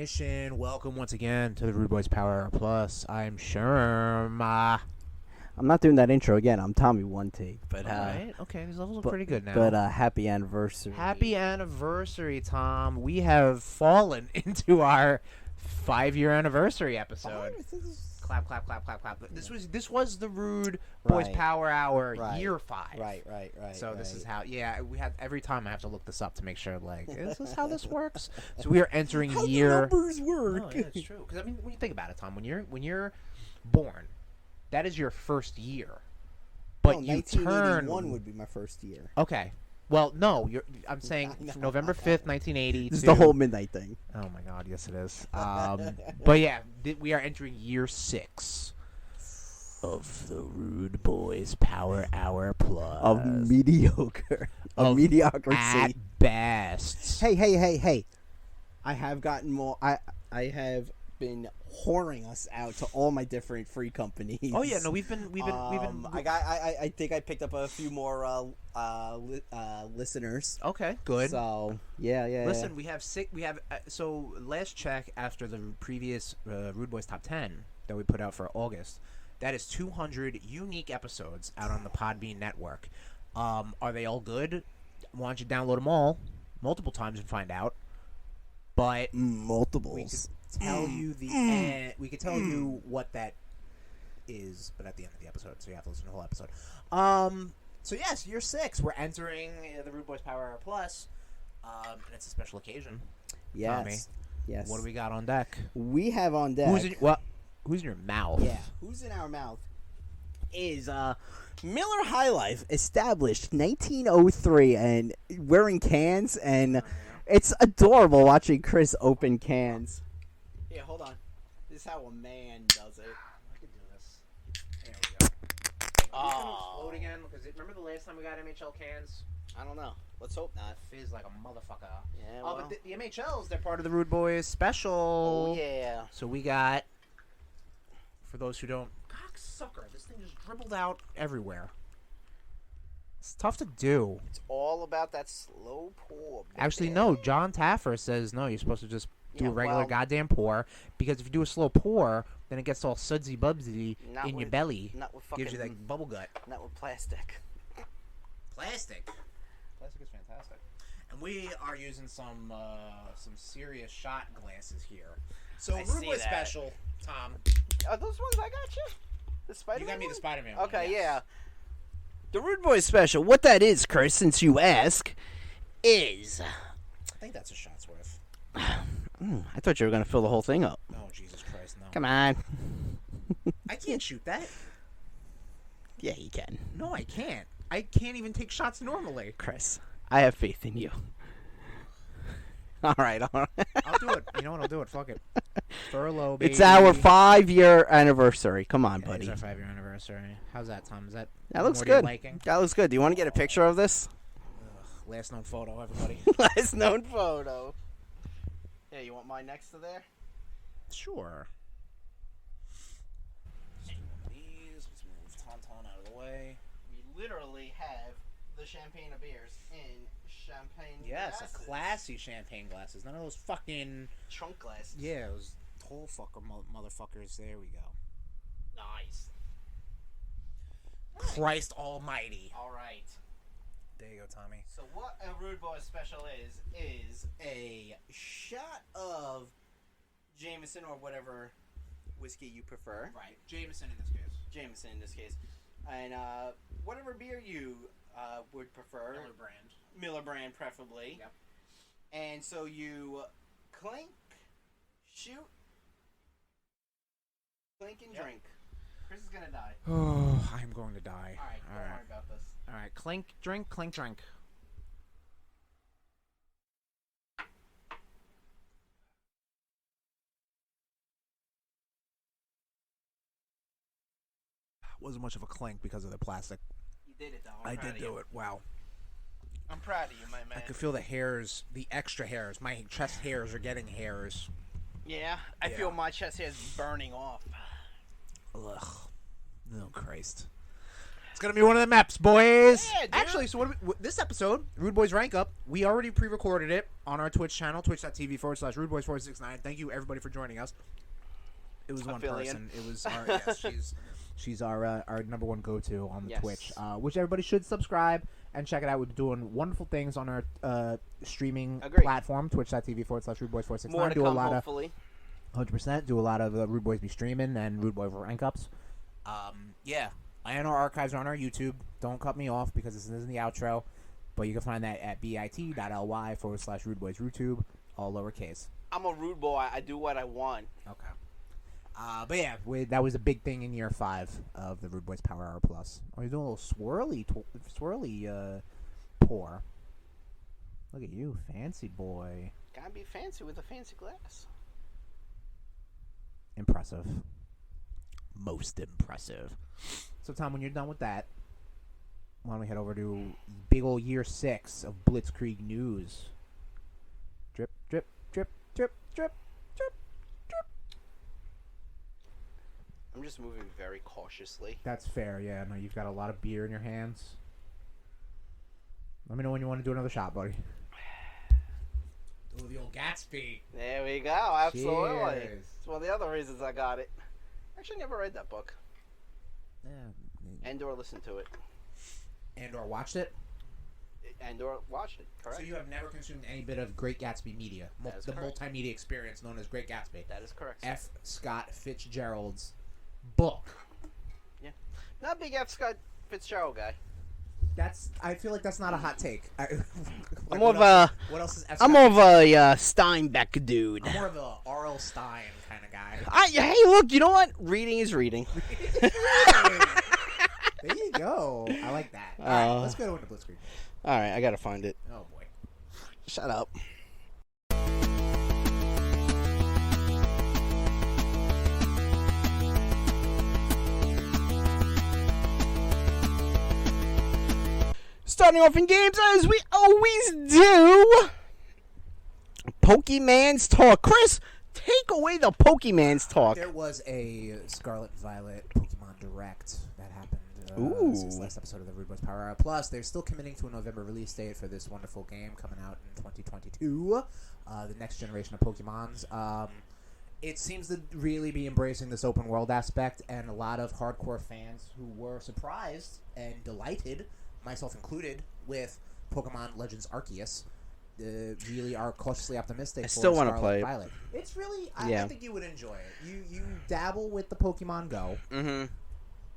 RudeNation, welcome once again to the RudeBoyz Power Hour Plus. I'm Sherm. I'm not doing that intro again. I'm Tommy One Take, but Alright, okay, these levels are pretty good now. But happy anniversary! Happy anniversary, Tom. We have fallen into our 5-year anniversary episode. Clap, clap, clap, clap, clap. This was the RudeBoyz Power Hour year 5. Right. So this is how. Yeah, we had every time I have to look this up to make sure. Like, is this how this works? So we are entering how year. The numbers work. Oh, yeah, it's true. Because I mean, when you think about it, Tom, when you're born, that is your first year. But no, you turn. 1981 would be my first year. Okay. Well, no, I'm saying November 5th, 1980. This is the whole midnight thing. Oh my God, yes it is. But yeah, we are entering year 6 of the RudeBoyz Power Hour Plus. Of mediocre. Of mediocrity. At best. Hey. I have gotten more. I have been whoring us out to all my different free companies. Oh yeah, no, we've been. I think I picked up a few more listeners. Okay, good. So yeah. Listen, we have so last check after the previous RudeBoyz Top 10 that we put out for August, that is 200 unique episodes out on the Podbean network. Are they all good? Why don't you download them all multiple times and find out? But multiples. Tell you the end. We could tell you what that is, but at the end of the episode, so you have to listen to the whole episode. So yes, year 6, we're entering the RudeBoyz Power Hour Plus, and it's a special occasion. Yes, Tommy, yes. What do we got on deck? We have on deck. Who's in your mouth? Yeah, who's in our mouth is Miller High Life, established 1903, and wearing cans, and it's adorable watching Chris open cans. Yeah, hold on. This is how a man does it. I can do this. There we go. Are these gonna explode again? Because remember the last time we got MHL cans? I don't know. Let's hope not. Fizz like a motherfucker. Yeah, well. But the MHLs, they're part of the RudeBoyz special. Oh, yeah. So we got, for those who don't, cocksucker, this thing just dribbled out everywhere. It's tough to do. It's all about that slow pour. Baby. Actually, no. John Taffer says, no, you're supposed to just do a regular goddamn pour, because if you do a slow pour, then it gets all sudsy bubsy in your belly. Not with fucking, gives you that bubble gut. Not with plastic. Plastic is fantastic. And we are using some serious shot glasses here. So RudeBoyz special, Tom. Are those ones I got you? The Spider-Man. You got me the Spider-Man. Okay, one, yes. Yeah. The RudeBoyz special. What that is, Chris, since you ask, is. I think that's a shot's worth. I thought you were gonna fill the whole thing up. Oh Jesus Christ, no! Come on. I can't shoot that. Yeah, you can. No, I can't. I can't even take shots normally. Chris, I have faith in you. All right. I'll do it. You know what? I'll do it. Fuck it. Furlough, baby. It's our 5-year anniversary. Come on, buddy. It's our 5-year anniversary. How's that, Tom? Is that looks more good. to your liking? That looks good. Do you want to get a picture of this? Last known photo, everybody. Last known photo. Yeah, you want mine next to there? Sure. These. Let's move Tauntaun out of the way. We literally have the champagne of beers in champagne glasses. Yes, a classy champagne glasses. None of those fucking trunk glasses. Yeah, those tall fucker motherfuckers. There we go. Nice. Christ almighty. All right. There you go, Tommy. So what a RudeBoyz special is a shot of Jameson or whatever whiskey you prefer. Right. Jameson in this case. Jameson in this case. And whatever beer you would prefer. Miller brand preferably. Yep. And so you clink, shoot, clink and drink. Chris is gonna die. Oh, I'm going to die. Alright, don't worry about this. Alright, clink, drink, clink, drink. Wasn't much of a clink because of the plastic. You did it though. I did do it. Wow. I'm proud of you, my man. I could feel the hairs, the extra hairs. My chest hairs are getting hairs. Yeah, I feel my chest hairs burning off. Ugh. Oh, Christ. It's gonna be one of the maps, boys. Yeah, dude. Actually, so this episode, RudeBoyz Rank Up, we already pre-recorded it on our Twitch channel, twitch.tv/RudeBoyz469. Thank you, everybody, for joining us. It was one person. It was our, yes, she's our number one go-to on the Twitch, which everybody should subscribe and check it out. We're doing wonderful things on our streaming platform, twitch.tv/RudeBoyz469. More to come, hopefully. 100%. Do a lot of RudeBoyz be streaming and RudeBoyz Rank Ups. Yeah. And our archives are on our YouTube. Don't cut me off because this isn't the outro. But you can find that at bit.ly/RudeBoyz RudeTube, all lowercase. I'm a rude boy. I do what I want. Okay. But yeah, that was a big thing in year 5 of the RudeBoyz Power Hour Plus. Oh, you're doing a little swirly pour. Look at you, fancy boy. Gotta be fancy with a fancy glass. Impressive. Most impressive. So, Tom, when you're done with that, why don't we head over to big old year 6 of Blitzkrieg news? Drip, drip, drip, drip, drip, drip, drip. I'm just moving very cautiously. That's fair, yeah. No, you've got a lot of beer in your hands. Let me know when you want to do another shot, buddy. Do the old Gatsby. There we go, absolutely. Cheers. It's one of the other reasons I got it. Actually, never read that book. Yeah. And/or listened to it. And/or watched it? And/or watched it, correct. So you have never consumed any bit of Great Gatsby media, the multimedia experience known as Great Gatsby. That is correct. F. Scott Fitzgerald's book. Yeah. Not a big F. Scott Fitzgerald guy. I feel like that's not a hot take. I'm more of a Steinbeck dude. I'm more of a R.L. Stein kind of guy. Hey, look, you know what? Reading is reading. There you go. I like that. All right, let's go into Blitzkrieg. All right, I gotta find it. Oh boy. Shut up. Starting off in games as we always do. Pokemon's talk. Chris, take away the Pokemon's talk. There was a Scarlet Violet Pokemon Direct that happened since last episode of the RudeBoyz Power Hour Plus. They're still committing to a November release date for this wonderful game coming out in 2022. The next generation of Pokemons. It seems to really be embracing this open world aspect, and a lot of hardcore fans who were surprised and delighted, myself included, with Pokemon Legends Arceus, really are cautiously optimistic. I still want to play Violet. It's really, I think you would enjoy it. You dabble with the Pokemon Go. Mm-hmm.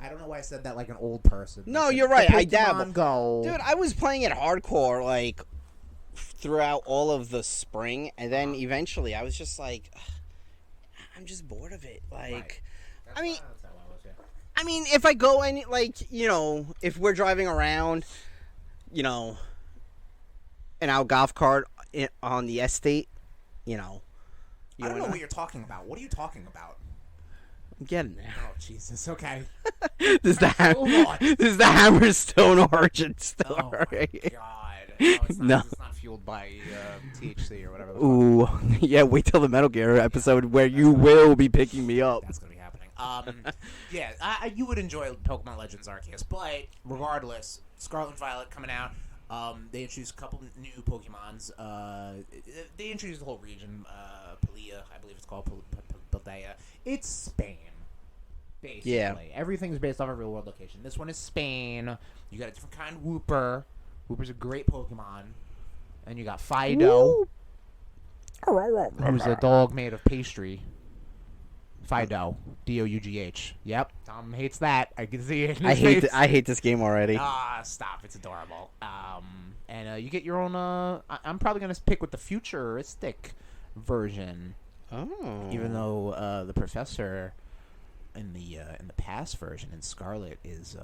I don't know why I said that like an old person. No, you're right. I dabble. Go. Dude, I was playing it hardcore like throughout all of the spring, and then eventually I was just like, I'm just bored of it. Like, right. I mean, if I go any, like, if we're driving around, in our golf cart on the estate, I don't know what you're talking about. What are you talking about? I'm getting there. Oh, Jesus. Okay. This is the Hammerstone origin story. Oh, my God. No, it's not fueled by THC or whatever. Ooh. Yeah, wait till the Metal Gear episode where you will be picking me up. That's going to be happening. Yeah, you would enjoy Pokemon Legends Arceus, but regardless, Scarlet and Violet coming out. They introduced a couple new Pokemons. They introduced the whole region. Paldea, I believe it's called Paldea. It's Spain, basically. Yeah. Everything's based off a real world location. This one is Spain. You got a different kind of Wooper. Wooper's a great Pokemon. And you got Fido, who's a dog made of pastry. Fido, Dough. Yep, Tom hates that. I can see it. I hate this game already. Stop! It's adorable. And you get your own. I'm probably gonna pick with the futuristic version. Oh. Even though the professor in the past version in Scarlet is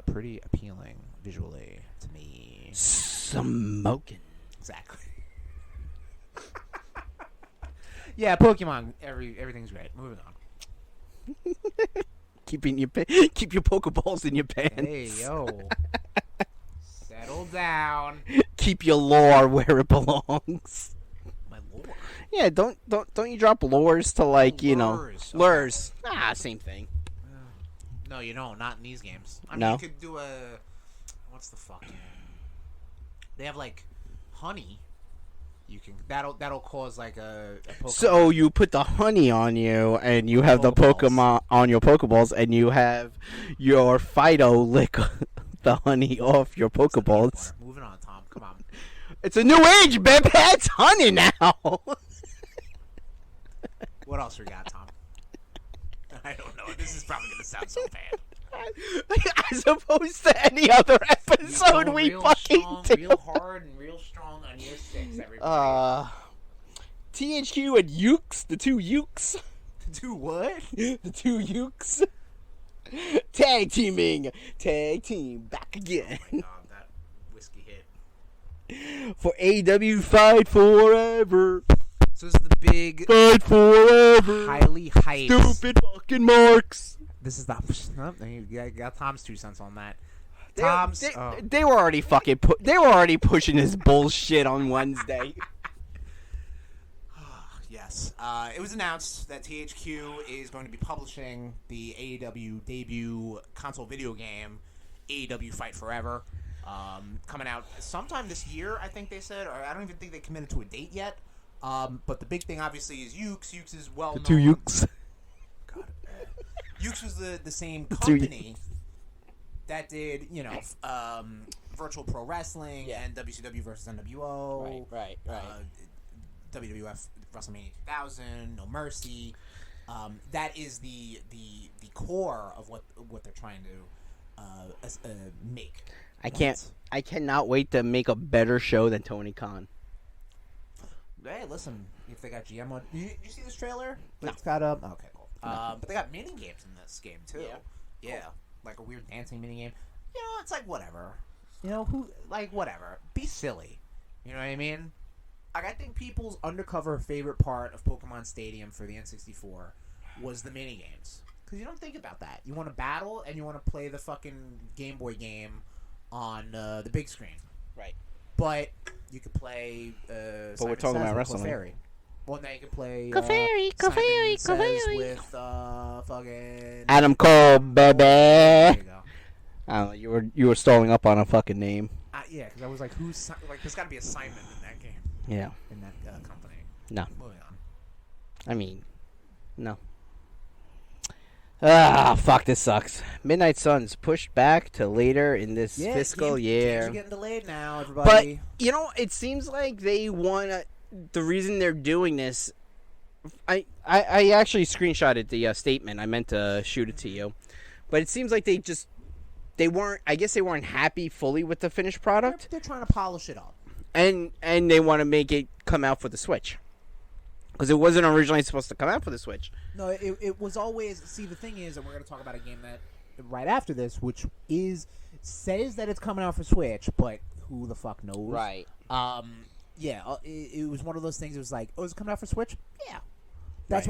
pretty appealing visually to me. Smoking. Exactly. Yeah, Pokemon. Everything's great. Moving on. Keep your Pokeballs in your pants. Hey yo. Settle down. Keep your lore where it belongs. My lore. Yeah, don't you drop lures to like lures. Lures. Same thing. No, you don't. Not in these games. I mean, No? you could do a... What's the fuck? They have, like, honey. You can... That'll cause, like, a Pokemon. So you put the honey on you, and you have the Pokeballs. Pokemon on your Pokeballs, and you have your Fido lick the honey off your Pokeballs. Moving on, Tom. Come on. It's a new age, baby. It's honey now. What else we got, Tom? I don't know. This is probably going to sound so bad. As opposed to any other episode we real fucking strong, do. real hard and real strong on year 6, everybody. THQ and Ukes, the two Ukes. Do what? The two Ukes. Tag teaming. Tag team back again. Oh my god, that whiskey hit. For AEW Fight Forever. So this is the big, Fight Forever. highly hyped. Stupid fucking marks. This is the. Oh, you got Tom's 2 cents on that. They- Tom's. They, oh. they were already fucking. They were already pushing this bullshit on Wednesday. Yes. It was announced that THQ is going to be publishing the AEW debut console video game, AEW Fight Forever, coming out sometime this year, I think they said, or I don't even think they committed to a date yet. But the big thing, obviously, is Ukes. Ukes is well known. Two Ukes. God. Ukes was the same company that did, Virtual Pro Wrestling and WCW versus NWO. Right. WWF WrestleMania 2000, No Mercy. That is the core of what they're trying to make. I cannot wait to make a better show than Tony Khan. Hey, listen, if they got GM on, you see this trailer? No. It's got okay, cool. But they got mini games in this game too. Yeah, Cool. like a weird dancing mini game. It's like whatever. Whatever. Be silly. You know what I mean? Like, I think people's undercover favorite part of Pokemon Stadium for the N64 was the mini games. Because you don't think about that. You want to battle and you want to play the fucking Game Boy game on the big screen. Right. But you could play. But we're talking about wrestling. Well, now you can play. Clefairy with fucking Adam Cole, baby. There you go. I don't know. You were stalling up on a fucking name. Yeah, because I was like, there's got to be a Simon in that game. Yeah. In that company. No. Moving on. I mean, no. Ah, fuck, this sucks. Midnight Suns pushed back to later in this fiscal year. Games are getting delayed now, everybody. But, it seems like they want to... The reason they're doing this... I actually screenshotted the statement. I meant to shoot it to you. But it seems like they weren't... I guess they weren't happy fully with the finished product. They're trying to polish it up. And they want to make it come out for the Switch. Because it wasn't originally supposed to come out for the Switch. No, it was always... See, the thing is, and we're going to talk about a game that... Right after this, which says that it's coming out for Switch, but who the fuck knows? Right. Yeah, it was one of those things. It was like, oh, is it coming out for Switch? Yeah. That's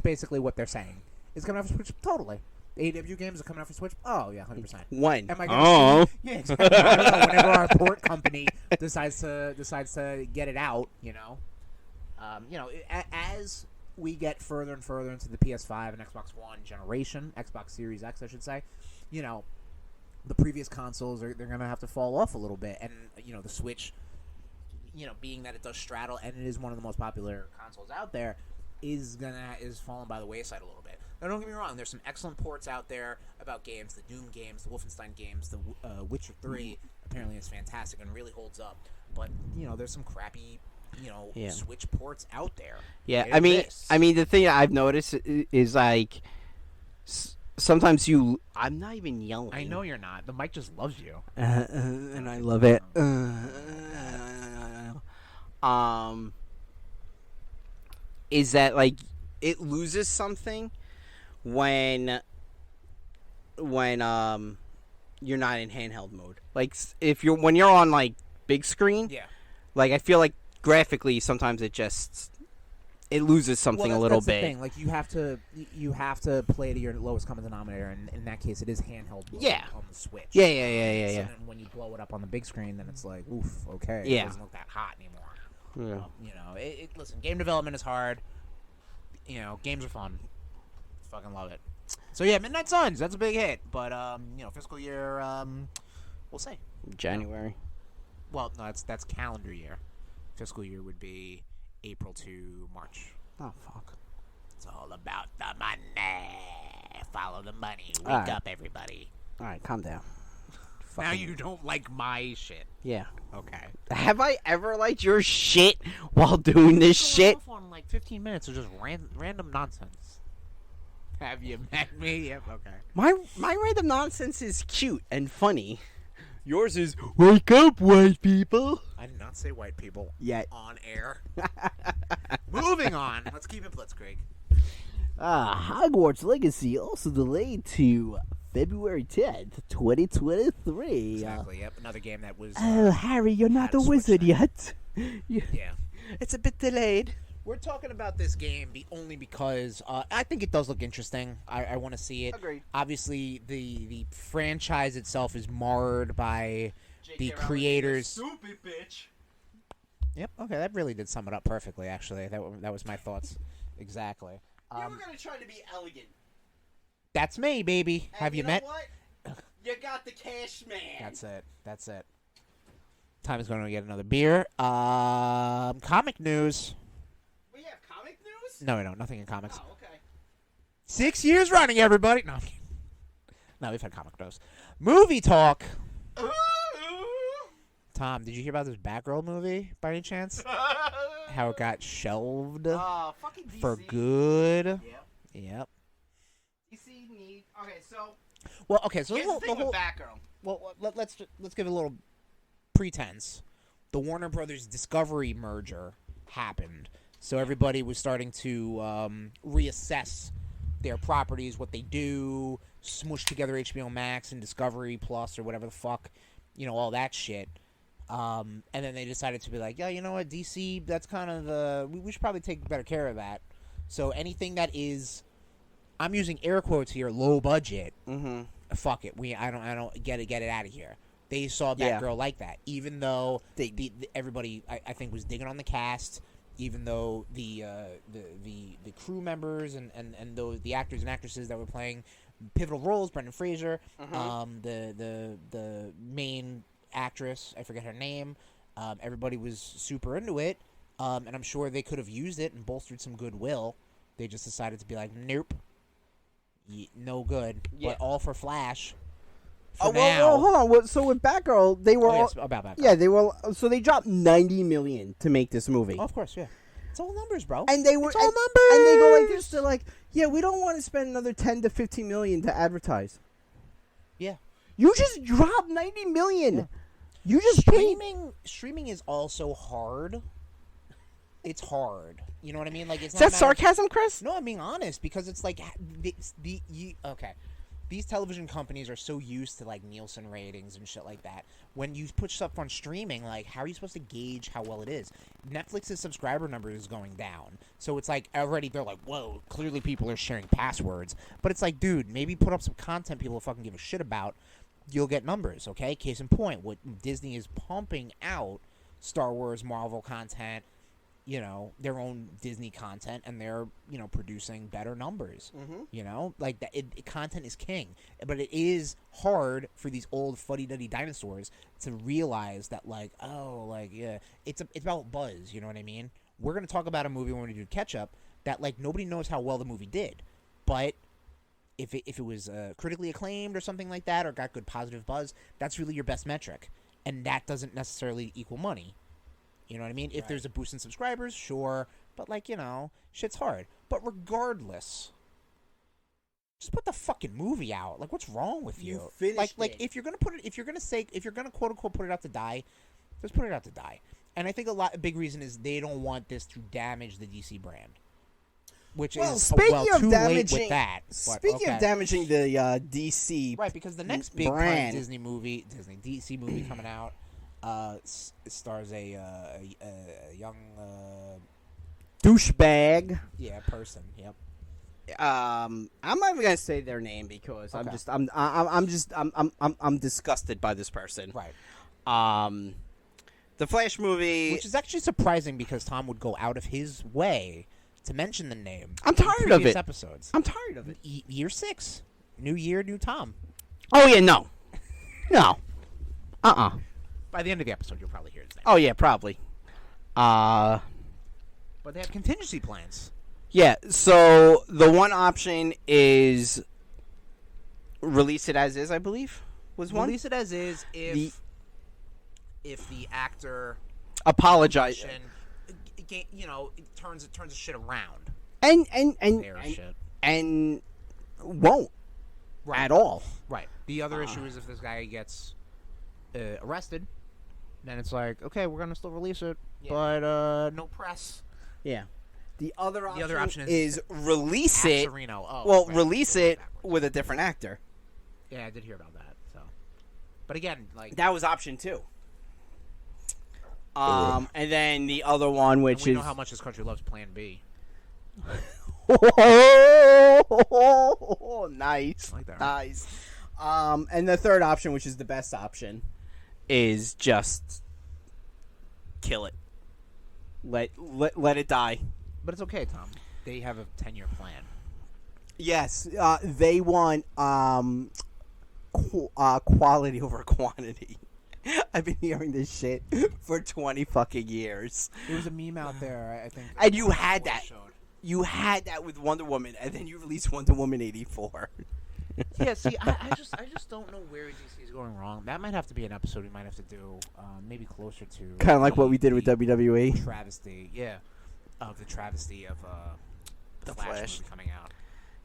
basically what they're saying. It's coming out for Switch? Totally. AEW games are coming out for Switch? Oh, yeah, 100%. When? Am I gonna see? Yeah, exactly. I don't know. Whenever our port company decides to get it out, as we get further and further into the PS5 and Xbox One generation, Xbox Series X, I should say, the previous consoles they're gonna have to fall off a little bit, and the Switch, being that it does straddle and it is one of the most popular consoles out there, is falling by the wayside a little bit. Now, don't get me wrong. There's some excellent ports out there about games. The Doom games, the Wolfenstein games, the Witcher 3 apparently is fantastic and really holds up. But there's some crappy, Switch ports out there. Yeah, I mean, the thing I've noticed is like sometimes I'm not even yelling. I know you're not. The mic just loves you. And I love it. Is that like it loses something when you're not in handheld mode. Like when you're on like big screen, Yeah. like I feel like graphically sometimes it loses something a little that's bit. The thing. Like you have to play to your lowest common denominator, and in that case, it is handheld mode on the Switch. Yeah. So then when you blow it up on the big screen, then it's like, oof, okay, Yeah. it doesn't look that hot anymore. Yeah. Listen, game development is hard. Games are fun. Fucking love it. So yeah, Midnight Suns. That's a big hit, but fiscal year. We'll see. January. Well, no, that's calendar year. Fiscal year would be April to March. Oh fuck. It's all about the money. Follow the money. Wake All right. up, everybody. All right, calm down. Now you don't like my shit. Yeah. Okay. Have I ever liked your shit while doing this shit? Off on like 15 minutes of just random nonsense. Have you met me? Yep. Okay. My random nonsense is cute and funny. Yours is wake up, white people. I did not say white people. Yet. On air. Moving on. Let's keep it Blitzkrieg. Hogwarts Legacy also delayed to February 10th, 2023. Exactly. Yep. Another game that was. Oh, Harry, you're not a wizard yet. Yeah. It's a bit delayed. We're talking about this game only because I think it does look interesting. I want to see it. Agreed. Obviously, the franchise itself is marred by the creators. Stupid bitch. Yep. Okay, that really did sum it up perfectly. Actually, that was my thoughts exactly. You were gonna try to be elegant. That's me, baby. And Have you met? What? You got the cash man. That's it. That's it. Time is going to get another beer. Comic news. We have comic news? No, we don't. Nothing in comics. Oh, okay. 6 years running, everybody. No, I'm kidding. No, we've had comic news. Movie talk. Tom, did you hear about this Batgirl movie by any chance? How it got shelved Fucking DC. for good. Yep. Yep. DC need. Okay, so Well, okay, so here's the thing with Batgirl. well, let's give it a little pretense. The Warner Brothers Discovery merger happened, so everybody was starting to reassess their properties, what they do, smush together HBO Max and Discovery Plus or whatever the fuck, all that shit. And then they decided to be like, yeah, you know what, DC, that's kind of we should probably take better care of that. So anything that is, I'm using air quotes here, low budget. Mm-hmm. Fuck it. I don't get it out of here. They saw Batgirl like that, even though everybody I think was digging on the cast, even though the crew members and the actors and actresses that were playing pivotal roles, Brendan Fraser, the main actress, I forget her name, everybody was super into it, and I'm sure they could have used it and bolstered some goodwill. They just decided to be like, nope, no good, but all for Flash. Well, hold on. So with Batgirl, they were about Batgirl. Yeah, they were. So they dropped $90 million to make this movie. Oh, of course, yeah. It's all numbers, bro. And they were it's all numbers. And they go like this. They're like, yeah, we don't want to spend another 10 to 15 million to advertise. Yeah. You just dropped $90 million. Yeah. You just streaming is also hard. It's hard. You know what I mean? Like, it's Is not that sarcasm, Chris? No, I'm being honest, because it's like okay. These television companies are so used to like Nielsen ratings and shit like that. When you put stuff on streaming, like, how are you supposed to gauge how well it is? Netflix's subscriber number is going down, so it's like already they're like, whoa, clearly people are sharing passwords. But it's like, dude, maybe put up some content people fucking give a shit about. You'll get numbers, okay? Case in point, what Disney is pumping out, Star Wars, Marvel content, their own Disney content, and they're, producing better numbers. Mm-hmm. Like that. Content is king, but it is hard for these old fuddy-duddy dinosaurs to realize that, like, it's about buzz. You know what I mean? We're gonna talk about a movie when we do CatchUp that, like, nobody knows how well the movie did, but if it was critically acclaimed or something like that, or got good positive buzz, that's really your best metric, and that doesn't necessarily equal money. You know what I mean? Right. If there's a boost in subscribers, sure. But, like, shit's hard. But regardless, just put the fucking movie out. Like, what's wrong with you? Like, if you're gonna quote unquote put it out to die, just put it out to die. And I think a big reason is they don't want this to damage the DC brand. Which is too late with that. Speaking of damaging the DC, right? Because the next big DC movie coming out. Stars a young douchebag. Yeah, person. Yep. I'm not even gonna say their name because I'm disgusted by this person. Right. The Flash movie, which is actually surprising because Tom would go out of his way to mention the name. I'm tired in of previous it. Episodes. I'm tired of it. Year 6, new year, new Tom. Oh yeah, no. By the end of the episode, you'll probably hear his name. Oh yeah, probably. But they have contingency plans. Yeah, so the one option is release it as is, I believe, was one. Release it as is if the actor Apologize. It turns the shit around. And won't at all. Right. The other issue is if this guy gets arrested, then it's like, okay, we're gonna still release it, but no press. Yeah. The other option is release it. Sereno. Oh, well, right. release it with a different actor. Yeah, I did hear about that. So, but again, like that was option 2. And then the other one, which we is know how much this country loves Plan B. Nice, I like that. nice. And the third option, which is the best option, is just kill it. Let it die. But it's okay, Tom. They have a 10-year plan. Yes, they want quality over quantity. I've been hearing this shit for 20 fucking years. There was a meme out there, I think. And you had that. You had that with Wonder Woman, and then you released Wonder Woman 84. Yeah, see, I just don't know where DC is going wrong. That might have to be an episode we might have to do, maybe closer to Kind of like what we did with WWE. Travesty, yeah, of the travesty of the Flash movie coming out.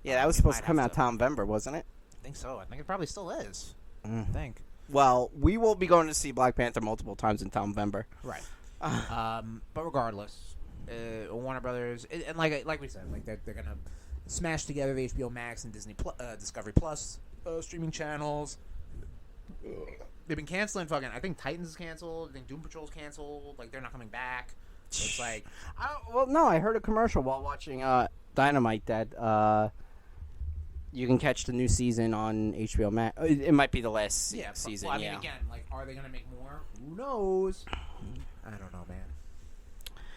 Yeah, that was supposed to come out November, wasn't it? I think so. I think it probably still is. I think. Well, we will be going to see Black Panther multiple times in November. Right. But regardless, Warner Brothers, and like we said, like they're gonna smash together the HBO Max and Discovery Plus streaming channels. They've been canceling fucking. I think Titans is canceled. I think Doom Patrol's canceled. Like they're not coming back. It's like, no, I heard a commercial while watching Dynamite that you can catch the new season on HBO Max. It might be the last season. Well, I mean, again, like, are they gonna make more? Who knows? I don't know, man.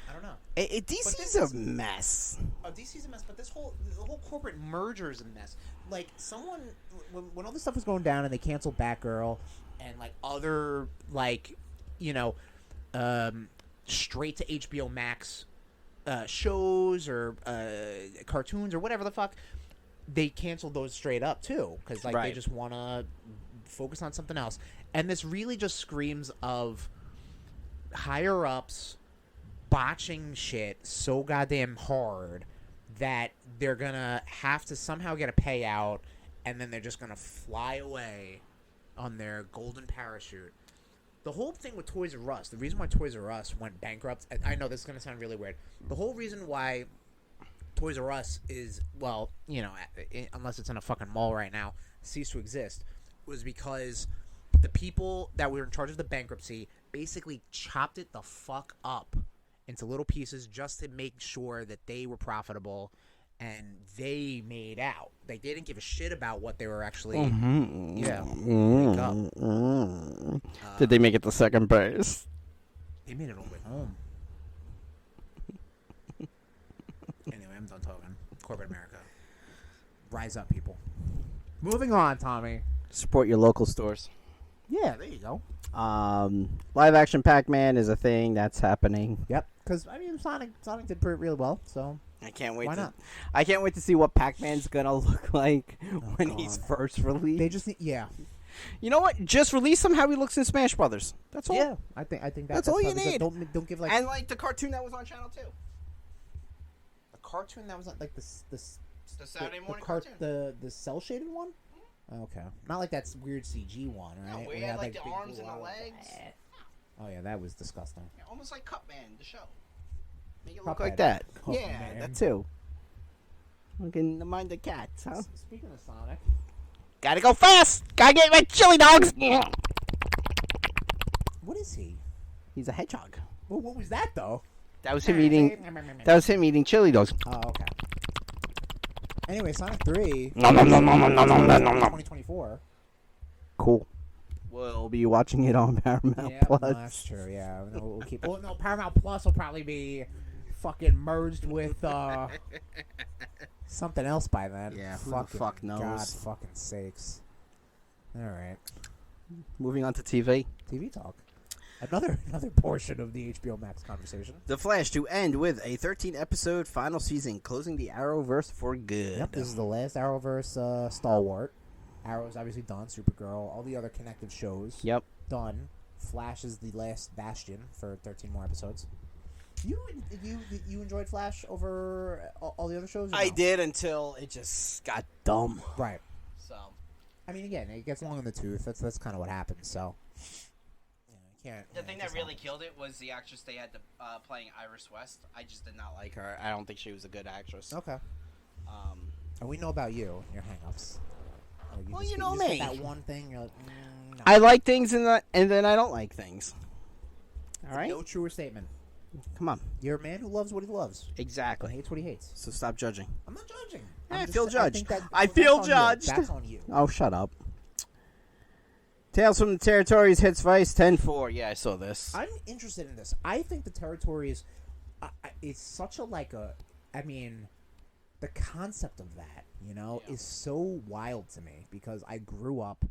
I don't know. DC's a mess. DC's a mess, but the whole corporate merger is a mess. Like, someone when all this stuff was going down and they canceled Batgirl and like other straight to HBO Max shows or cartoons or whatever the fuck, they canceled those straight up too because they just want to focus on something else. And this really just screams of higher ups botching shit so goddamn hard that they're gonna have to somehow get a payout, and then they're just gonna fly away on their golden parachute. The whole thing with Toys R Us, the reason why Toys R Us went bankrupt, I know this is gonna sound really weird. The whole reason why Toys R Us is, well, unless it's in a fucking mall right now, ceased to exist, was because the people that were in charge of the bankruptcy basically chopped it the fuck up into little pieces just to make sure that they were profitable and they made out. Like, they didn't give a shit about what they were actually. Did they make it to second base? They made it all the way home. Anyway, I'm done talking. Corporate America. Rise up, people. Moving on, Tommy. Support your local stores. Yeah, there you go. Live action Pac-Man is a thing that's happening. Yep. Because, I mean, Sonic did really well, so I can't wait. Why not? I can't wait to see what Pac-Man's gonna look like when he's first released. they just need, yeah. You know what? Just release him how he looks in Smash Brothers. That's all. Yeah, I think that's all you probably need. good. Don't give like And like the cartoon that was on Channel 2. a cartoon that was like the Saturday morning cartoon. the cell shaded one. Okay, not like that weird CG one, right? No, where he it had like the big arms and the glow. legs. Oh yeah, that was disgusting. Yeah, almost like Cupman, the show. Make it Look look like like that. Yeah, Man. that too. Looking to mind the cats, huh? Speaking of Sonic, Gotta go fast! Gotta get my chili dogs! what is he? He's a hedgehog. Well, what was that though? That was him eating. That was him eating chili dogs. Oh, okay. Anyway, Sonic 3. Nom, nom, nom, nom, nom, nom, nom, nom, nom. 2024. Cool. We'll be watching it on Paramount Yeah, Plus. that's true. Yeah, no, we'll keep. Well, no, Paramount Plus will probably be fucking merged with something else by then. Yeah, who the fuck knows? God fucking sakes. All right. Moving on to TV. TV talk. Another portion of the HBO Max conversation. The Flash to end with a 13-episode final season, closing the Arrowverse for good. Yep, this is the last Arrowverse stalwart. Arrow's obviously done. Supergirl, all the other connected shows. Yep. Done. Flash is the last bastion for 13 more episodes. You enjoyed Flash over all the other shows? I did until it just got dumb. Right. So, I mean, again, it gets long in the tooth. That's kind of what happens. So, The thing that really killed it was the actress they had playing Iris West. I just did not like her. I don't think she was a good actress. Okay. And we know about you and your hang-ups. Well, you know me. That one thing. You're like, no. I like things and then I don't like things. All right. No truer statement. Come on. You're a man who loves what he loves. Exactly. And hates what he hates. So stop judging. I'm not judging. I feel judged. I feel judged. That's on you. Oh, shut up. Tales from the Territories hits Vice 10-4. Yeah, I saw this. I'm interested in this. I think the Territories is such a I mean, the concept of that, is so wild to me because I grew up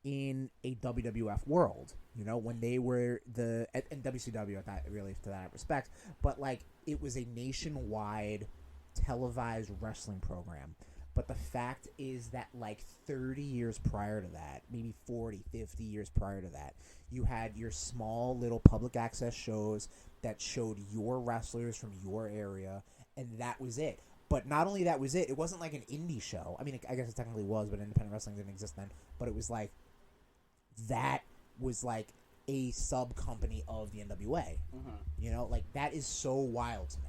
in a WWF world, when they were and WCW at that, really, to that respect, but it was a nationwide televised wrestling program. But the fact is that 30 years prior to that, maybe 40, 50 years prior to that, you had your small little public access shows that showed your wrestlers from your area, and that was it. But not only that was it, it wasn't like an indie show. I mean, I guess it technically was, but independent wrestling didn't exist then. But it was that was a sub-company of the NWA. Mm-hmm. That is so wild to me.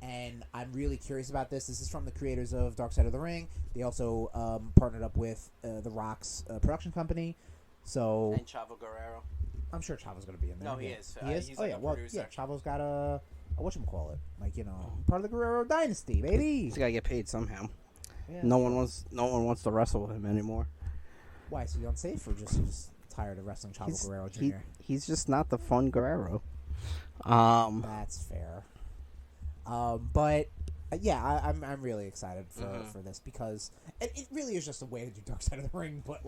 And I'm really curious about this. This is from the creators of Dark Side of the Ring. They also partnered up with The Rock's production company. So And Chavo Guerrero. I'm sure Chavo's going to be in there. No, he is. He is? He's Oh, yeah. Well, producer. yeah, Chavo's got a whatchamacallit. Part of the Guerrero dynasty, baby. He's got to get paid somehow. Yeah. No one wants to wrestle with him anymore. Why? Is he unsafe or just tired of wrestling Chavo Guerrero Jr.? He's just not the fun Guerrero. That's fair. But yeah, I'm really excited for this because it really is just a way to do Dark Side of the Ring, but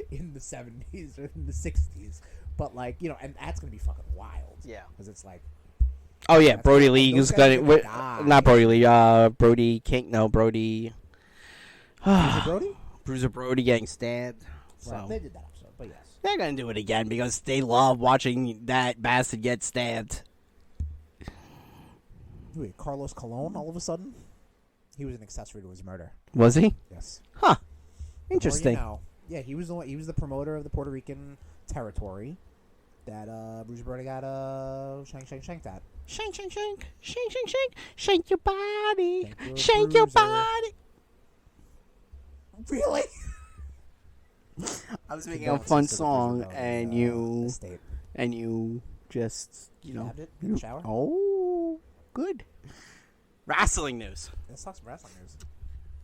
in the 70s or in the 60s. But and that's gonna be fucking wild. Yeah, because it's oh yeah, Brody Lee is gonna not Brody Lee, Brody King, no Brody. Bruiser Brody? Bruiser Brody getting stabbed. Right, So they did that episode, but yes, they're gonna do it again because they love watching that bastard get stabbed. Wait, Carlos Colon all of a sudden? He was an accessory to his murder. Was he? Yes. Huh. Interesting. Yeah, he was the promoter of the Puerto Rican territory that Bruiser Brody got shanked at. Shank, shake your body, Thank you, shake your Bruiser. body. Really? I was making a fun Condolences to the song, Bruiser and Brody, estate. you just Stabbed it in the shower? Oh, good. Wrestling news. Let's talk some wrestling news.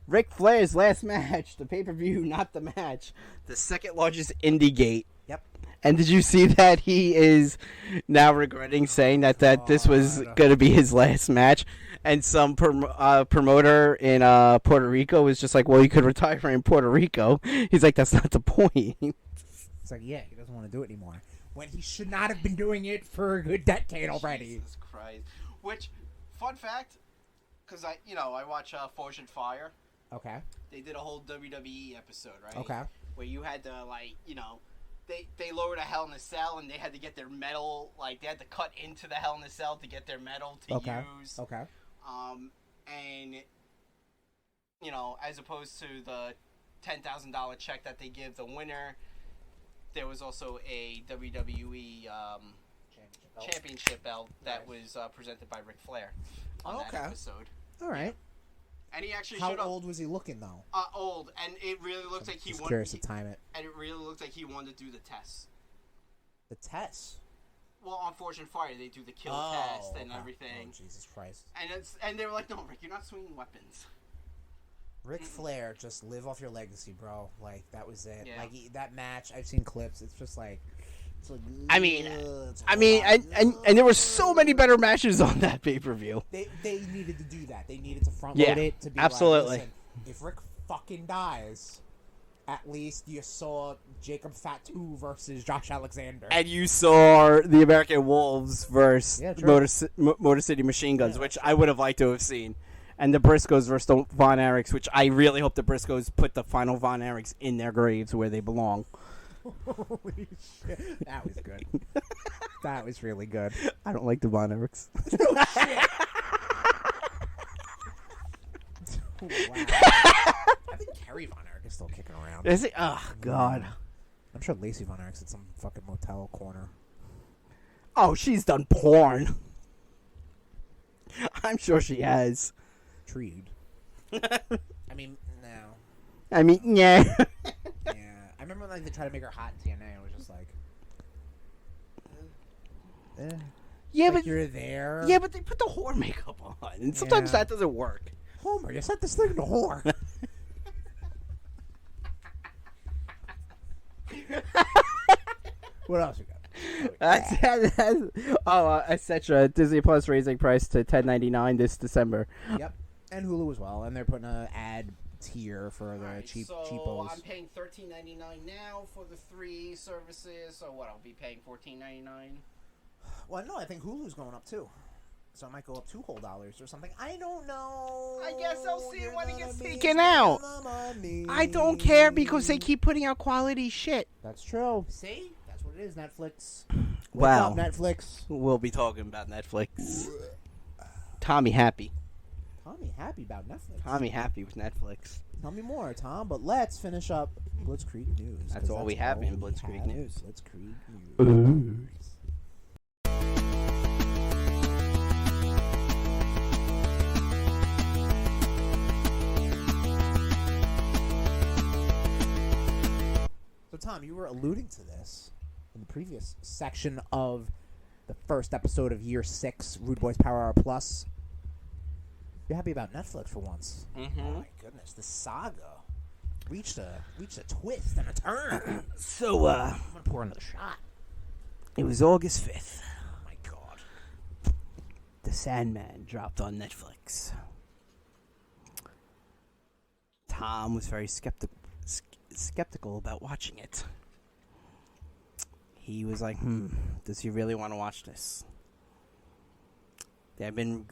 Ric Flair's last match, the pay-per-view, not the match, the second largest indie gate. Yep. And did you see that he is now regretting saying that this was going to be his last match? And some promoter in Puerto Rico was just like, well, you could retire in Puerto Rico. He's like, that's not the point. It's he doesn't want to do it anymore. When he should not have been doing it for a good decade already. Jesus Christ. Which, fun fact, because I watch Forged in Fire. Okay. They did a whole WWE episode, right? Okay. Where you had to, they lowered a Hell in a Cell and they had to get their metal, they had to cut into the Hell in a Cell to get their metal to use. Okay. And, as opposed to the $10,000 check that they give the winner, there was also a WWE championship belt that was presented by Ric Flair on that episode. All right. And he actually How showed up. old was he looking though? Old, and it really looks like he Just wanted. curious to time it. And it really looks like he wanted to do the tests. The tests. Well, on Forged in Fire, they do the kill test and everything. Oh, Jesus Christ. And they were like, no, Rick, you're not swinging weapons. Ric Flair, just live off your legacy, bro. That was it. Yeah. That match, I've seen clips. It's just It's like, I mean, it's and there were so many better matches on that pay-per-view. They needed to do that. They needed to front Yeah, load it to be absolutely. like, listen, if Rick fucking dies, at least you saw Jacob Fatu versus Josh Alexander. And you saw the American Wolves versus Yeah, true. Motor City Machine Guns, which I would have liked to have seen. And the Briscoes versus the Von Erichs, which I really hope the Briscoes put the final Von Erichs in their graves where they belong. Holy shit. That was good. That was really good. I don't like the Von Erichs. Oh, shit. Wow. I think Kerry Von Erich is still kicking around. Is it? Oh, God. I'm sure Lacey Von Erich's at some fucking motel corner. Oh, she's done porn. I'm sure she has. Treed. I mean, no. I mean, yeah. Yeah. I remember like they tried to make her hot in TNA and it was just like... Yeah, like but you're there. yeah, but they put the whore makeup on, and sometimes Yeah. that doesn't work. Homer, you set this thing to whore. What else we got? Etc. Disney Plus raising price to $10.99 this December. Yep. And Hulu as well. And they're putting an ad tier for the Alright, so cheapos. I'm paying $13.99 now for the 3 services. So what? I'll be paying $14.99. Well, no, I think Hulu's going up too. So it might go up $2 whole or something. I don't know. I guess I'll see You're when it gonna gets be taken out. spending the money. I don't care because they keep putting out quality shit. That's true. See? That's what it is, Netflix. Wake Wow. up, Netflix. We'll be talking about Netflix. Tommy happy. Tommy happy about Netflix. Tommy happy with Netflix. Tell me more, Tom. But let's finish up Blitzkrieg news. That's 'cause all we have in all we Blitzkrieg have. news. Blitzkrieg news. So, Tom, you were alluding to this in the previous section of the first episode of Year 6, RudeBoyz Power Hour Plus. You're happy about Netflix for once. Mm-hmm. Oh, my goodness. The saga reached a twist and a turn. So, I'm going to pour another shot. it was August 5th. Oh, my God. The Sandman dropped on Netflix. Tom was very skeptical about watching it. He was like, does he really want to watch this? There have been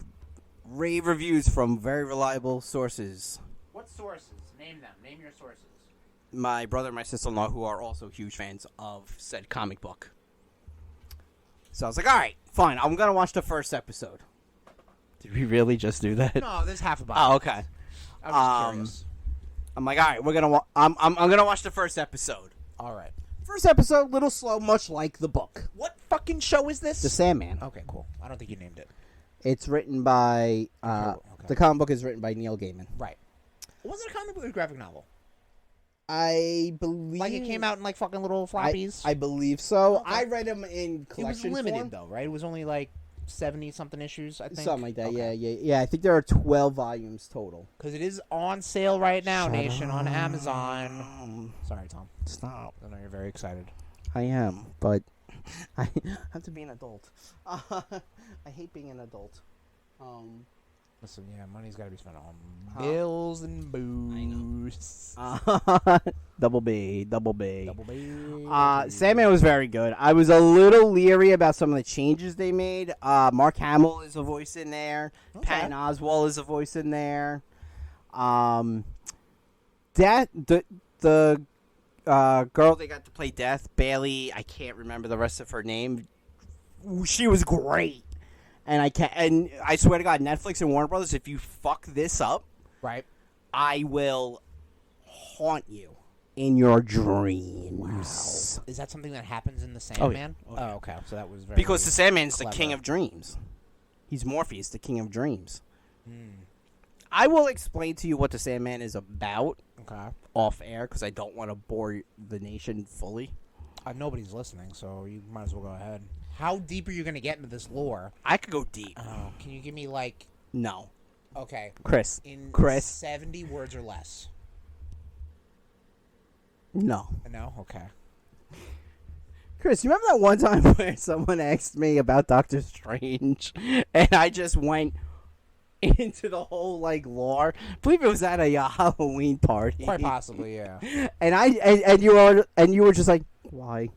rave reviews from very reliable sources. What sources? Name them. Name your sources. My brother and my sister-in-law, who are also huge fans of said comic book. So I was like, all right, fine. I'm going to watch the first episode. Did we really just do that? No, there's half a Oh, bottle. okay. I was curious. I'm like, all right, we're gonna. I'm gonna watch the first episode. All right. First episode, little slow, much like the book. What fucking show is this? The Sandman. Okay, cool. I don't think you named it. It's written by. Okay. The comic book is written by Neil Gaiman. Right. Was it a comic book or a graphic novel? I believe. Like it came out in like fucking little floppies? I believe so. Okay. I read them in It was collection limited form. though, right? It was only like 70-something issues, I think. Something like that. Okay. Yeah. I think there are 12 volumes total. Because it is on sale right now, Shut Nation, on up. Amazon. Sorry, Tom. Stop. I know you're very excited. I am, but I have to be an adult. I hate being an adult. Listen, yeah, money's got to be spent on bills and booze. Double B. Double B. Sandman was very good. I was a little leery about some of the changes they made. Mark Hamill is a voice in there. Okay. Patton Oswalt is a voice in there. The girl they got to play Death, Bailey, I can't remember the rest of her name. She was great. And I swear to God, Netflix and Warner Brothers, if you fuck this up, Right. I will haunt you in your dreams. Wow. Is that something that happens in the Sandman? Oh, yeah. Oh, okay. So that was very Because the Sandman's the clever. king of dreams. He's Morpheus, the king of dreams. Hmm. I will explain to you what the Sandman is about Okay. off air because I don't want to bore the nation fully. Nobody's listening, so you might as well go ahead. How deep are you going to get into this lore? I could go deep. Oh, can you give me like, No. okay, Chris. in Chris. 70 words or less? No. No? Okay. Chris, you remember that one time where someone asked me about Doctor Strange, and I just went into the whole like lore? I believe it was at a Halloween party. Quite possibly, yeah. And you were just like, why?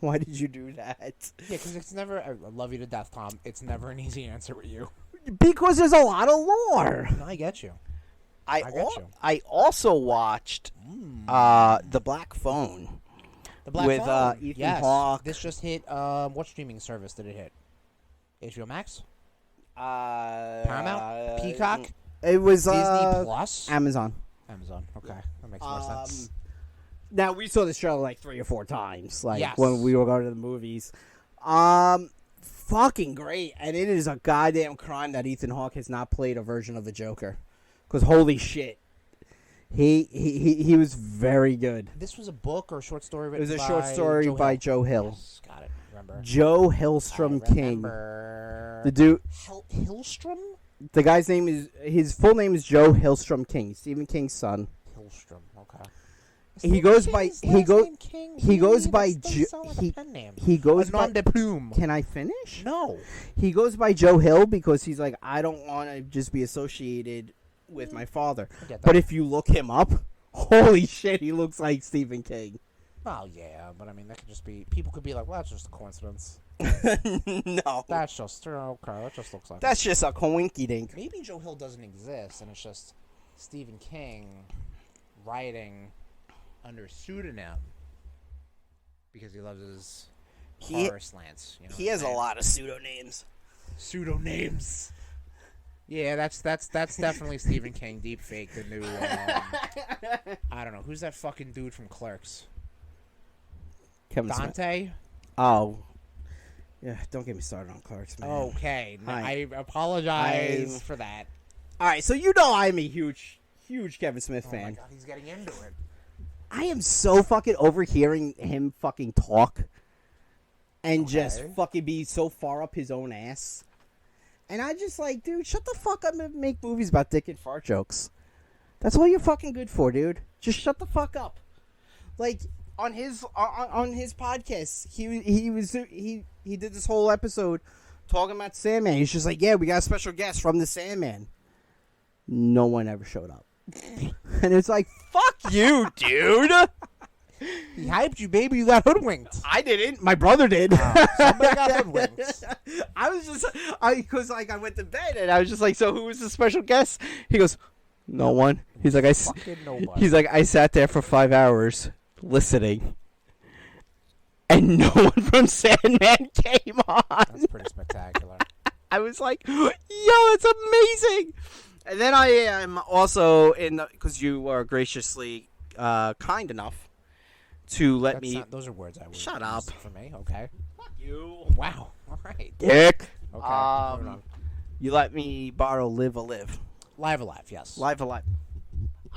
Why did you do that? Yeah, because it's never. I love you to death, Tom. It's never an easy answer with you. Because there's a lot of lore. No, I get you. I also watched The Black Phone. The Black with Phone. Ethan Yes. Hawke. This just hit. What streaming service did it hit? HBO Max, Paramount, Peacock, It was Disney Plus, Amazon. Amazon. Okay, that makes more sense. Now we saw this trailer like 3 or 4 times, like Yes. when we were going to the movies. Fucking great, and it is a goddamn crime that Ethan Hawke has not played a version of the Joker, because holy shit, he was very good. This was a book or a short story It written was a by short story Joe by Hill. Joe Hill. Yes, got it. Remember. Joe Hillstrom I King. remember. The dude, Hillstrom? the guy's name is his full name is Joe Hillstrom King, Stephen King's son. Hillstrom. Okay. He goes by he goes by he goes by. nom de plume. Can I finish? No. He goes by Joe Hill because he's like, I don't want to just be associated with my father. I get that. But if you look him up, holy shit, he looks like Stephen King. Well, yeah, but I mean, that could just be. People could be like, well, that's just a coincidence. No. That's just okay. That just looks like. That's just a coinky dink. Maybe Joe Hill doesn't exist, and it's just Stephen King writing under pseudonym because he loves his horror slants. You know He has a lot of pseudonames. Pseudonames. Yeah, that's definitely Stephen King deepfake. The new I don't know who's that fucking dude from Clerks. Kevin Smith. Dante. Oh, yeah. Don't get me started on Clark's, man. Okay, Hi. I apologize for that. All right, so you know I'm a huge Kevin Smith Oh my fan. god, he's getting into it. I am so fucking overhearing him fucking talk and just fucking be so far up his own ass. And I just like, dude, shut the fuck up and make movies about dick and fart jokes. That's all you're fucking good for, dude. Just shut the fuck up. Like on his podcast, he did this whole episode talking about Sandman. He's just like, yeah, we got a special guest from the Sandman. No one ever showed up. And it's like, fuck you, dude. He hyped you, baby. You got hoodwinked. I didn't. My brother did. Somebody got hoodwinked. I was just, because like I went to bed and I was just like, so who was the special guest? He goes, no one. He's like, Fucking nobody. He's like, I sat there for 5 hours listening, and no one from Sandman came on. That's pretty spectacular. I was like, yo, it's amazing. And then I am also because you are graciously kind enough to let me. Those are words I would Shut use up. for me. Okay. Fuck you. Wow. All right. Dick. Okay. moving on. You let me borrow Live a Live. Live Alive. Yes. Live Alive.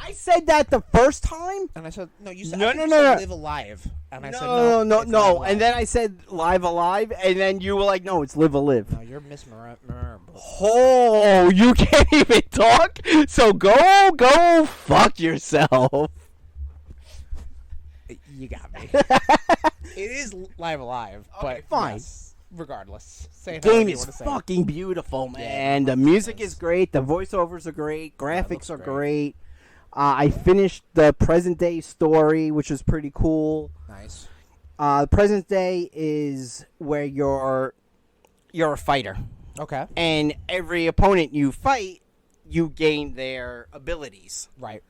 I said that the first time. And I said no. You said No, I think no, you no, said no. Live Alive. And I said No, no. it's Live Alive. And then I said Live Alive, and then you were like, no, it's Live a Live. No, you're misremembered. Oh, you can't even talk? So go fuck yourself. You got me. It is Live Alive, but fine. yes, regardless, say it Game however you is want to say. fucking beautiful, man. Yeah, The music is great. The voiceovers are great. Graphics looks are great. great. I finished the present day story, which is pretty cool. Nice. Present day is where you're a fighter, Okay. and every opponent you fight, you gain their abilities. Right.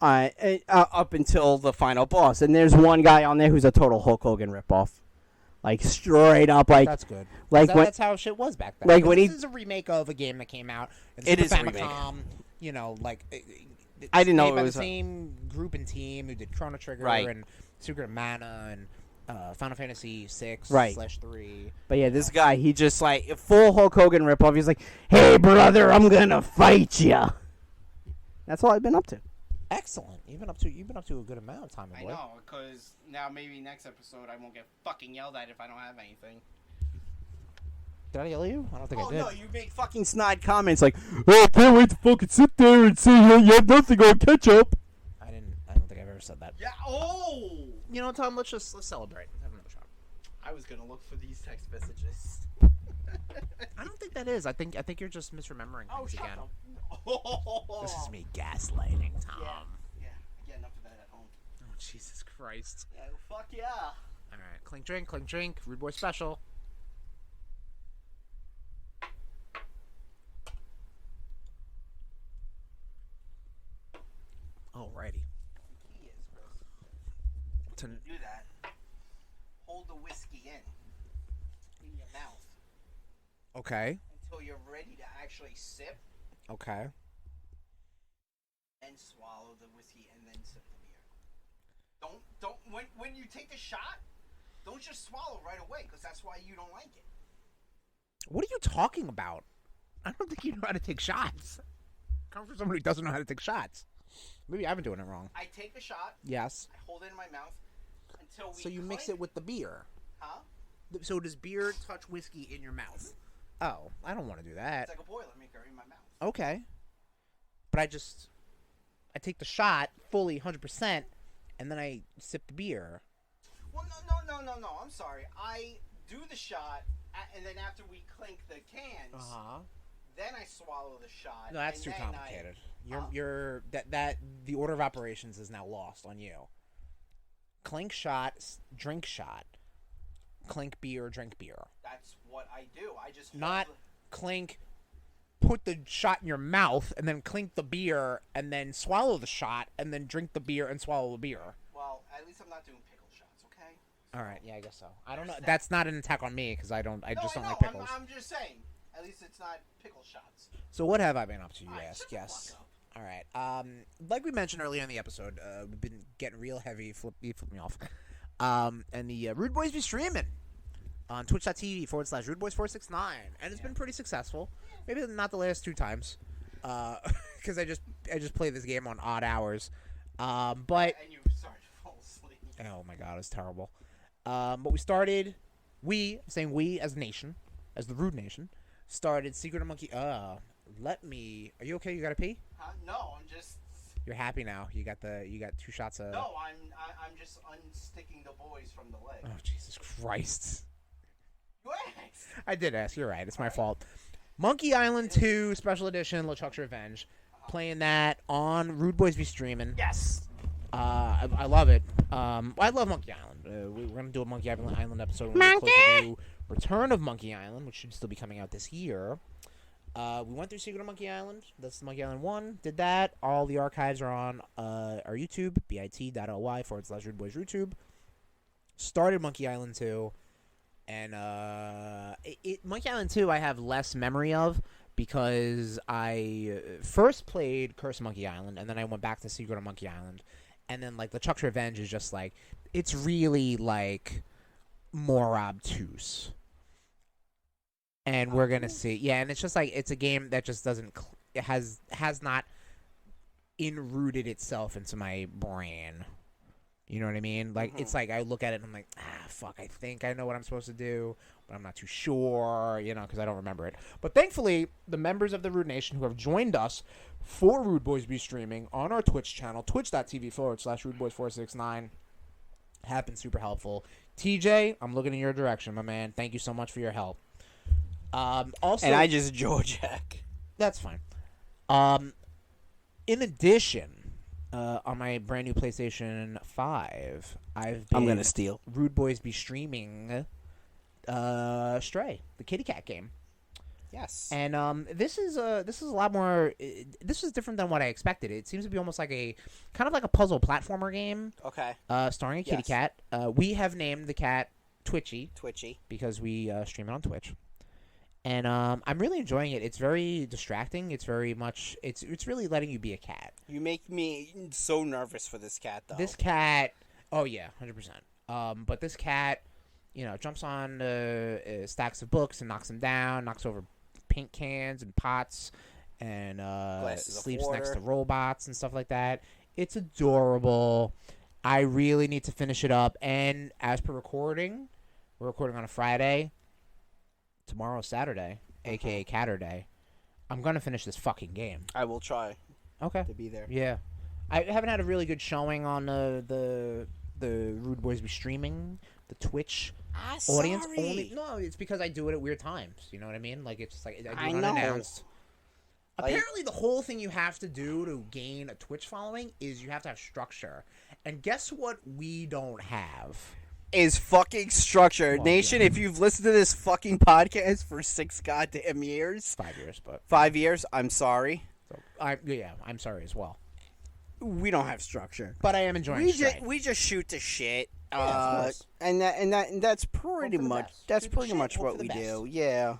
Up until the final boss. And there's one guy on there who's a total Hulk Hogan ripoff. Like, straight up, like... That's good. Like when, that's how shit was back then. like when this he- is a remake of a game that came out. It's It Super is a remake. Famicom, you know, like I didn't know made it by was the same group and team who did Chrono Trigger Right. and Secret of Mana and Final Fantasy 6 Right. /3. But yeah, this guy, he just like full Hulk Hogan ripoff. He's like, "Hey brother, I'm gonna fight ya." That's all I've been up to. Excellent. You've been up to a good amount of time, I boy. know, because now maybe next episode I won't get fucking yelled at if I don't have anything. Did I yell at you? I don't think I did. no, you make fucking snide comments like, "Oh, I can't wait to fucking sit there and say you have nothing on CatchUp." I don't think I've ever said that. Yeah. Oh. You know, Tom. Let's celebrate. Have another shot. I was gonna look for these text messages. I don't think that is. I think you're just misremembering things shut again. up. This is me gaslighting, Tom. Yeah, I get enough of that at home. Oh, Jesus Christ. Yeah, fuck yeah. All right, clink drink, Rude Boy special. Alrighty. He is, Chris. To Do that. Hold the whiskey in your mouth okay. until you're ready to actually sip, Okay. and swallow the whiskey and then sip the beer. Don't when you take the shot, don't just swallow right away because that's why you don't like it. What are you talking about? I don't think you know how to take shots. Come from somebody who doesn't know how to take shots. Maybe I've been doing it wrong. I take a shot. Yes. I hold it in my mouth until we. So you mix clink. it with the beer. Huh? So does beer touch whiskey in your mouth? Oh, I don't want to do that. It's like a Boilermaker in my mouth. Okay. But I take the shot fully 100%, and then I sip the beer. Well, no. I'm sorry. I do the shot, and then after we clink the cans, then I swallow the shot. No, that's and too then complicated. Huh? You're the order of operations is now lost on you. Clink shot, drink shot. Clink beer, drink beer. That's what I do. I just Not hold clink, put the shot in your mouth, and then clink the beer, and then swallow the shot, and then drink the beer and swallow the beer. Well, at least I'm not doing pickle shots, okay? All right, yeah, I guess so. I don't know. That's not an attack on me because I just don't know. like pickles. I'm just saying. At least it's not pickle shots. So what have I been up to, you All right, ask? shut the Yes. fuck up. All right. Like we mentioned earlier in the episode, we've been getting real heavy. You flip me off. And the RudeBoyz be streaming on twitch.tv/RudeBoyz469, and it's been pretty successful. Maybe not the last 2 times, because I just play this game on odd hours. But And you started to fall asleep. oh my god, it's terrible. But we started. I'm saying we as a nation, as the RudeNation, started Secret of Monkey. Are you okay? You gotta pee? No, I'm just. You're happy now. You got 2 shots of. No, I'm just unsticking the boys from the leg. Oh Jesus Christ! You asked. I did ask. You're right. It's my fault. Monkey Island 2 Special Edition LeChuck's Revenge. Playing that on RudeBoyz be streaming. Yes. I love it. I love Monkey Island. We're gonna do a Monkey Island episode when we get closer to Return of Monkey Island, which should still be coming out this year. We went through Secret of Monkey Island. That's Monkey Island 1. Did that. All the archives are on our YouTube, bit.ly/RudeBoyz YouTube. Started Monkey Island 2. And Monkey Island 2 I have less memory of because I first played Curse of Monkey Island, and then I went back to Secret of Monkey Island. And then, like, LeChuck's Revenge is just, like, it's really, like, more obtuse. And we're going to see. Yeah, and it's just, like, it's a game that just doesn't, it has not in-rooted itself into my brain. You know what I mean? Like, it's like I look at it and I'm like, fuck, I think I know what I'm supposed to do, but I'm not too sure, you know, because I don't remember it. But thankfully, the members of the RudeNation who have joined us for RudeBoyz be streaming on our Twitch channel, twitch.tv/RudeBoyz469, have been super helpful. TJ, I'm looking in your direction, my man. Thank you so much for your help. Also, And I just Georgiak. that's fine. In addition, on my brand new PlayStation 5, I'm gonna steal. RudeBoyz be streaming Stray, the kitty cat game. Yes. And this is a lot more. This is different than what I expected. It seems to be almost like a kind of like a puzzle platformer game. Okay. Starring a kitty Yes. cat. We have named the cat Twitchy Twitchy. because we stream it on Twitch. And I'm really enjoying it. It's very distracting. It's very much. It's really letting you be a cat. You make me so nervous for this cat, though. This cat. Oh yeah, 100%. But this cat, you know, jumps on stacks of books and knocks them down. Knocks over paint cans and pots, and Glasses of sleeps next water. to robots and stuff like that. It's adorable. I really need to finish it up. And as per recording, we're recording on a Friday. Tomorrow's Saturday, aka Catterday. I'm gonna finish this fucking game. I will try Okay. to be there. Yeah, I haven't had a really good showing on the RudeBoyz be streaming, the Twitch audience sorry. only. No, it's because I do it at weird times. You know what I mean? Like it's just like I do it know. unannounced. Like- Apparently, the whole thing you have to do to gain a Twitch following is you have to have structure. And guess what? We don't have. Is fucking structure. Well, Nation, yeah. if you've listened to this fucking podcast for 6 goddamn years, 5 years, but 5 years, I'm sorry. so, I'm sorry as well. We don't have structure. But I am enjoying. We just shoot the shit. Yeah, of course. And that's pretty Hope for the much best. that's Shoot the pretty shit, much hope what for the we best. do. Yeah.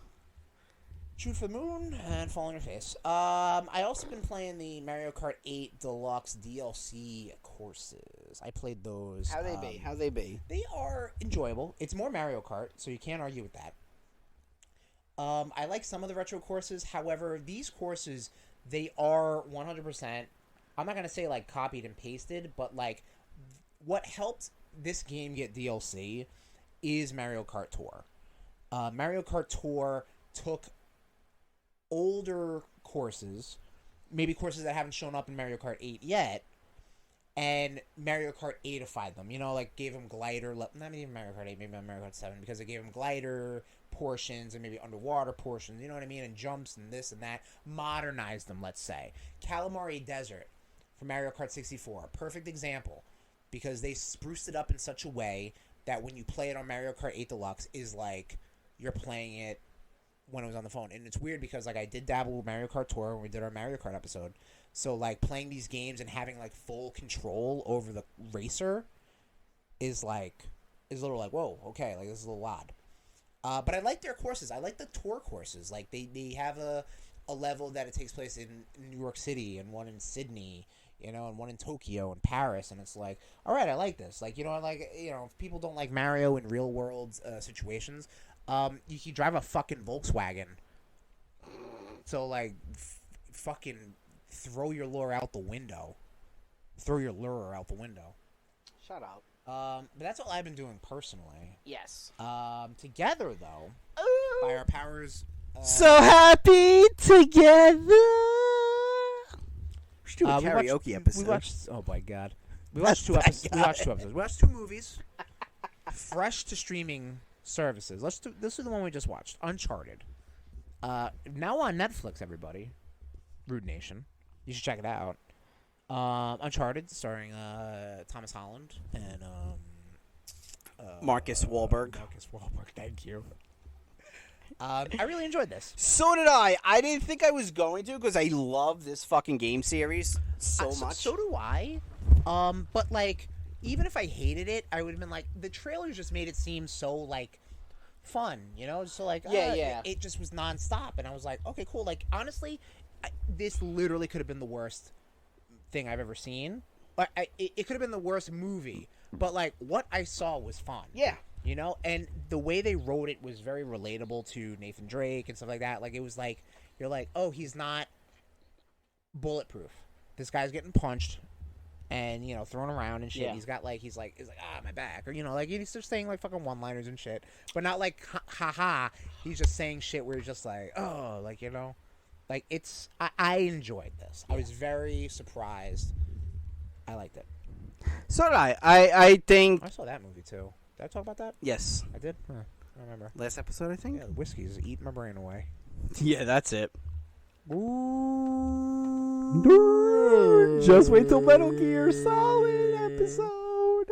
Shoot for the moon and fall on your face. I also been playing the Mario Kart 8 Deluxe DLC courses. I played those. How they be? How they be? They are enjoyable. It's more Mario Kart, so you can't argue with that. I like some of the retro courses. However, these courses, they are 100%. I'm not gonna say like copied and pasted, but like what helped this game get DLC is Mario Kart Tour. Mario Kart Tour took older courses, maybe courses that haven't shown up in Mario Kart 8 yet, and Mario Kart 8ified them. You know, like gave them glider, not even Mario Kart 8, maybe Mario Kart 7, because they gave them glider portions and maybe underwater portions, you know what I mean, and jumps and this and that. Modernized them, let's say. Calamari Desert from Mario Kart 64, perfect example, because they spruced it up in such a way that when you play it on Mario Kart 8 Deluxe is like you're playing it when it was on the phone. And it's weird because like I did dabble with Mario Kart Tour when we did our Mario Kart episode. So like playing these games and having like full control over the racer is a little like, whoa, okay, like this is a little odd. But I like their courses. I like the tour courses. Like they have a level that it takes place in New York City and one in Sydney, you know, and one in Tokyo and Paris, and it's like, all right, I like this. Like, you know, if people don't like Mario in real world situations, you can drive a fucking Volkswagen. So like, fucking throw your lure out the window. Shut up. But that's all I've been doing personally. Yes. Together though, by our powers. So happy together. We should do a we karaoke episode. We watched. Oh my god. We That's watched two that episodes. guy. We watched 2 episodes. We watched 2 movies. Fresh to streaming services. This is the one we just watched. Uncharted. Now on Netflix, everybody. RudeNation. You should check it out. Uncharted, starring Thomas Holland and Marcus Wahlberg. Marcus Wahlberg. Thank you. I really enjoyed this. So did I. I didn't think I was going to because I love this fucking game series so much. So do I. But like, even if I hated it, I would have been like, the trailers just made it seem so like fun, you know? So like, Yeah. It just was nonstop, and I was like, okay, cool. Like honestly, this literally could have been the worst thing I've ever seen. It could have been the worst movie, but like what I saw was fun. Yeah. You know, and the way they wrote it was very relatable to Nathan Drake and stuff like that. Like, it was like, you're like, oh, he's not bulletproof. This guy's getting punched and, you know, thrown around and shit. Yeah. He's like, my back. Or, you know, like, he's just saying, like, fucking one-liners and shit. But not like, ha-ha. He's just saying shit where he's just like, oh, like, you know. Like, it's, I enjoyed this. I was very surprised. I liked it. So did I. I think. I saw that movie, too. Did I talk about that? Yes. I did? Huh. I don't remember. Last episode, I think? Yeah, the whiskey's eating my brain away. Yeah, that's it. Just wait till Metal Gear Solid episode.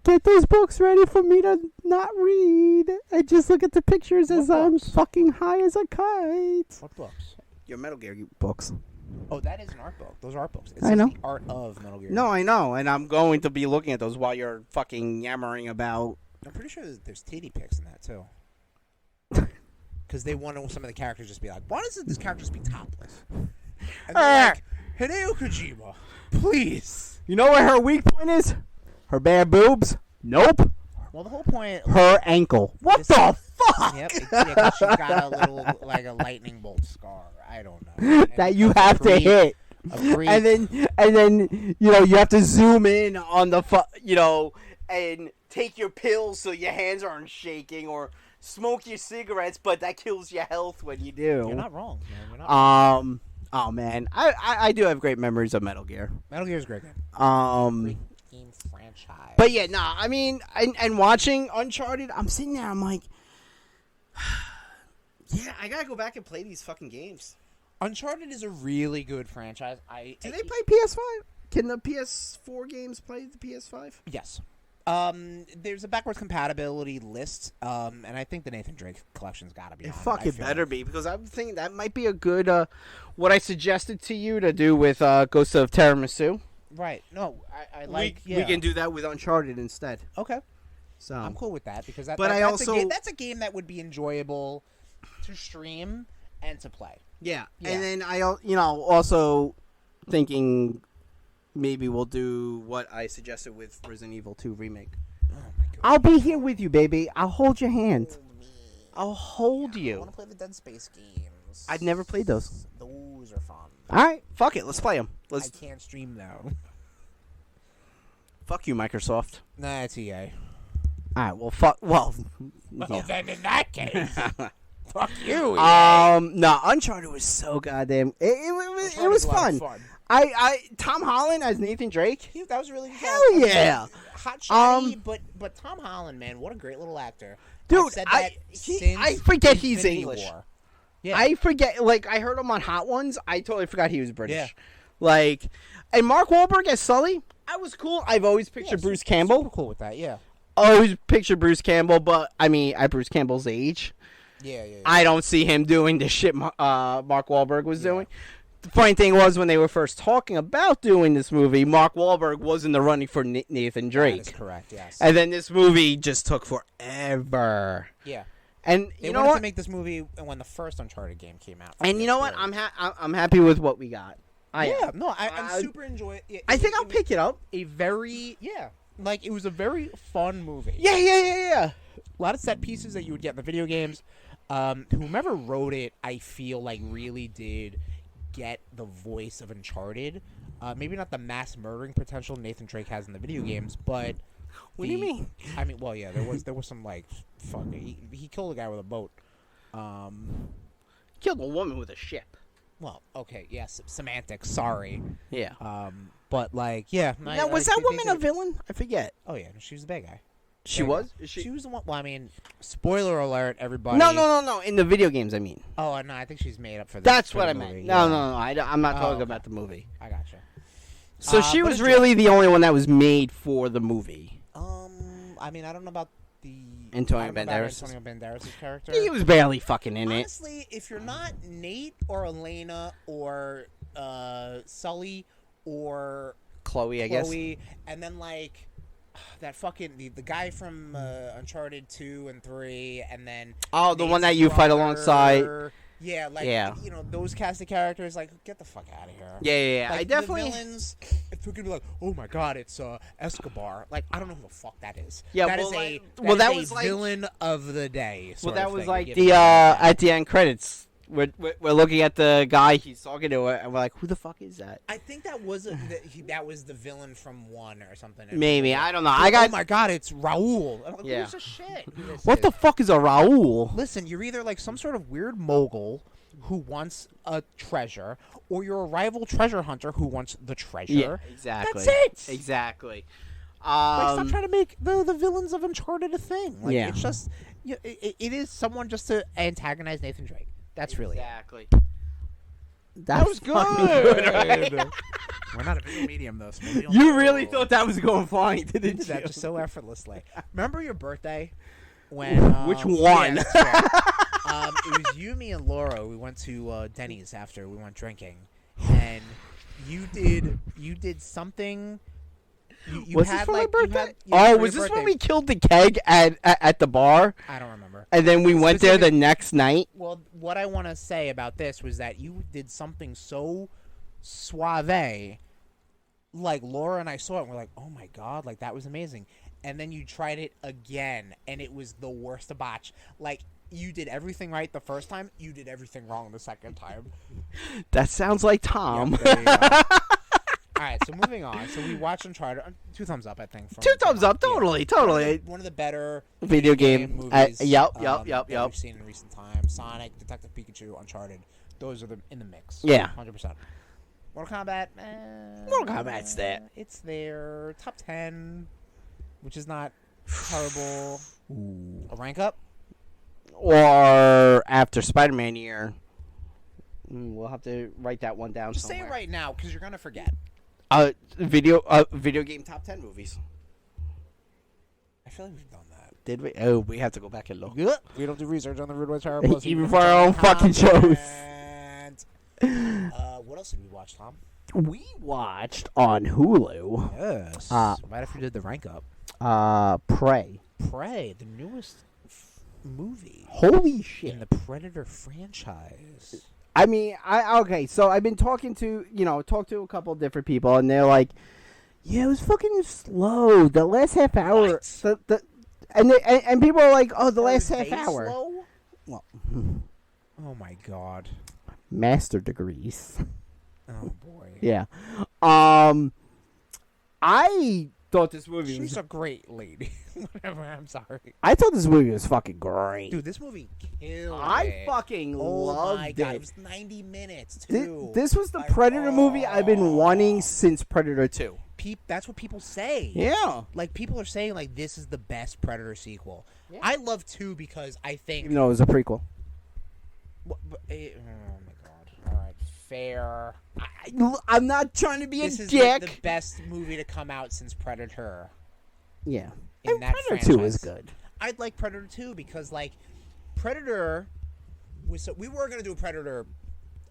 Get those books ready for me to not read. I just look at the pictures as What I'm books? fucking high as a kite. What books? Your Metal Gear books. Oh, that is an art book. Those are art books. It I says know. The art of Metal Gear. No, I know, and I'm going to be looking at those while you're fucking yammering about. I'm pretty sure there's titty pics in that, too. Because they want some of the characters just be like, why doesn't this character just be topless? And they're like, Hideo Kojima, please. You know what her weak point is? Her bad boobs? Nope. Well, the whole point... Her ankle. What This- the fuck? Yep, yeah, 'cause she's got a little, like a lightning bolt scar. I don't know. And That you because have a to creep- hit. a creep- And then you know you have to zoom in on the and take your pills so your hands aren't shaking, or smoke your cigarettes, but that kills your health when you do. You're not wrong, man. You're not wrong. Oh man, I do have great memories of Metal Gear. Metal Gear's a great game. Um, game franchise. But yeah, nah. I mean, and watching Uncharted, I'm sitting there. I'm like, yeah, I gotta go back and play these fucking games. Uncharted is a really good franchise. Do they play PS5? Can the PS4 games play the PS5? Yes. There's a backwards compatibility list, and I think the Nathan Drake collection's got to be on. It fucking better be, because I'm thinking that might be a good, what I suggested to you to do with Ghost of Tiramisu. Right. No, I like. We can do that with Uncharted instead. Okay. So I'm cool with that because that's a game that would be enjoyable to stream and to play. Yeah. And then I also thinking maybe we'll do what I suggested with Resident Evil 2 remake. Oh my god. I'll be here with you, baby. I'll hold your hand. I'll hold I you. want to play the Dead Space games. I'd never played those. Those are fun. All right, fuck it. Let's play them. I can't stream though. Fuck you, Microsoft. Nah, it's EA. All right, well, fuck. Well, Well, then in that case, fuck you. no, Uncharted was so goddamn. It was fun. Tom Holland as Nathan Drake. That was really good. Hell yeah. Hot shotty, but Tom Holland, man, what a great little actor. Dude, I've said that I forget he's Infinity English. War. Yeah. I forget. Like, I heard him on Hot Ones. I totally forgot he was British. Yeah. Like, and Mark Wahlberg as Sully. I was cool. I've always pictured Bruce Campbell. Super cool with that. Yeah. Always pictured Bruce Campbell, but I mean, at Bruce Campbell's age, Yeah. I don't see him doing the shit Mark Wahlberg was doing. The funny thing was, when they were first talking about doing this movie, Mark Wahlberg was in the running for Nathan Drake. That is correct. Yes. And then this movie just took forever. Yeah. And They you know wanted what? to make this movie when the first Uncharted game came out. And you know what? I'm happy with what we got. I'm super enjoying it. I think I'll pick it up. It was a very fun movie. Yeah. A lot of set pieces that you would get in the video games. Whomever wrote it, I feel like really did get the voice of Uncharted. Maybe not the mass murdering potential Nathan Drake has in the video games, but What do you mean? I mean, well, yeah, there was some like fuck. He killed a guy with a boat. Killed a woman with a ship. Well, okay, yes, semantics. Sorry. Yeah. But like, yeah. Now, was that woman a villain? I forget. Oh yeah, she was the bad guy. She was? She was the one. Well, I mean, spoiler alert, everybody. No. In the video games, I mean. Oh no, I think she's made up for this. That's for what the I movie. meant. Yeah. No. I'm not talking okay. about the movie. I gotcha. So she but was enjoy. really the only one that was made for the movie. I mean, I don't know about the Antonio I don't know about Banderas. Antonio Banderas' character. He was barely fucking in it. Honestly, if you're not Nate or Elena or Sully or Chloe, I guess. and then like that fucking the guy from Uncharted 2 and 3, and then Oh, the Nate's one that you fight brother. alongside. Yeah, like Yeah. you know those cast of characters. Like, get the fuck out of here. Yeah. Like, I definitely. the villains. If we're gonna be like, oh my god, it's Escobar. Like, I don't know who the fuck that is. Yeah, that well, is like- a well, that is was a like- villain of the day. Well, sort that of was thing. like You the get it? at the end credits. We're looking at the guy he's talking to, and we're like, who the fuck is that? I think that was that was the villain from 1 or something. Maybe, I don't know. Oh my god, it's Raul. I'm like, Yeah. who's the shit? Who this What is? the fuck is a Raul? Listen, you're either like some sort of weird mogul who wants a treasure, or you're a rival treasure hunter who wants the treasure. Yeah, exactly. That's it. Exactly. Like, stop trying to make the villains of Uncharted a thing. Like, Yeah. it's just it is someone just to antagonize Nathan Drake. That's really it. Exactly. That was good. right? We're not a video medium though. So maybe you'll You know. really thought that was going flying, didn't Did you? that just so effortlessly. Remember your birthday when Which one? Yeah, that's fair. It was you, me, and Laura. We went to Denny's after we went drinking, and you did something. You was had, this for like, my you birthday? had- yeah, for Oh, your was this birthday. when we killed the keg at the bar, I don't remember. and then we went there the Specific- next night? Well, what I want to say about this was that you did something so suave. Like, Laura and I saw it, and we're like, oh my god, like, that was amazing. And then you tried it again, and it was the worst of botch. Like, you did everything right the first time, you did everything wrong the second time. That sounds like Tom. Yep, there you go. All right, so moving on. So we watched Uncharted. 2 thumbs up, I think. From, 2 thumbs up, yeah. totally. One of the better Video game. movies. Yep. That we've seen in recent times. Sonic, Detective Pikachu, Uncharted. Those are in the mix. Yeah. 100%. Mortal Kombat. Mortal Kombat's there. It's there. Top 10, which is not terrible. Ooh. A rank up. Or after Spider-Man year. We'll have to write that one down Just somewhere. say it right now, because you're gonna forget. Video game top 10 movies. I feel like we've done that. Did we? Oh, we have to go back and look. We don't do research on the RudeBoyz Tower Plus. Even for our own fucking shows. What else did we watch, Tom? We watched on Hulu. Yes. Right after we did the rank up. Prey. Prey, the newest movie Holy shit. in the Predator franchise. I mean, okay, so I've been talking to a couple of different people, and they're like, yeah, it was fucking slow. The last half hour. And people are like, oh, the last half hour. Slow? Well, Oh my god. master degrees. Oh boy. Yeah. I thought this movie She's was. a great lady. Whatever, I'm sorry. I thought this movie was fucking great. Dude, this movie killed I it. fucking Oh loved my god, it. it was 90 minutes too. This was the Predator movie I've been wanting since Predator 2. That's what people say. Yeah. Like, people are saying, like, this is the best Predator sequel. Yeah. I love 2 because I think... Even though it was a prequel. oh, my God. All right, fair. I'm not trying to be This a is dick. the best movie to come out since Predator. Yeah. In And that Predator 2 is franchise. good. I'd like Predator 2 because, like, Predator was... we were going to do a Predator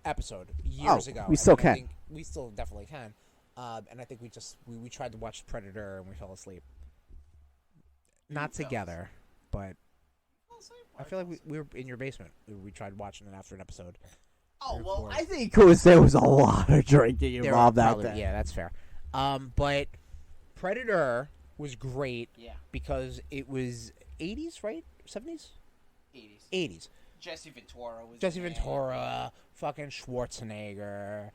episode years ago. we still and I can. think we still definitely can. And I think we tried to watch Predator and we fell asleep. Not together, but I feel like we were in your basement. We tried watching it after an episode. Oh, well, I think because there was a lot of drinking There involved were out probably- there. Yeah, that's fair. But Predator was great Yeah. because it was 80s, right? 70s? 80s. 80s. Jesse Ventura was Jesse in it. Ventura, fucking Schwarzenegger,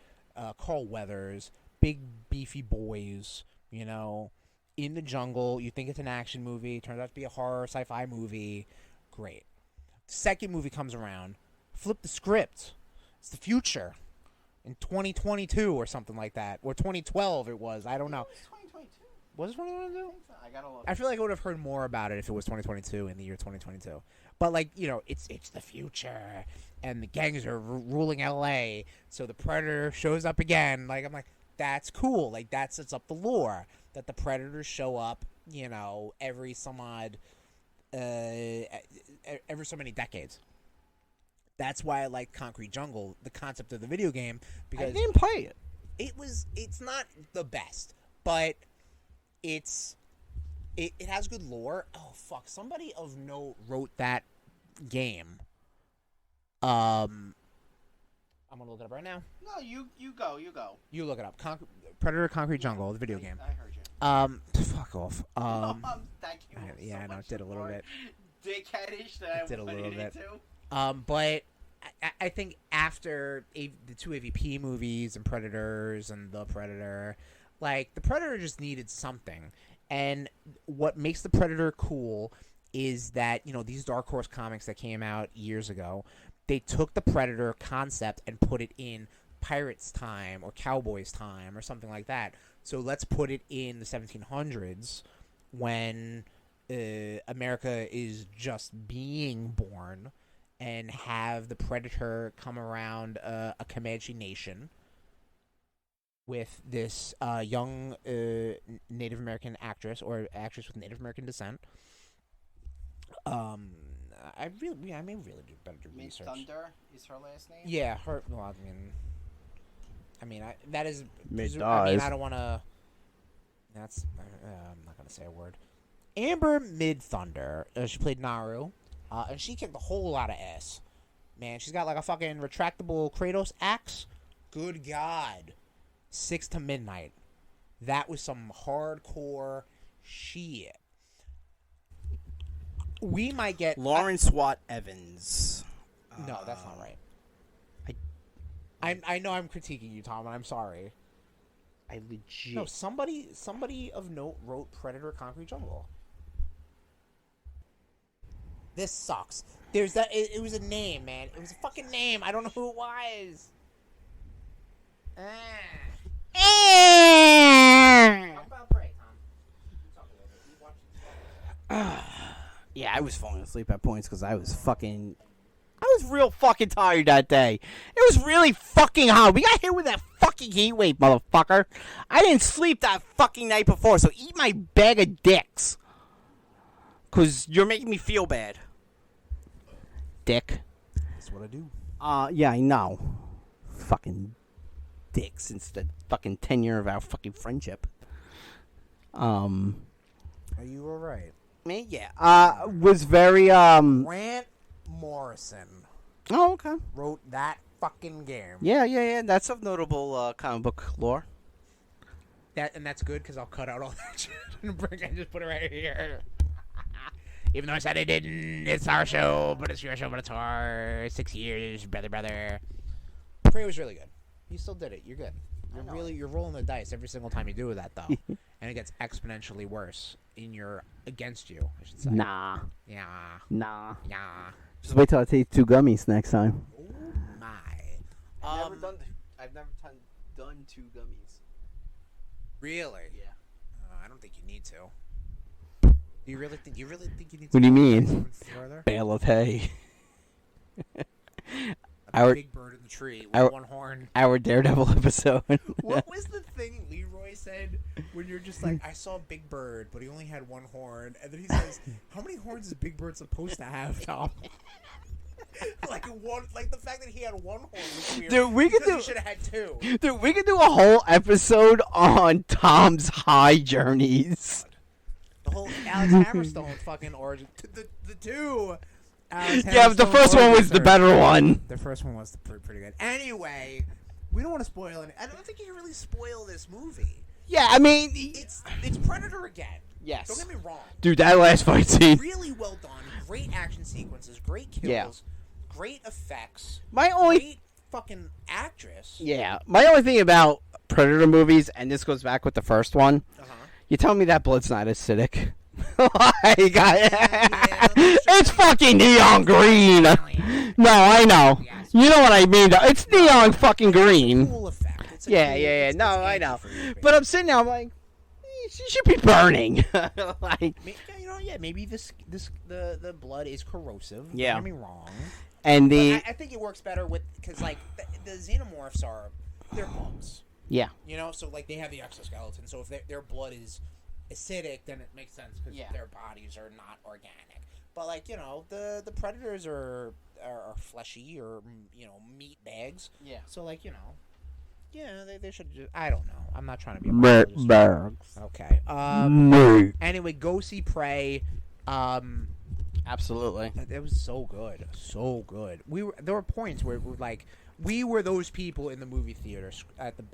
Carl Weathers, big beefy boys, you know, in the jungle. You think it's an action movie, turns out to be a horror sci-fi movie. Great. Second movie comes around, flip the script. It's the future in 2022 or something like that, or 2012 it was. I don't know. It was 2022. Was it 2022? I gotta look. I feel like I would have heard more about it if it was 2022 in the year 2022. But, like, you know, it's the future, and the gangs are ruling L.A., so the Predator shows up again. Like, I'm like, that's cool. Like, that sets up the lore, that the Predators show up, you know, every so many decades. That's why I like Concrete Jungle, the concept of the video game, because I didn't play it. it's not the best, but it has good lore. Oh fuck! Somebody of note wrote that game. I'm gonna look it up right now. No, you go. You look it up. Predator Concrete Jungle, the video game. I heard you. Fuck off. Thank you. Yeah, I know it did a little bit. Dickheadish that It did a I little wanted bit. it to. But I think after the 2 AVP movies and Predators and The Predator, like, the Predator just needed something. And what makes the Predator cool is that, you know, these Dark Horse comics that came out years ago, they took the Predator concept and put it in Pirates time or Cowboys time or something like that. So let's put it in the 1700s when America is just being born, and have the Predator come around a Comanche nation with this young Native American actress, or actress with Native American descent. I may really do better research. Thunder is her last name. Yeah, her. Well, that is. Mid-dies. I don't want to. That's. I'm not gonna say a word. Amber Mid Thunder. She played Naru. And she kicked a whole lot of ass. Man, she's got like a fucking retractable Kratos axe. Good God. 6 to Midnight. That was some hardcore shit. We might get... Lawrence Watt Evans. No, that's not right. I know I'm critiquing you, Tom, and I'm sorry. I legit... No, somebody of note wrote Predator Concrete Jungle. This sucks. There's that. It was a name, man. It was a fucking name. I don't know who it was. Talk about Prey, Tom. Talk a little bit. You watched it. Yeah, I was falling asleep at points because I was real fucking tired that day. It was really fucking hot. We got hit with that fucking heat wave, motherfucker. I didn't sleep that fucking night before, so eat my bag of dicks. Because you're making me feel bad. Dick. That's what I do. Yeah, I know. Fucking dick since the fucking 10-year of our fucking friendship. Are you alright? Me? Yeah. Was very, Grant Morrison Oh, okay. wrote that fucking game. Yeah. That's of notable comic book lore. That's good because I'll cut out all that shit and just put it right here. Even though I said I didn't, it's our show, but it's your show, but it's ours. 6 years, brother. Prey was really good. You still did it. You're good. You're rolling the dice every single time you do that though, and it gets exponentially worse against you. I should say. Nah. Yeah. Nah. Yeah. Just wait till I take 2 gummies next time. Oh my. I've never done 2 gummies. Really? Yeah. I don't think you need to. Do you really think you need to? What do you go mean? even further? Bale of hay. A big bird in the tree with one horn. Our Daredevil episode. What was the thing Leroy said when you're just like, I saw Big Bird, but he only had one horn, and then he says, how many horns is Big Bird supposed to have, Tom? Like the fact that he had one horn was weird. Dude, we could he should have had 2. Dude, we could do a whole episode on Tom's high journeys. The whole Alex Hammerstone fucking origin. The 2. Yeah, but the first one was the better one. The first one was pretty good. Anyway, we don't want to spoil it. I don't think you can really spoil this movie. Yeah, I mean, It's Predator again. Yes. Don't get me wrong. Dude, that last fight scene. Really well done. Great action sequences. Great kills. Yeah. Great effects. Great fucking actress. Yeah, my only thing about Predator movies, and this goes back with the first one, you tell me that blood's not acidic. It's fucking neon green. No, I know. You know what I mean. It's neon fucking green. Cool effect. Yeah. No, I know. But I'm sitting there, I'm like, she should be burning. Like, maybe the blood is corrosive. Yeah. Don't get me wrong. And I think it works better because like the xenomorphs they're bugs. Yeah. You know, so like they have the exoskeleton. So if their blood is acidic, then it makes sense because their bodies are not organic. But like the predators are fleshy or meat bags. Yeah. So like they should. I don't know. I'm not trying to be a Bags. Okay. Anyway, go see Prey. Absolutely. It was so good, so good. There were points where we were those people in the movie theater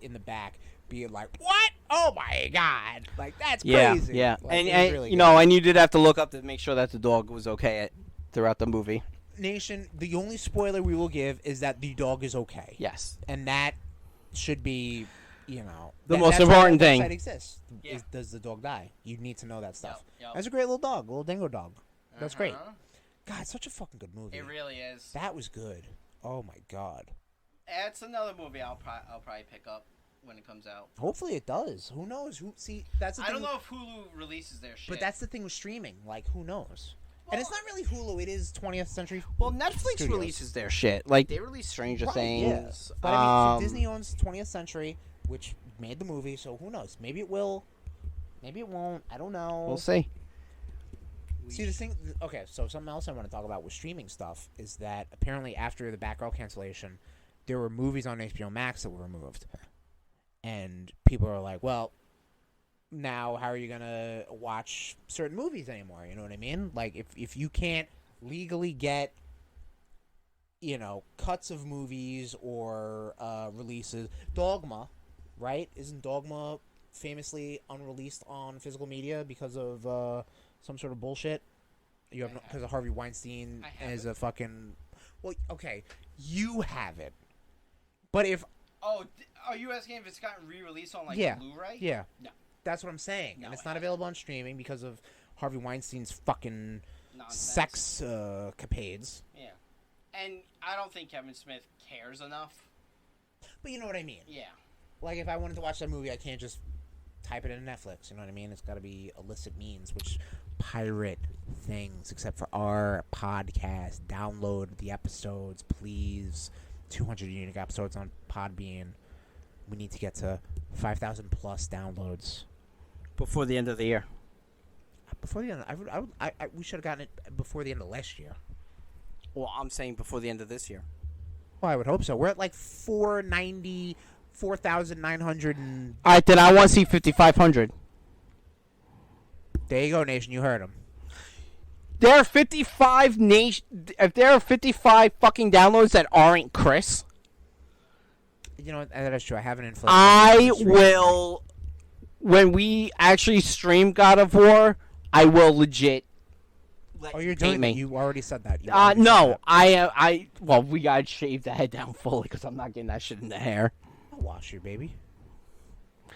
in the back being like, "What? Oh my god! Like that's crazy." Yeah. Like, And really and you did have to look up to make sure that the dog was okay throughout the movie. Nation, the only spoiler we will give is that the dog is okay. Yes. And that should be, the most important thing. That exists. Yeah. Does the dog die? You need to know that stuff. Yep. That's a great little dog, little dingo dog. That's great. God, it's such a fucking good movie. It really is. That was good. Oh my god. It's another movie I'll probably pick up when it comes out. Hopefully it does. Who knows? That's the thing. I don't know if Hulu releases their shit. But that's the thing with streaming. Like, who knows? And it's not really Hulu. It is 20th Century. Well, Netflix Studios. releases their shit. Like, they release Stranger Things. Yeah. But I mean, so Disney owns 20th Century, which made the movie, so who knows? Maybe it will. Maybe it won't. I don't know. We'll see. See, the thing... Okay, so something else I want to talk about with streaming stuff is that apparently after the Batgirl cancellation, there were movies on HBO Max that were removed. And people are like, well, now how are you going to watch certain movies anymore? You know what I mean? Like, if you can't legally get, cuts of movies or releases... Dogma, right? Isn't Dogma famously unreleased on physical media because of some sort of bullshit? You have because of Harvey Weinstein as a fucking... Well, okay, you have it. But if... Oh, are you asking if it's gotten re-released on, Blu-ray? Yeah. No. That's what I'm saying. No, and it's not available on streaming because of Harvey Weinstein's fucking nonsense. Sex capades. Yeah. And I don't think Kevin Smith cares enough. But you know what I mean. Yeah. Like, if I wanted to watch that movie, I can't just type it into Netflix. You know what I mean? It's got to be illicit means, which pirate things, except for our podcast. Download the episodes, please. 200 unique episodes on Podbean. We need to get to 5,000 plus downloads Before the end of the year. before the end. We should have gotten it before the end of last year. Well, I'm saying before the end of this year. Well, I would hope so. We're at like 490, 4,900. All right, then I want to see 5,500. There you go, Nation. You heard him. There are 55 If there are 55 fucking downloads that aren't Chris, You know what? That is true. I haven't inflated. I will. When we actually stream God of War, I will legit. Oh, you're doing me. it. You already said that. You already said No, that. Well, we gotta shave the head down fully because I'm not getting that shit in the hair. I'll wash you, baby.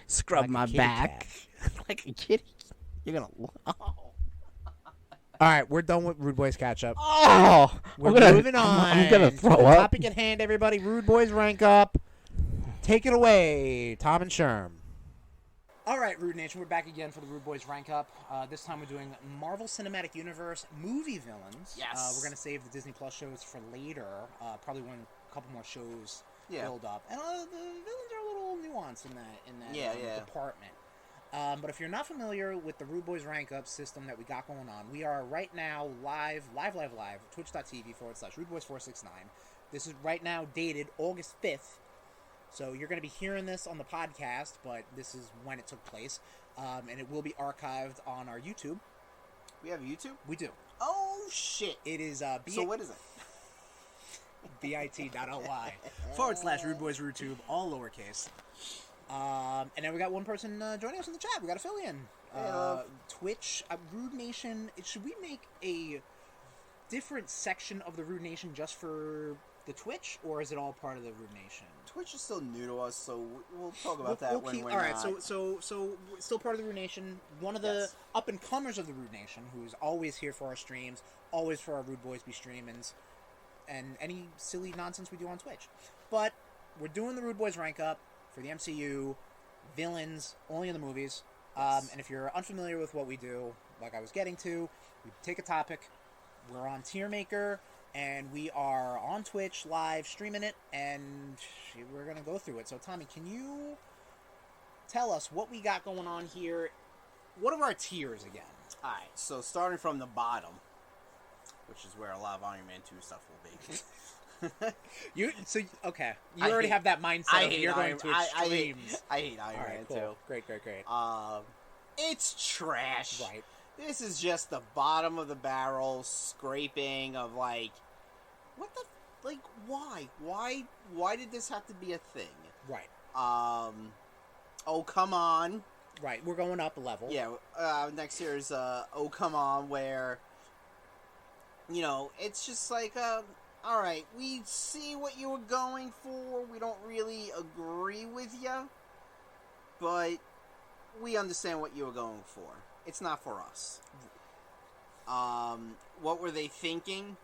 Scrub Like a my kitty back cat. like a kitty. You're gonna. Oh. All right, we're done with RudeBoyz CatchUp. Oh, We're moving on. I'm gonna throw to the up. topic at hand, everybody. RudeBoyz rank up. Take it away, Tom and Sherm. All right, Rude Nation, we're back again for the RudeBoyz rank up. This time we're doing Marvel Cinematic Universe movie villains. Yes. We're gonna save the Disney Plus shows for later. Probably when a couple more shows Yeah. build up. And the villains are a little nuanced in that Yeah. department. But if you're not familiar with the RudeBoyz rank up system that we got going on, we are right now live, twitch.tv/RudeBoyz469. This is right now dated August 5th. So you're going to be hearing this on the podcast, but this is when it took place. And it will be archived on our YouTube. We have YouTube? We do. Oh, shit. It is So what is it? bit.ly/RudeBoyz RudeTube, all lowercase. And then we got one person joining us in the chat. We got a fill-in. Twitch, RudeNation. Should we make a different section of the RudeNation just for the Twitch, or is it all part of the RudeNation? Twitch is still new to us, so we'll talk about that when we're all right, not. so still part of the RudeNation. One of the Yes. up-and-comers of the RudeNation, who's always here for our streams, always for our RudeBoyz be streamings, and any silly nonsense we do on Twitch. But we're doing the RudeBoyz rank up for the MCU, villains, only in the movies. Yes. And if you're unfamiliar with what we do, like I was getting to, we take a topic, we're on Tier Maker, and we are on Twitch live streaming it, and we're going to go through it. So, Tommy, can you tell us what we got going on here? What are our tiers again? Alright, so starting from the bottom, which is where a lot of Iron Man 2 stuff will be. You okay? You I already hate- have that mindset. I Of hate you're going Iron- to I hate, extremes. I hate Iron All Man right, cool. 2. Great. It's trash. Right. This is just the bottom of the barrel scraping of like, what the, like, why? Why did this have to be a thing? Right. Oh, come on. Right. We're going up a level. Yeah, next year is, Oh, come on, where, you know, it's just like, alright, we see what you were going for, we don't really agree with you, but we understand what you were going for. It's not for us. What were they thinking?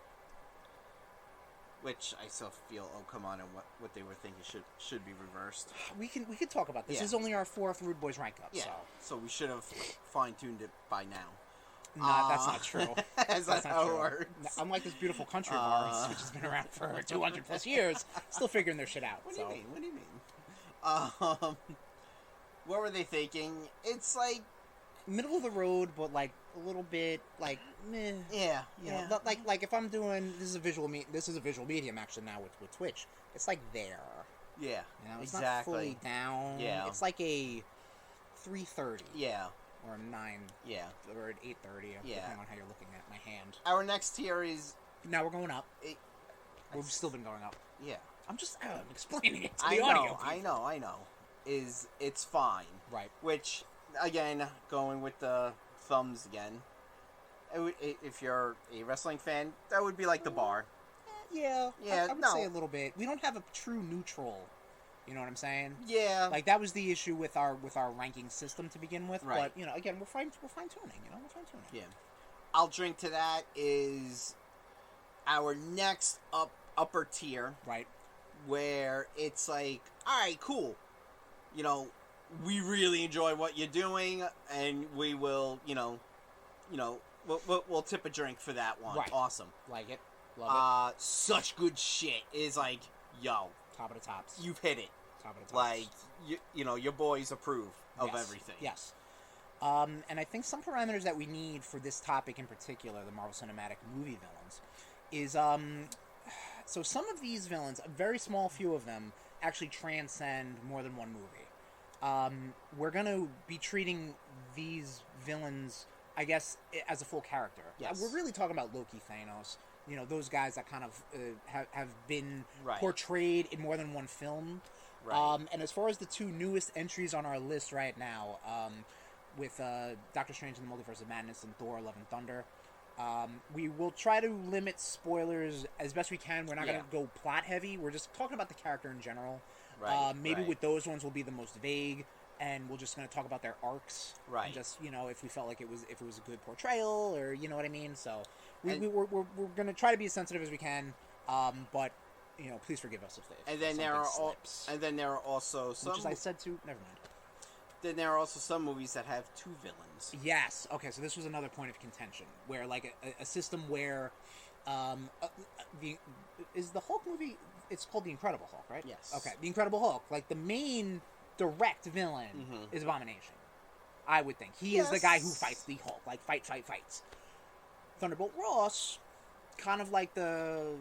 Which I still feel, oh come on, and what they were thinking should be reversed. We can talk about this. Yeah. This is only our 4th RudeBoyz rank up. Yeah, So. so we should have fine-tuned it by now. Nah, that's not true. That's That's not not how it true. works. Unlike this beautiful country of ours, which has been around for 200 plus years, still figuring their shit out. What do so. you mean? What do you mean? What were they thinking? It's like, Middle of the road, but like a little bit like meh. yeah, You yeah. know, like if I'm doing this is a visual medium actually now with Twitch. It's like there. Yeah, You know, it's exactly. not fully down. Yeah. It's like a 3:30 Yeah, or a 9 yeah. or an 8:30, Yeah. depending on how you're looking at my hand. Our next tier is, Now we're going up. It- We've still been going up. yeah. I'm just explaining it to I the know, audio. I know. It's fine. Right. Which, again, going with the thumbs again. If you're a wrestling fan, that would be like the bar. Yeah. Yeah, I would no. say a little bit. We don't have a true neutral. You know what I'm saying? Yeah. Like that was the issue with our ranking system to begin with. Right. But you know, again, we're fine tuning. You know, we're fine tuning. Yeah. I'll drink to that is our next upper tier, Right. where it's like, all right, cool. you know, we really enjoy what you're doing, and we will, we'll tip a drink for that one. Right. Awesome. Like it. Love Such good shit. Is like, yo, it. Top of the tops. you've hit it. Top of the tops. Like, your boys approve of Yes. everything. Yes. And I think some parameters that we need for this topic in particular, the Marvel Cinematic movie villains, is so some of these villains, a very small few of them, actually transcend more than one movie. We're gonna be treating these villains, I guess, as a full character. Yes. We're really talking about Loki, Thanos, those guys that kind of have been Right. portrayed in more than one film. Right. And as far as the two newest entries on our list right now, with Doctor Strange and the Multiverse of Madness and Thor: Love and Thunder, we will try to limit spoilers as best we can. We're not going to go plot heavy. We're just talking about the character in general. Right. Maybe right. with those ones, we'll be the most vague, and we're just going to talk about their arcs. Right. And just if we felt like if it was a good portrayal, or you know what I mean. So we're going to try to be as sensitive as we can. But please forgive us if And then something there are also some. which, as I said to, never mind. Then there are also some movies that have two villains. Yes. Okay. So this was another point of contention, where like a system where, is the Hulk movie? It's called The Incredible Hulk, right? Yes. Okay. The Incredible Hulk, like the main direct villain is Abomination. I would think he is the guy who fights the Hulk, like fights. Thunderbolt Ross, kind of like the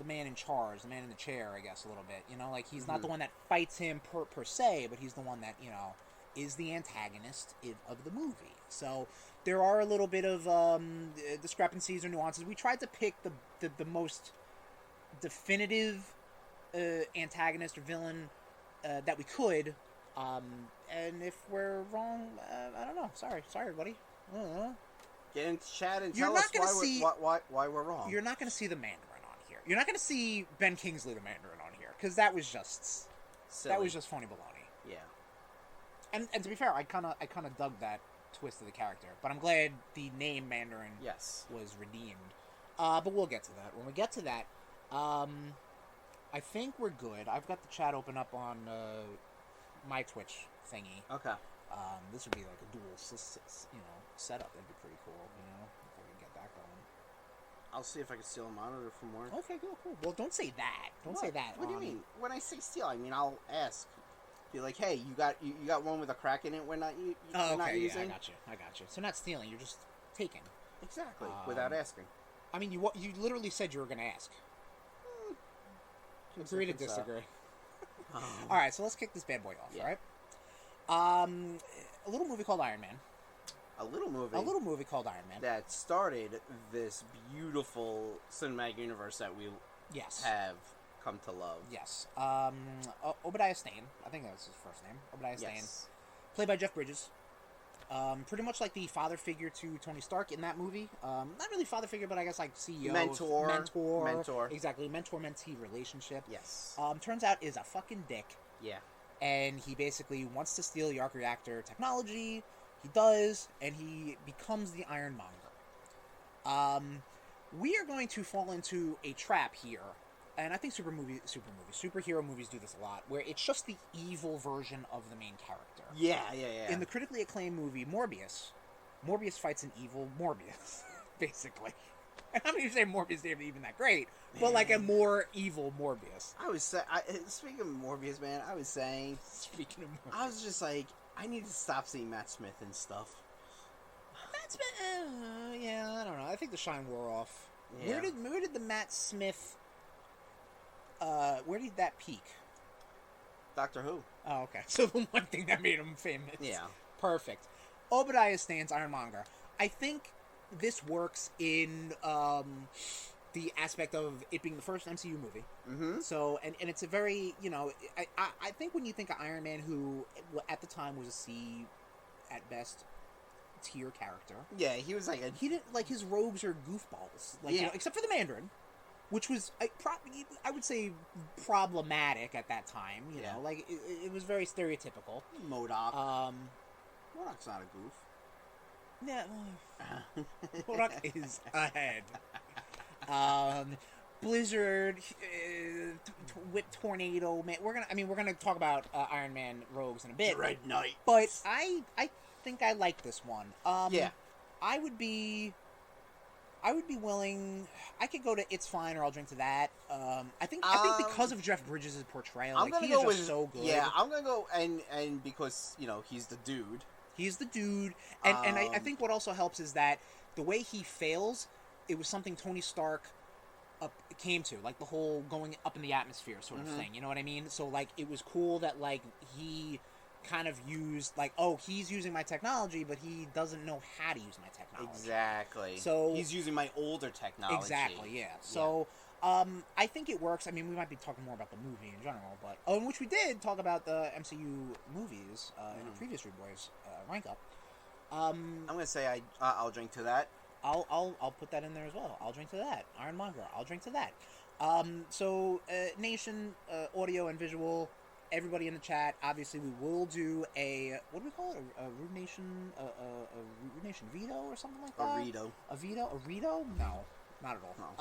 man in charge, the man in the chair, I guess, a little bit. Like he's not the one that fights him per se, but he's the one that is the antagonist of the movie. So there are a little bit of discrepancies or nuances. We tried to pick the most definitive antagonist or villain that we could. And if we're wrong, I don't know. Sorry, everybody. Get into chat and You're tell not us gonna why we're wrong. You're not going to see the Mandarin on here. You're not going to see Ben Kingsley the Mandarin on here, because that was just Silly. that was just phony baloney. Yeah. And to be fair, I kind of dug that twist of the character, but I'm glad the name Mandarin Yes. was redeemed. But we'll get to that. When we get to that, I think we're good. I've got the chat open up on my Twitch thingy. Okay. This would be like a dual setup. That'd be pretty cool, if I could get that going. I'll see if I can steal a monitor from work. Okay, cool. Well, don't say that. Don't say that. What do you mean? When I say steal, I mean I'll ask. Be like, hey, you got one with a crack in it. We're not okay, using. yeah, I got you. So not stealing. You're just taking. Exactly. Without asking. I mean, you literally said you were going to ask. Agree to disagree. All right, so let's kick this bad boy off. Yeah. All right. A little movie called Iron Man. A little movie called Iron Man. that started this beautiful cinematic universe that we Yes. have come to love. Yes. Obadiah Stane. I think that was his first name. Obadiah Stane. Yes. Played by Jeff Bridges. Pretty much like the father figure to Tony Stark in that movie. Not really father figure, but I guess like CEO. Mentor. Exactly. Mentor-mentee relationship. Yes. Turns out is a fucking dick. Yeah. And he basically wants to steal the arc reactor technology. He does, and he becomes the Ironmonger. We are going to fall into a trap here, and I think superhero movies do this a lot, where it's just the evil version of the main character. Yeah. In the critically acclaimed movie Morbius fights an evil Morbius, basically. And I'm not even saying Morbius isn't even that great, but like a more evil Morbius. Speaking of Morbius, man, I was saying. Speaking of Morbius. I was just like, I need to stop seeing Matt Smith and stuff. Matt Smith, yeah, I don't know. I think the shine wore off. Yeah. Where did the Matt Smith? Where did that peak? Doctor Who. Oh, okay. So the one thing that made him famous. Yeah. Perfect. Obadiah Stane's Ironmonger. I think this works in the aspect of it being the first MCU movie. Mm-hmm. So, and it's a very, I think when you think of Iron Man, who at the time was a C, at best, tier character. Yeah, he was like He didn't, like, his rogues are goofballs. Like, Yeah. except for the Mandarin, which was, I would say, problematic at that time. You Yeah. know, like, it was very stereotypical. MODOK. MODOK's not a goof. Yeah, MODOK is ahead. Blizzard, Whip Tornado, man. We're gonna talk about Iron Man Rogues in a bit. Dread Knight. But I think I like this one. Yeah. I would be willing. I could go to It's Fine or I'll Drink to That. I think because of Jeff Bridges' portrayal, I'm gonna he go is with just so good. Yeah, I'm gonna go and because he's the dude. He's the dude, and I think what also helps is that the way he fails, it was something Tony Stark came to, like the whole going up in the atmosphere sort of thing. You know what I mean? So like it was cool that like he kind of used like, oh, he's using my technology, but he doesn't know how to use my technology. Exactly. So he's using my older technology. Exactly. Yeah. So. I think it works. I mean, we might be talking more about the movie in general, but in which we did talk about the MCU movies in a previous RudeBoyz RankUp. I'm gonna say I'll drink to that. I'll put that in there as well. I'll drink to that. Ironmonger. I'll drink to that. So Nation, audio and visual. Everybody in the chat. Obviously, we will do a what do we call it? A RudeNation, a RudeNation veto or something like that. A veto. A veto. A veto? No, not at all. No.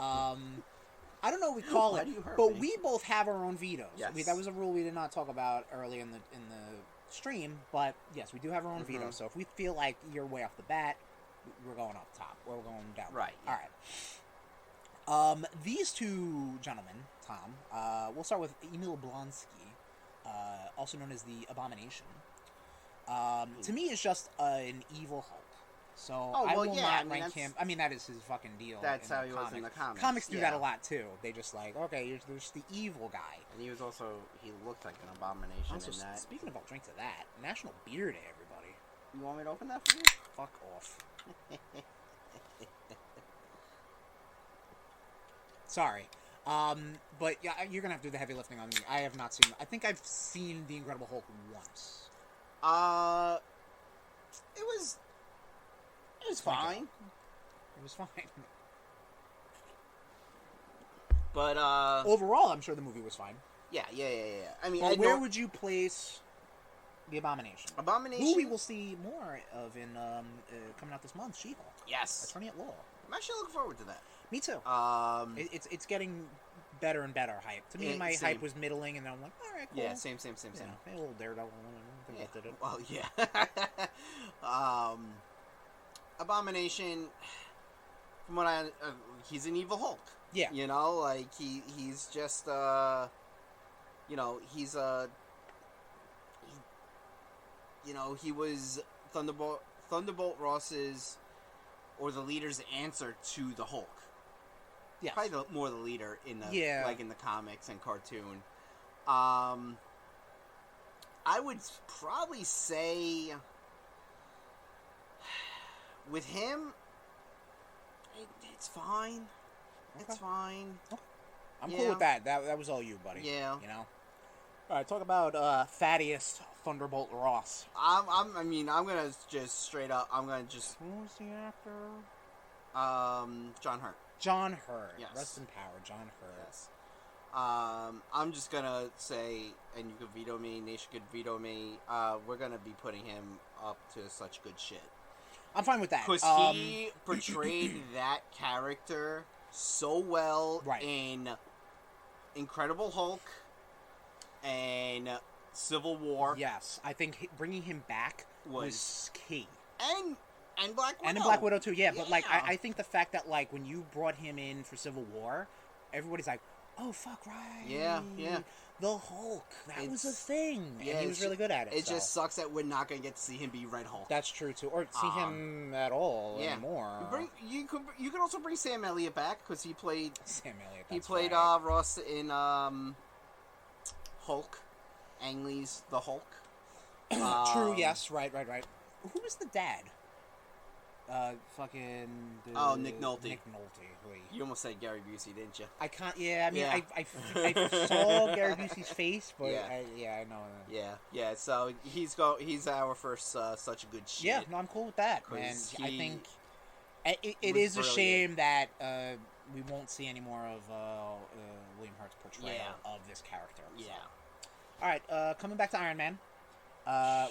I don't know what we call it, you hurt but me? we both have our own vetoes. Yes. That was a rule we did not talk about early in the stream, but yes, we do have our own vetoes. So if we feel like you're way off the bat, we're going up top or we're going down. Right. All right. These two gentlemen, Tom. We'll start with Emil Blonsky, also known as the Abomination. To me, is just an evil Hulk. So I will not rank him. I mean, that is his fucking deal. That's how he was in the comics. Comics do that a lot too. They just like, okay, there's the evil guy. And he looked like an abomination Also, in that. speaking of, I'll drink to that. National Beer Day, everybody. You want me to open that for you? Fuck off. Sorry. But yeah, you're gonna have to do the heavy lifting on me. I have not seen. I think I've seen The Incredible Hulk once. It was fine. It was fine. But overall, I'm sure the movie was fine. Yeah. I mean, well, where would you place the Abomination? Abomination? Who we will see more of in coming out this month, She-Hulk. Yes. Attorney at Law. I'm actually looking forward to that. Me too. It's getting better and better hype. To me, my hype was middling, and then I'm like, all right, cool. Yeah, same. A little Daredevil. Yeah. Well, yeah. Abomination. From what he's an evil Hulk. Yeah. Like he's just he's he was Thunderbolt Ross's or the leader's answer to the Hulk. Yeah. Probably more the leader in the like in the comics and cartoon. I would probably say with him, it's fine. Okay. It's fine. Okay. I'm cool with that. That was all you, buddy. Yeah. All right, talk about fattiest Thunderbolt Ross. I'm gonna just straight up. I'm gonna just. Who was the actor? John Hurt. John Hurt. Yes. Rest in power, John Hurt. Yes. I'm just gonna say, and you could veto me. Nation could veto me. We're gonna be putting him up to such good shit. I'm fine with that. Because he portrayed that character so well in Incredible Hulk and Civil War. Yes, I think bringing him back was key. And Black Widow. And in Black Widow too, yeah. But like, I think the fact that like when you brought him in for Civil War, everybody's like, oh fuck, right? Yeah. The Hulk. That was a thing. Yeah, and he was really good at it. It just sucks that we're not gonna get to see him be Red Hulk. That's true too, or see him at all anymore. You could also bring Sam Elliott back because he played Sam Elliott. He played Ross in Hulk, Ang Lee's The Hulk. True. Yes. Right. Who was the dad? Nick Nolte. Nick Nolte. Wait. You almost said Gary Busey, didn't you? I can't. Yeah, I mean, I saw Gary Busey's face, but I know that. Yeah. So he's our first such a good shit. Yeah, no, I'm cool with that, man. I think it is a brilliant. shame that we won't see any more of William Hurt's portrayal of this character. Yeah. All right, coming back to Iron Man,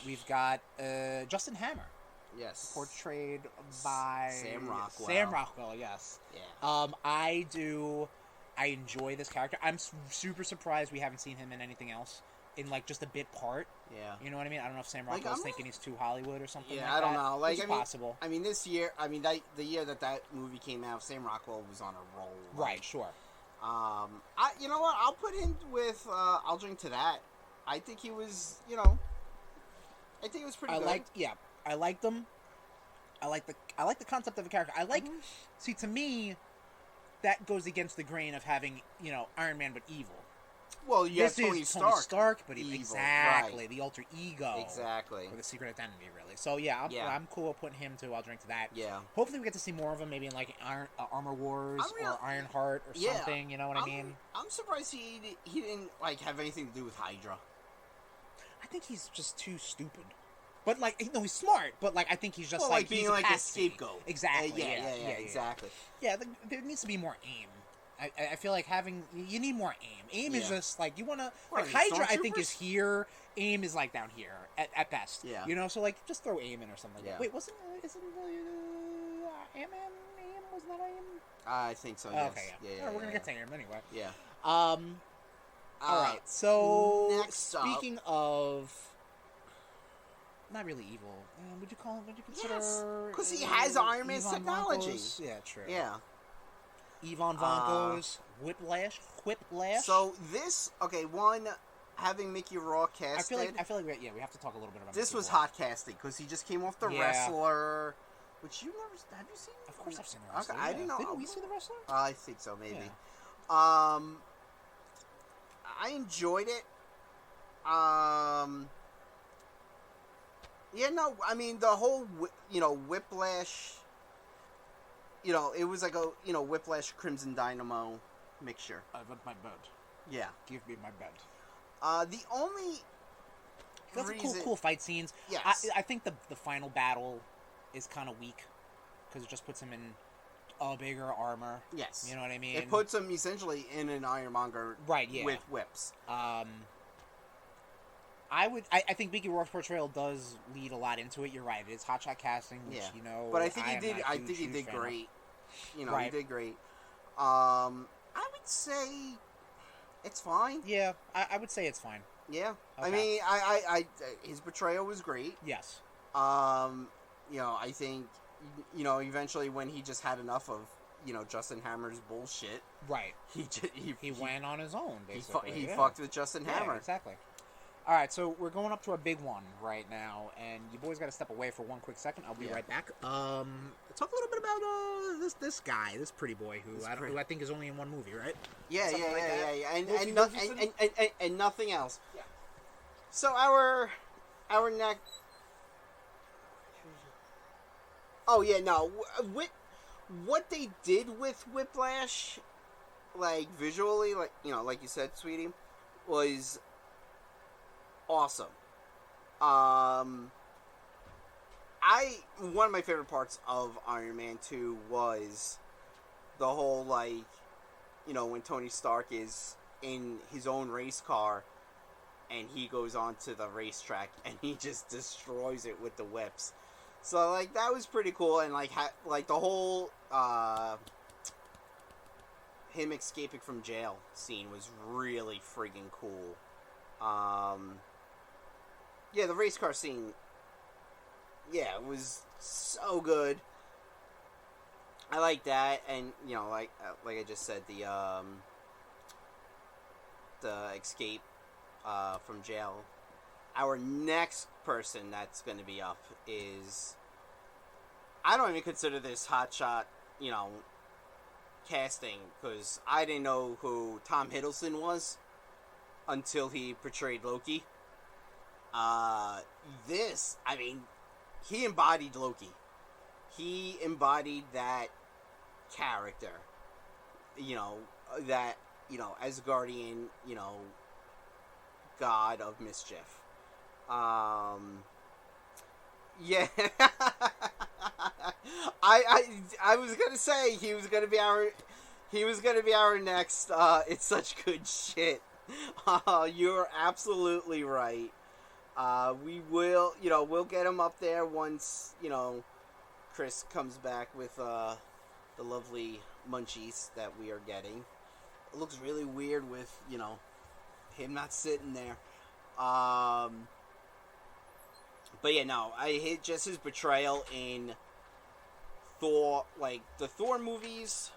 we've got Justin Hammer. Yes. Portrayed by Sam Rockwell. Sam Rockwell, yes. Yeah. I do I enjoy this character. I'm super surprised we haven't seen him in anything else. In, like, just a bit part. Yeah. You know what I mean? I don't know if Sam Like, Rockwell's thinking he's too Hollywood or something Yeah, like I don't that. know. Like, It's possible. I mean, this year, the year that movie came out, Sam Rockwell was on a roll. Right, sure. You know what? I'll put him with, I'll drink to that. I think he was, you know, I think it was pretty good. I liked them. I like the concept of the character. See, to me, that goes against the grain of having, you know, Iron Man but evil. Well, This Tony is Stark. Tony Stark, but evil, exactly right. the alter ego, Exactly. or the secret identity, really. So yeah, I'm cool with putting him to. I'll drink to that. Yeah. Hopefully, we get to see more of him, maybe in like Armor Wars or Iron Heart or something. You know what I mean? I'm surprised he didn't like have anything to do with Hydra. I think he's just too stupid. But like, no, he's smart. But like, I think he's just like being he's like a capacity. scapegoat. Exactly. Yeah, exactly. Yeah, there needs to be more aim. I feel like you need more aim. Aim is just like you want to like Hydra. I think is here. Aim is like down here at best. Yeah. You know, so like just throw aim in or something. Yeah. Wait, isn't Ant-Man aim? Wasn't that aim? I think so. Yes. Okay. Yeah. We're gonna get to aim anyway. Yeah. All right. So next speaking of. Not really evil. Would you consider? Yes, because he has Iron Man's Ivan technology. Vankos? Yeah, true. Yeah. Ivan Vankos, Whiplash. So this, having Mickey Rourke casted. I feel like we have to talk a little bit about. This Mickey was Rourke. hot casting because he just came off The Wrestler, which you never have you seen? Of course, I've seen The Wrestler. Okay, I didn't know. Didn't we see The Wrestler? I think so, maybe. Yeah. I enjoyed it. I mean the whole Whiplash. You know, it was like a Whiplash Crimson Dynamo mixture. I want my bed. Yeah. Give me my bed. The only That's reason... cool fight scenes. Yes. I think the final battle is kind of weak because it just puts him in a bigger armor. Yes. You know what I mean? It puts him essentially in an ironmonger. Right. Yeah. With whips. I think Mickey Rourke's portrayal does lead a lot into it. You're right. It is hotshot casting, which you know. But I think he did. I think he did great. You know, he did great. I would say it's fine. Yeah, I would say it's fine. Yeah, Okay. I mean, I his portrayal was great. Yes. You know, I think, eventually when he just had enough of, Justin Hammer's bullshit. Right. He went on his own. Basically. He fucked with Justin Hammer. Exactly. All right, so we're going up to our big one right now, and you boys got to step away for one quick second. I'll be right back. Talk a little bit about this guy, this pretty boy who I think is only in one movie, right? Yeah, Something like that. yeah, and nothing else. Yeah. So our next. Oh yeah, no. What they did with Whiplash, like visually, like like you said, sweetie, was awesome. One of my favorite parts of Iron Man 2 was the whole when Tony Stark is in his own race car and he goes onto the racetrack and he just destroys it with the whips. So that was pretty cool, and the whole him escaping from jail scene was really friggin' cool. Yeah, the race car scene, it was so good. I like that, and like I just said, the escape from jail. Our next person that's going to be up is, I don't even consider this hotshot, casting, because I didn't know who Tom Hiddleston was until he portrayed Loki. He embodied Loki. He embodied that character. That, Asgardian, god of mischief. Yeah. I was gonna say he was gonna be our next, it's such good shit. You're absolutely right. We will, we'll get him up there once, Chris comes back with, the lovely munchies that we are getting. It looks really weird with, him not sitting there. But yeah, no, I hate just his portrayal in Thor, like the Thor movies.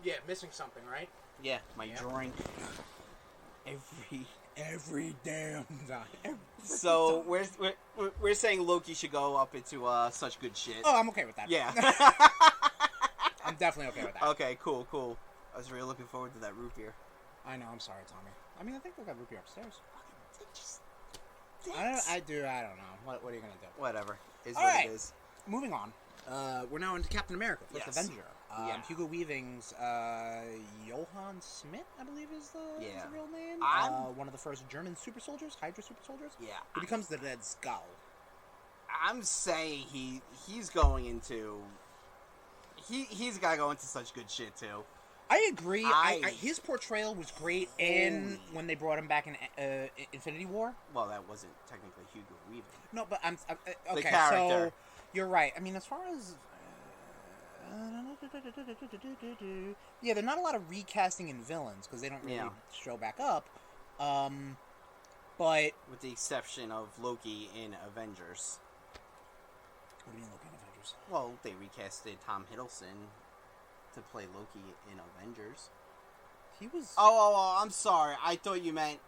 Yeah, missing something, right? Yeah, my Yeah. drink. Every damn time. So we're saying Loki should go up into such good shit. Oh, I'm okay with that. Yeah. I'm definitely okay with that. Okay, cool. I was really looking forward to that root beer. I know. I'm sorry, Tommy. I mean, I think we got root beer upstairs. Just, I don't know. What are you gonna do? whatever. Is All what right. it is. Moving on. We're now into Captain America, First Yes. Avenger. Yeah. Hugo Weaving's Johann Schmidt, I believe is the real name. One of the first German super soldiers, Hydra super soldiers. Yeah. Who becomes the Red Skull. I'm saying he's going into. He's got to go into such good shit too. I agree. His portrayal was great, and when they brought him back in Infinity War. Well, that wasn't technically Hugo Weaving. No, but I'm okay. character. So you're right. I mean, as far as yeah, there's not a lot of recasting in villains because they don't really show back up. But with the exception of Loki in Avengers. What do you mean Loki in Avengers? Well, they recasted Tom Hiddleston to play Loki in Avengers. He was. Oh, I'm sorry. I thought you meant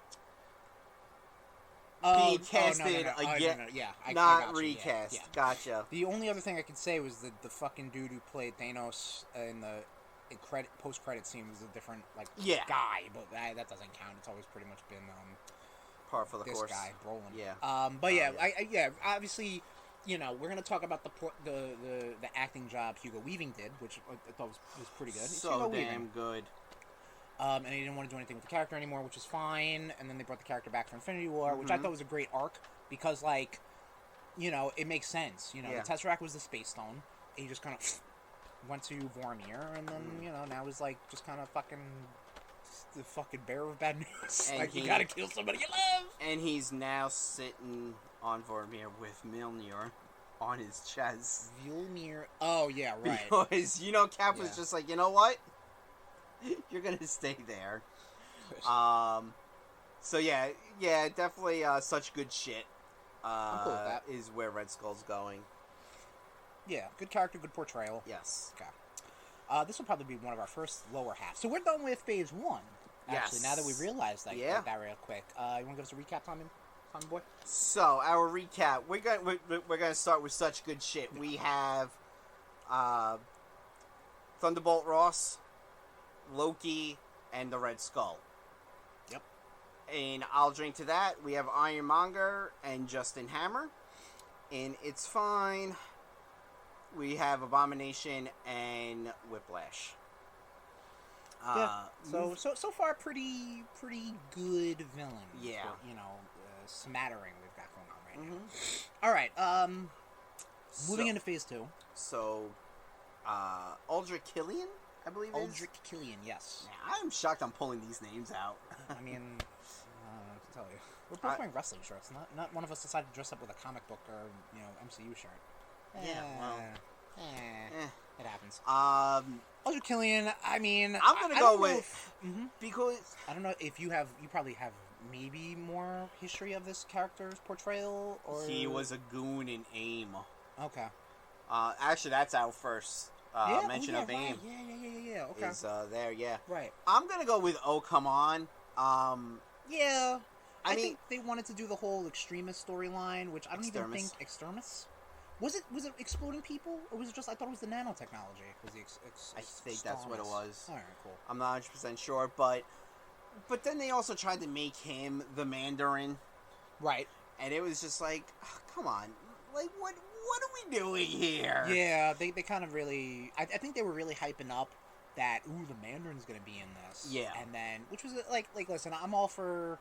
being casted again. Yeah, I not got you. recast. Yeah. Gotcha. The only other thing I could say was that the fucking dude who played Thanos in the post-credit scene was a different guy, but that doesn't count. It's always pretty much been Par for the this course. guy, Brolin. Yeah. But yeah, obviously, we're gonna talk about the acting job Hugo Weaving did, which I thought was pretty good. It's So Hugo damn Weaving. good. And he didn't want to do anything with the character anymore, which is fine. And then they brought the character back for Infinity War, which I thought was a great arc because, it makes sense. The Tesseract was the Space Stone. And he just kind of went to Vormir, and then now he's just kind of fucking the fucking bearer of bad news. And you gotta kill somebody you love. And he's now sitting on Vormir with Mjolnir on his chest. Mjolnir. Oh yeah, right. Because Cap was just like, you know what? You're gonna stay there. So yeah, definitely such good shit. I'm cool with that. Is where Red Skull's going. Yeah, good character, good portrayal. Yes. Okay. This will probably be one of our first lower halves. So we're done with phase 1. Actually, Yes. now that we realized that real quick. You want to give us a recap, Tommy boy? So our recap, we're gonna start with such good shit. We have Thunderbolt Ross, Loki, and the Red Skull. Yep. And I'll drink to that. We have Ironmonger and Justin Hammer. And It's Fine, we have Abomination and Whiplash. So far, pretty good villains. Yeah. For, smattering we've got going on right now. All right. Moving into phase 2. So, Aldrich Killian, I believe it is. Aldrich Killian, yes. Man, I'm shocked I'm pulling these names out. I mean, I can tell you. We're both wearing wrestling shirts. Not one of us decided to dress up with a comic book or, MCU shirt. Yeah, well. It happens. Aldrich Killian, I mean... I'm going to go with... Because... I don't know if you probably have maybe more history of this character's portrayal, or... He was a goon in AIM. Okay. Actually, that's our first mention of AIM. Right. Yeah. Okay. Is there, yeah. Right. I'm going to go with Oh Come On. Yeah. I mean, think they wanted to do the whole extremist storyline, which I don't even think... Extremis? Was it exploding people, or was it just... I thought it was the nanotechnology. Was the I think that's what it was. Alright, cool. I'm not 100% sure, but then they also tried to make him the Mandarin. Right. And it was just like, oh, come on. Like, what are we doing here? Yeah, they kind of really... I think they were really hyping up that, the Mandarin's going to be in this. Yeah. And then... Which was, listen, I'm all for,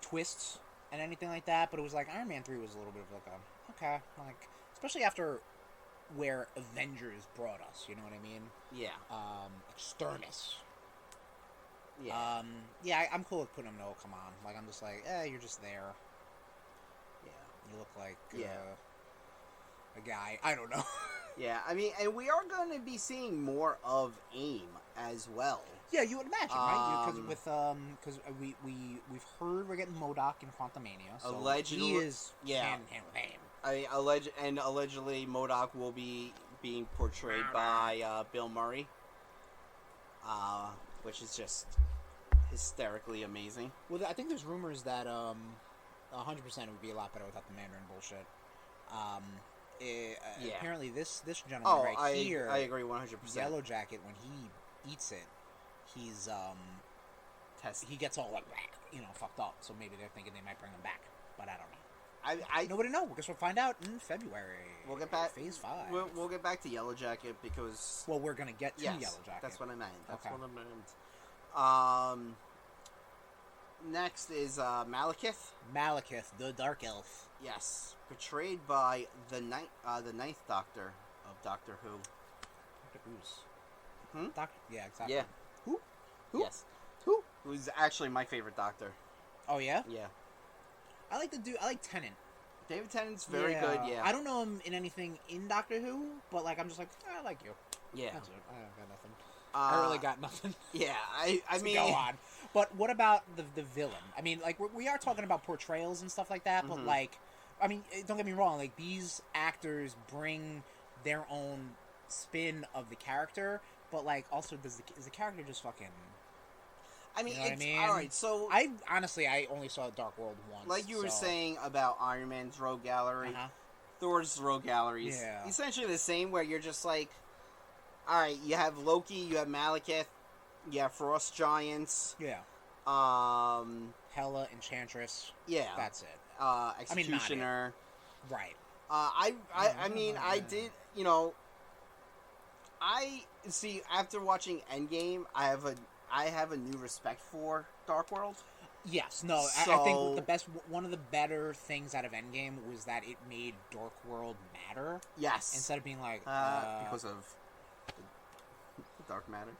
twists and anything like that, but it was like Iron Man 3 was a little bit of okay, especially after where Avengers brought us, you know what I mean? Yeah. Extremis. Yeah. I'm cool with putting him no, come on. I'm just like, you're just there. Yeah. You look like a guy. I don't know. Yeah, I mean, and we are going to be seeing more of AIM as well. Yeah, you would imagine, right? Because we've heard we're getting MODOK in Quantumania, so Allegedly, he is yeah. hand in hand. Allegedly MODOK will be being portrayed by Bill Murray, which is just hysterically amazing. Well, I think there's rumors that 100% would be a lot better without the Mandarin bullshit. Apparently this gentleman here, I agree 100%. Yellow Jacket, when he eats it, he's he gets all like fucked up. So maybe they're thinking they might bring him back, but I don't know. Nobody know. I guess we'll find out in February. We'll get back. Phase 5. We'll get back to Yellow Jacket because. Well, we're gonna get to Yellow Jacket. That's what I meant. Okay. Next is Malekith. Malekith, the Dark Elf. Yes, portrayed by the ninth Doctor of Doctor Who. Doctor Who's. Yeah, exactly. Yeah. Who? Yes. Who? Who's actually my favorite Doctor. Oh yeah. Yeah. I like Tennant. David Tennant's very good. Yeah. I don't know him in anything in Doctor Who, but like I'm just like I like you. Yeah. That's it. I got nothing. I really got nothing. Yeah. I mean. Go on. But what about the villain? I mean, like we are talking about portrayals and stuff like that, but like, I mean, don't get me wrong. Like these actors bring their own spin of the character, but like also is the character just fucking? I mean, you know what I mean? All right. So I only saw Dark World once. Like you were saying about Iron Man's Rogue Gallery, Thor's Rogue Gallery is essentially the same. Where you're just like, all right, you have Loki, you have Malekith, you have Frost Giants, Hela, Enchantress, that's it. Executioner, right? I mean, I did, I see after watching Endgame, I have a new respect for Dark World. Yes, no, I think one of the better things out of Endgame was that it made Dark World matter. Yes, instead of being like because of the dark matter.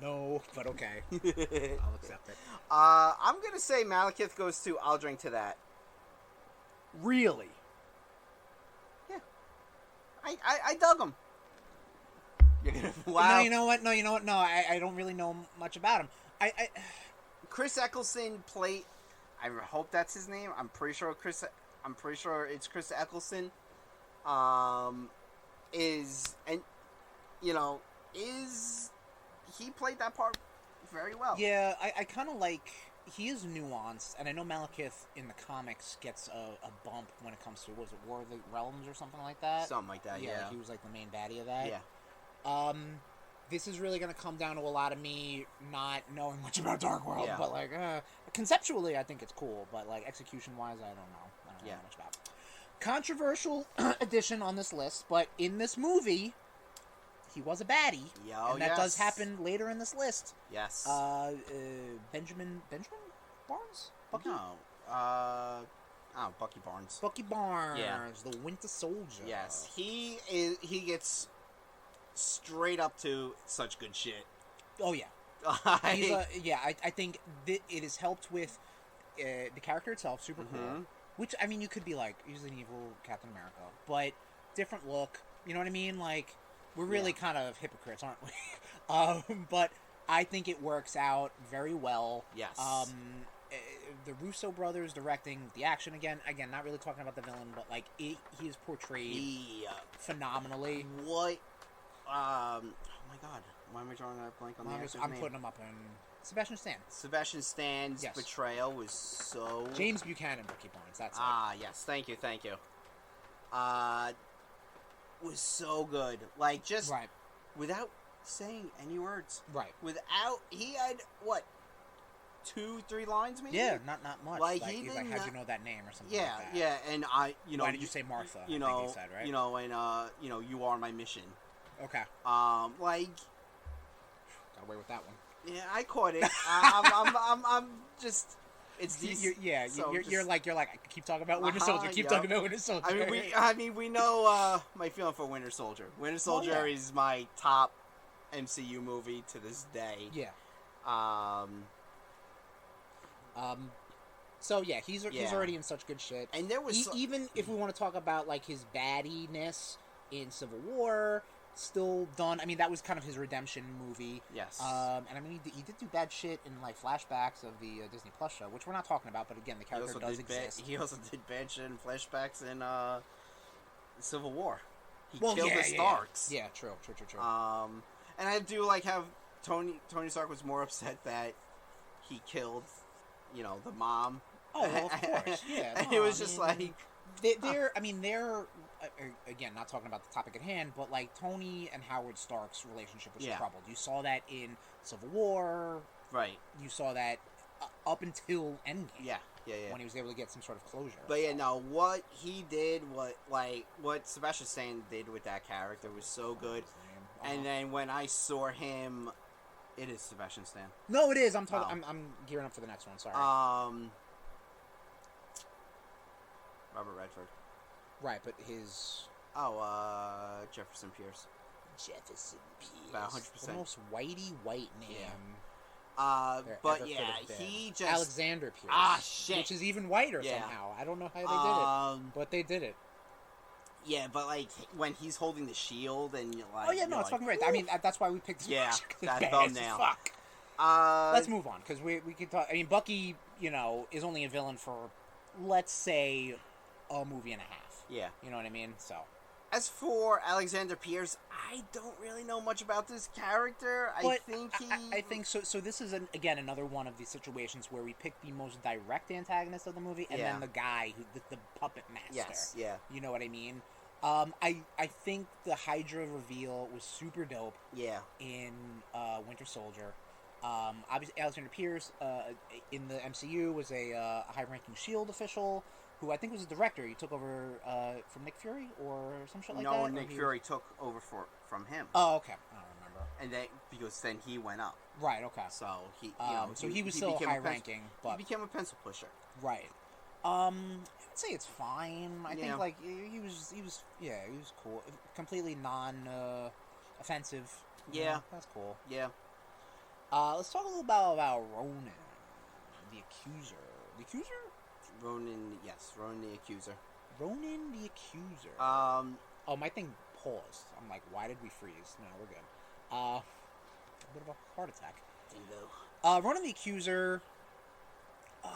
No, but okay, I'll accept it. I'm gonna say Malekith goes to I'll drink to that. Really? Yeah, I dug him. You're gonna wow. No, you know what? No, I don't really know much about him. Chris Eccleston played. I hope that's his name. I'm pretty sure it's Chris Eccleston. He played that part very well. Yeah, I kind of like. He is nuanced, and I know Malekith in the comics gets a bump when it comes to War of the Realms or something like that. Something like that. Yeah. Like he was like the main baddie of that. Yeah. This is really going to come down to a lot of me not knowing much about Dark World, but like conceptually, I think it's cool, but like execution-wise, I don't know much about it. Controversial addition on this list, but in this movie, he was a baddie, and that does happen later in this list. Yes. Benjamin Barnes? Bucky? No. Bucky Barnes. Bucky Barnes, the Winter Soldier. Yes, he gets straight up to such good shit. Oh yeah, I think it has helped with the character itself. Super cool. Which I mean, you could be like, he's an evil Captain America, but different look. You know what I mean? Like we're really kind of hypocrites, aren't we? But I think it works out very well. Yes. The Russo brothers directing the action again, not really talking about the villain, but like he is portrayed phenomenally. What? Oh my god, why am I drawing a blank on the actor's I'm name? putting him up in Sebastian Stan. Sebastian Stan's portrayal was so... James Buchanan, Bucky Barnes, that's it. Yes, thank you. Was so good. Like, just without saying any words. Right. He had, 2-3 lines maybe? Yeah, not much. Like he's like, how'd you know that name or something like that? Yeah, and why did you say Martha? I think he said, right? You are my mission. Okay. Got away with that one. Yeah, I caught it. I'm just. It's decent. You're like keep talking about Winter Soldier. Keep talking about Winter Soldier. We know my feeling for Winter Soldier. Winter Soldier is my top MCU movie to this day. Yeah. So yeah, he's already in such good shit. And there was even if we want to talk about like his baddiness in Civil War, still done. I mean, that was kind of his redemption movie. Yes. And I mean, he did do bad shit in like flashbacks of the Disney Plus show, which we're not talking about. But again, the character does exist. He also did bad shit in flashbacks in Civil War. He Well, killed yeah, the Starks. Yeah, true. And I do like how Tony Stark was more upset that he killed, the mom. Oh, well, of course. Yeah. And no, it was just like... They're again, not talking about the topic at hand, but like Tony and Howard Stark's relationship was troubled. You saw that in Civil War. Right. You saw that up until Endgame. Yeah. When he was able to get some sort of closure. But yeah, no, what he did, what Sebastian Stan did with that character was so good. And then when I saw him, it is Sebastian Stan. No, it is. I'm gearing up for the next one. Sorry. Robert Redford. Right, but his... Jefferson Pierce. Jefferson Pierce. About 100%. The most whitey white name. But yeah, he just... Alexander Pierce. Ah, shit. Which is even whiter somehow. I don't know how they did it, but they did it. Yeah, but like when he's holding the shield and like... Oh yeah, no, it's fucking great. I mean, that's why we picked this. Yeah, that thumbnail. Fuck. Let's move on, because we can talk... I mean, Bucky, is only a villain for, let's say, a movie and a half. Yeah. You know what I mean? So... As for Alexander Pierce, I don't really know much about this character. I think so. So this is again another one of these situations where we pick the most direct antagonist of the movie, and then the guy who the puppet master. Yes, yeah. You know what I mean? I think the Hydra reveal was super dope. Yeah. In Winter Soldier, obviously Alexander Pierce in the MCU was a high-ranking Shield official. Who I think was a director. He took over from Nick Fury or some shit like that? No, Nick Fury took over from him. Oh, okay. I don't remember. And because then he went up. Right, okay. So he, he was still high-ranking, but... He became a pencil pusher. Right. I would say it's fine. I think, like, he was cool. Completely non-offensive. Yeah. That's cool. Yeah. Let's talk a little about Ronan, the Accuser. The Accuser? Ronan the Accuser. Ronan the Accuser. Oh, my thing paused. I'm like, why did we freeze? No, we're good. A bit of a heart attack. Bingo. Ronan the Accuser.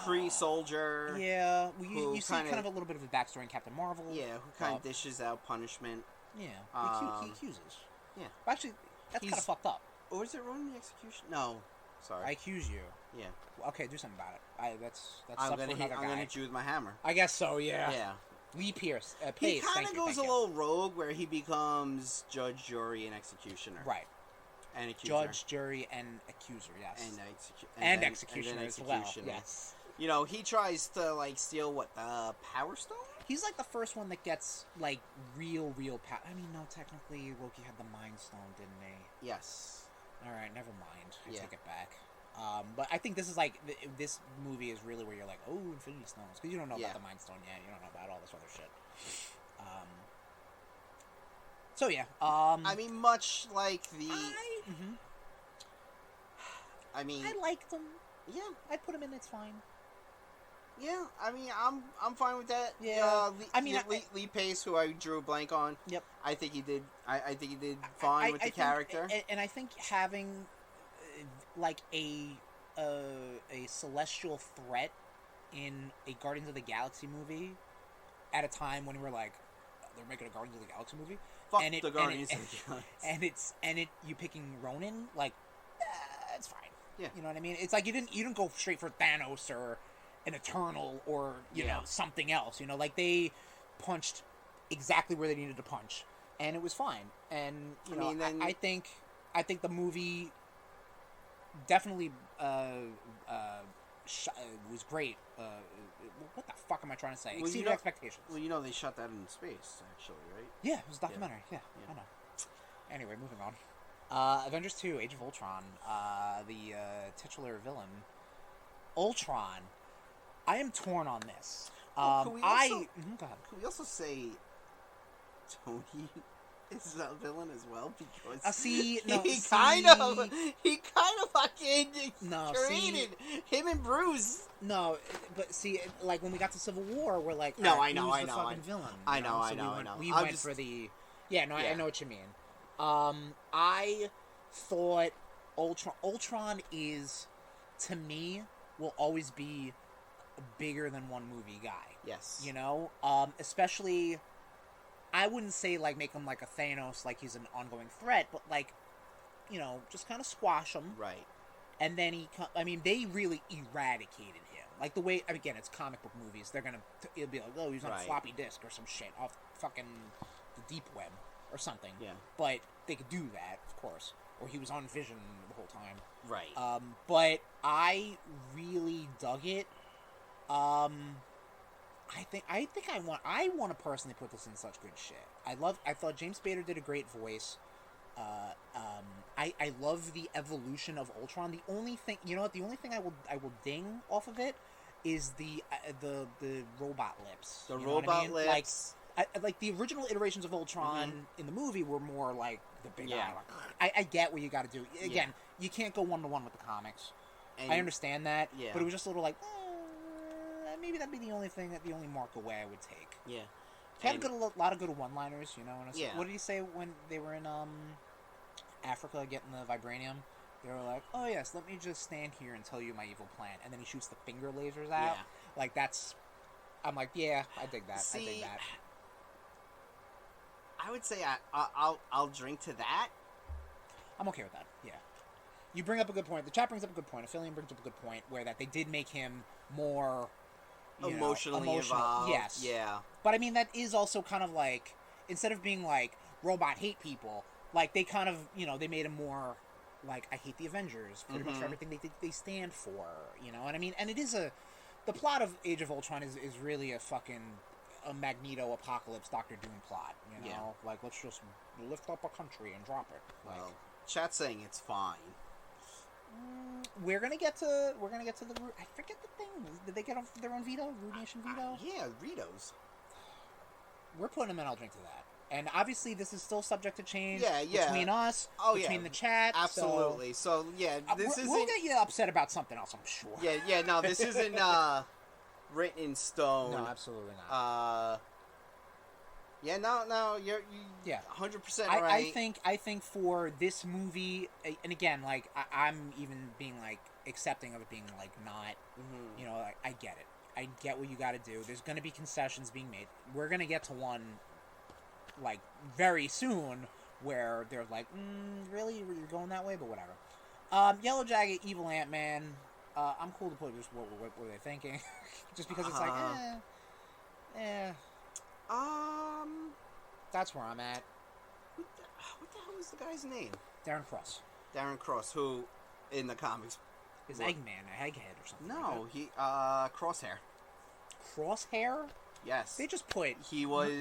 Kree soldier. Yeah, you see kind of a little bit of a backstory in Captain Marvel. Yeah, who kind of dishes out punishment. Yeah, he accuses. Yeah. Actually, that's kind of fucked up. Or is it Ronan the Execution? No. Sorry. I accuse you. Yeah. Okay, do something about it. That's I'm gonna hit you with my hammer. I guess so. Yeah. Yeah. Lee Pierce. He kind of goes a little rogue, where he becomes judge, jury, and executioner. Right. And accuser. Judge, jury, and accuser. Yes. And executioner as well. Yes. He tries to steal the Power Stone. He's like the first one that gets real power. I mean, no, technically Loki had the Mind Stone, didn't he? Yes. All right, never mind. I take it back. But I think this is this movie is really where you're like, oh, Infinity Stones, because you don't know about the Mind Stone yet. You don't know about all this other shit. So yeah. I mean, much like the. I mean, I liked him. Yeah, I'd put him in. It's fine. Yeah, I mean, I'm fine with that. Yeah, Lee Pace, who I drew a blank on. Yep. I think he did. I think he did fine with the character. And I think having a celestial threat in a Guardians of the Galaxy movie at a time when we're like, they're making a Guardians of the Galaxy movie. Fuck the Guardians of the Galaxy. And you picking Ronan, it's fine. Yeah. You know what I mean? It's like you didn't go straight for Thanos or an Eternal or you know something else. They punched exactly where they needed to punch, and it was fine. And I think the movie definitely was great. What the fuck am I trying to say? Exceeded expectations. Well, they shot that in space, actually, right? Yeah, it was a documentary. Yeah, I know. Anyway, moving on. Avengers 2, Age of Ultron. The titular villain, Ultron. I am torn on this. Can we go ahead. Can we also say Tony is a villain as well? Because he kind of fucking created him and Bruce. No, but see, when we got to Civil War, we're like, no, I know, villain. I know. We went for the. Yeah, no, I know what you mean. I thought Ultron is, to me, will always be a bigger than one movie guy. Yes. You know? Especially, I wouldn't say, like, make him like a Thanos, like he's an ongoing threat, but, like, you know, just kind of squash him. Right. And then they really eradicated him. Like, the way, again, it's comic book movies. They're gonna, it'll be like, oh, he's on a floppy disk or some shit off fucking the deep web or something. Yeah. But they could do that, of course. Or he was on Vision the whole time. Right. But I really dug it. I want to personally put this in such good shit. I thought James Spader did a great voice. I love the evolution of Ultron. The only thing, you know what? The only thing I will ding off of it is the robot lips. The robot lips. Like the original iterations of Ultron in the movie were more like the big eye. Like, I get what you got to do. Again, you can't go 1-to-1 with the comics. And I understand that. Yeah. But it was just a little like, maybe that'd be the only mark away I would take. Yeah. He had a lot of good one-liners, you know. And what did he say when they were in Africa getting the vibranium? They were like, "Oh yes, let me just stand here and tell you my evil plan," and then he shoots the finger lasers out. Yeah. Like that's, I'm like, yeah, I dig that. See, I dig that. I would say I'll drink to that. I'm okay with that. Yeah. You bring up a good point. The chat brings up a good point. Affiliate brings up a good point where that they did make him more emotional. Yes. Yeah. But I mean, that is also kind of like, instead of being like robot hate people, like they kind of, you know, they made him more like, I hate the Avengers pretty much for everything they stand for, you know. And I mean, and it is the plot of Age of Ultron is really a Magneto Apocalypse Doctor Doom plot, you know. Like, let's just lift up a country and drop it. Like, well, chat's saying it's fine. We're gonna get to the. I forget the thing. Did they get their own veto? RudeNation veto? Yeah, vetoes. We're putting them in. I'll drink to that. And obviously, this is still subject to change. Yeah. Between us, between the chat. Absolutely. So this isn't. We'll get you upset about something else, I'm sure. Yeah. No, this isn't written in stone. No, absolutely not. Yeah, no, you're 100% right. I think for this movie, and again, like I'm even being like accepting of it being like not, you know, like, I get it. I get what you got to do. There's going to be concessions being made. We're going to get to one, like very soon, where they're like, really, you're going that way, but whatever. Yellow Jacket, Evil Ant-Man. I'm cool to put just what were they thinking, just because it's like, that's where I'm at. What the hell is the guy's name? Darren Cross. Darren Cross, who, in the comics, is Eggman, a Egghead or something? No, like he Crosshair. Crosshair? Yes. They just put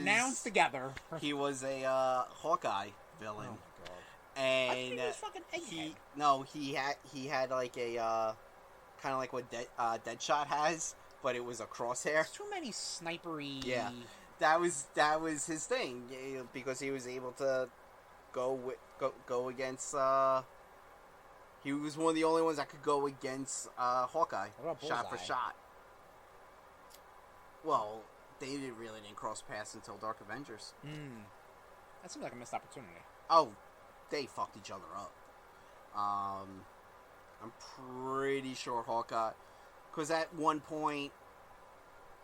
nouns together. He was a Hawkeye villain. Oh my god. And I think he was fucking Egghead. He had like a kind of like what Deadshot has, but it was a crosshair. There's too many snipery. Yeah. That was his thing, because he was able to go against. He was one of the only ones that could go against Hawkeye, shot for shot. Well, they didn't cross paths until Dark Avengers. That seems like a missed opportunity. Oh, they fucked each other up. I'm pretty sure Hawkeye, because at one point,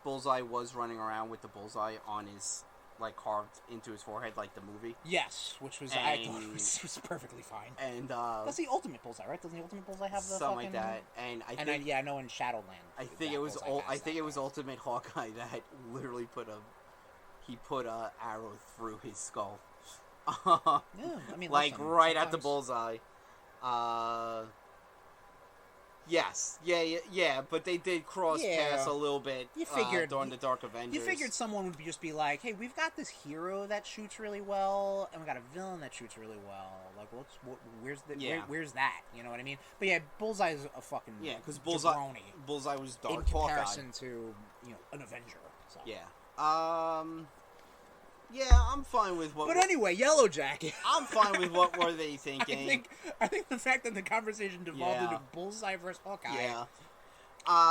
Bullseye was running around with the bullseye on his, like, carved into his forehead, like the movie. Yes, which was, I thought it was perfectly fine. And, that's the Ultimate Bullseye, right? Doesn't the Ultimate Bullseye have the something like that? And I know in Shadowland. I think it was Ultimate Hawkeye that literally put a arrow through his skull. Yeah, I mean, like, right at the bullseye. Yes, yeah, but they did cross paths a little bit. You figured during the Dark Avengers. You figured someone would just be like, "Hey, we've got this hero that shoots really well, and we got a villain that shoots really well. Like, where's that? You know what I mean?" But yeah, Bullseye's a fucking because Bullseye was Dark in comparison to an Avenger. So. Yeah. Yeah, I'm fine with what. But anyway, Yellow Jacket. I'm fine with what were they thinking. I think the fact that the conversation devolved into Bullseye versus Hawkeye. Yeah.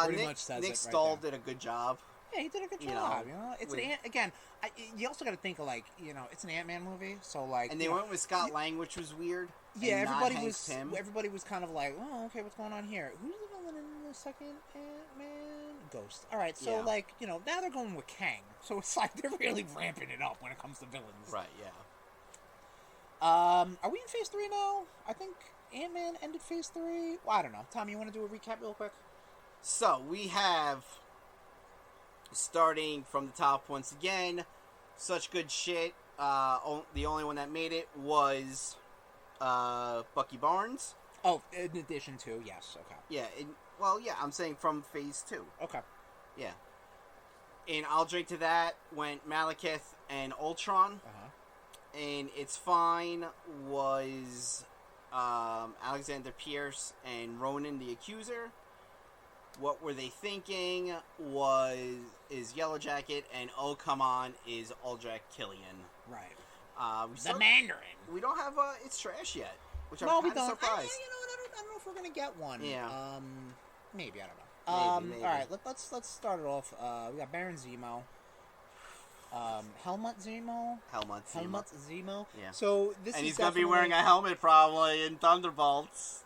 Pretty much says Nick it Stahl right did a good job. Yeah, he did a good You job. know, You know, it's with- again. You also got to think of like it's an Ant-Man movie, so like. And they went with Scott Lang, which was weird. Yeah, and not everybody Hank was. Pym. Everybody was kind of like, oh, okay, what's going on here? Who's the villain in the second Ant-Man? Ghost. All right, so Yeah. like now they're going with Kang, so it's like they're really ramping it up when it comes to villains. Right. Yeah. Are we in Phase 3 now? I think Ant-Man ended Phase 3. Well, I don't know. Tom, you want to do a recap real quick? So we have, starting from the top once again, such good shit. The only one that made it was Bucky Barnes. Oh, in addition to yes, okay, Yeah. I'm saying from Phase 2. okay. Yeah. And I'll drink to that went Malekith and Ultron. And It's Fine was Alexander Pierce and Ronan the Accuser. What Were They Thinking is Yellow Jacket, and Oh Come On is Aldrich Killian. Right. The Mandarin. We don't have It's Trash yet, which No, I'm we kind of don't. surprised. You know what? I don't know if we're gonna get one. Yeah. Maybe I don't know. Maybe. All right. Let's start it off. We got Baron Zemo. Helmut Zemo. Helmut Zemo. Yeah. So this And is he's gonna be definitely- wearing a helmet probably in Thunderbolts.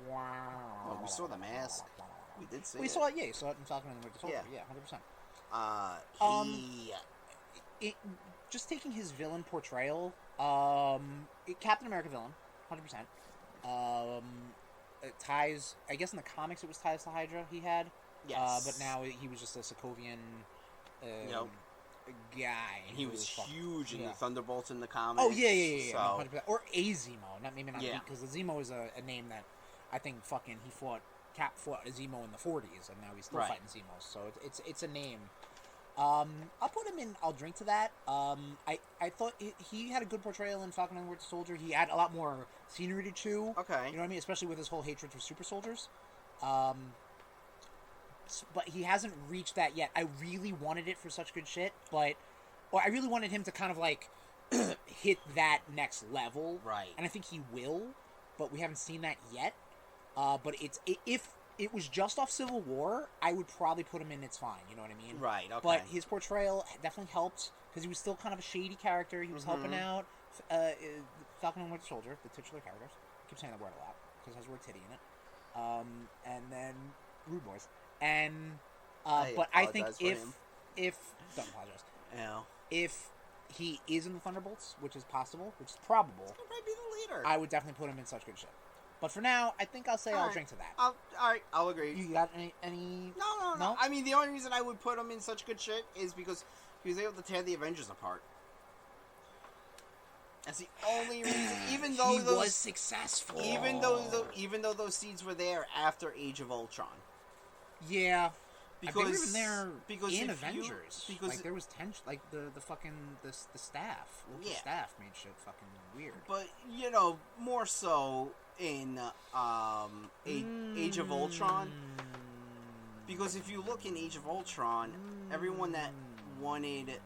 Wow. Oh, we saw the mask. We did see We it. saw it. Yeah, you saw it in Falcon and the Winter Soldier. Yeah. Yeah, 100%. Just taking his villain portrayal, Captain America villain, 100%. It ties, I guess in the comics it was ties to Hydra he had. Yes. But now he was just a Sokovian Yep. guy. He who was fucking- huge in yeah. the Thunderbolts in the comics. Oh yeah. So, 100%. Or a Zemo, maybe not Yeah. because the Zemo is a name that I think fucking Cap fought a Zemo in the 40s, and now he's still Right. fighting Zemos. So it's a name. I'll put him in. I'll drink to that. I thought he had a good portrayal in Falcon and the Winter Soldier. He had a lot more scenery to chew. okay. You know what I mean? Especially with his whole hatred for super soldiers. But he hasn't reached that yet. I really wanted it for such good shit, or I really wanted him to kind of like hit that next level. Right. And I think he will, but we haven't seen that yet. But if it was just off Civil War, I would probably put him in It's Fine. You know what I mean? Right, okay. But his portrayal definitely helped because he was still kind of a shady character. He was helping out Falcon and Winter Soldier, the titular characters. I keep saying the word a lot because it has the word titty in it. And then RudeBoyz. And but I think apologize for him. if don't apologize. Yeah. If he is in the Thunderbolts, which is possible, which is probable, He might be the leader. I would definitely put him in such good shit. But for now, I think I'll say I'll Alright. drink to that. All right, I'll agree. You got any? No. No? I mean, the only reason I would put him in such good shit is because he was able to tear the Avengers apart. That's the only reason. Even though he those, was successful. even though those seeds were there after Age of Ultron. Yeah. Because they were even there because in if you- Avengers. because like there was tension. Like the fucking the staff. Local Yeah. staff made shit fucking weird. but more so in Age of Ultron. Because if you look in Age of Ultron, everyone that wanted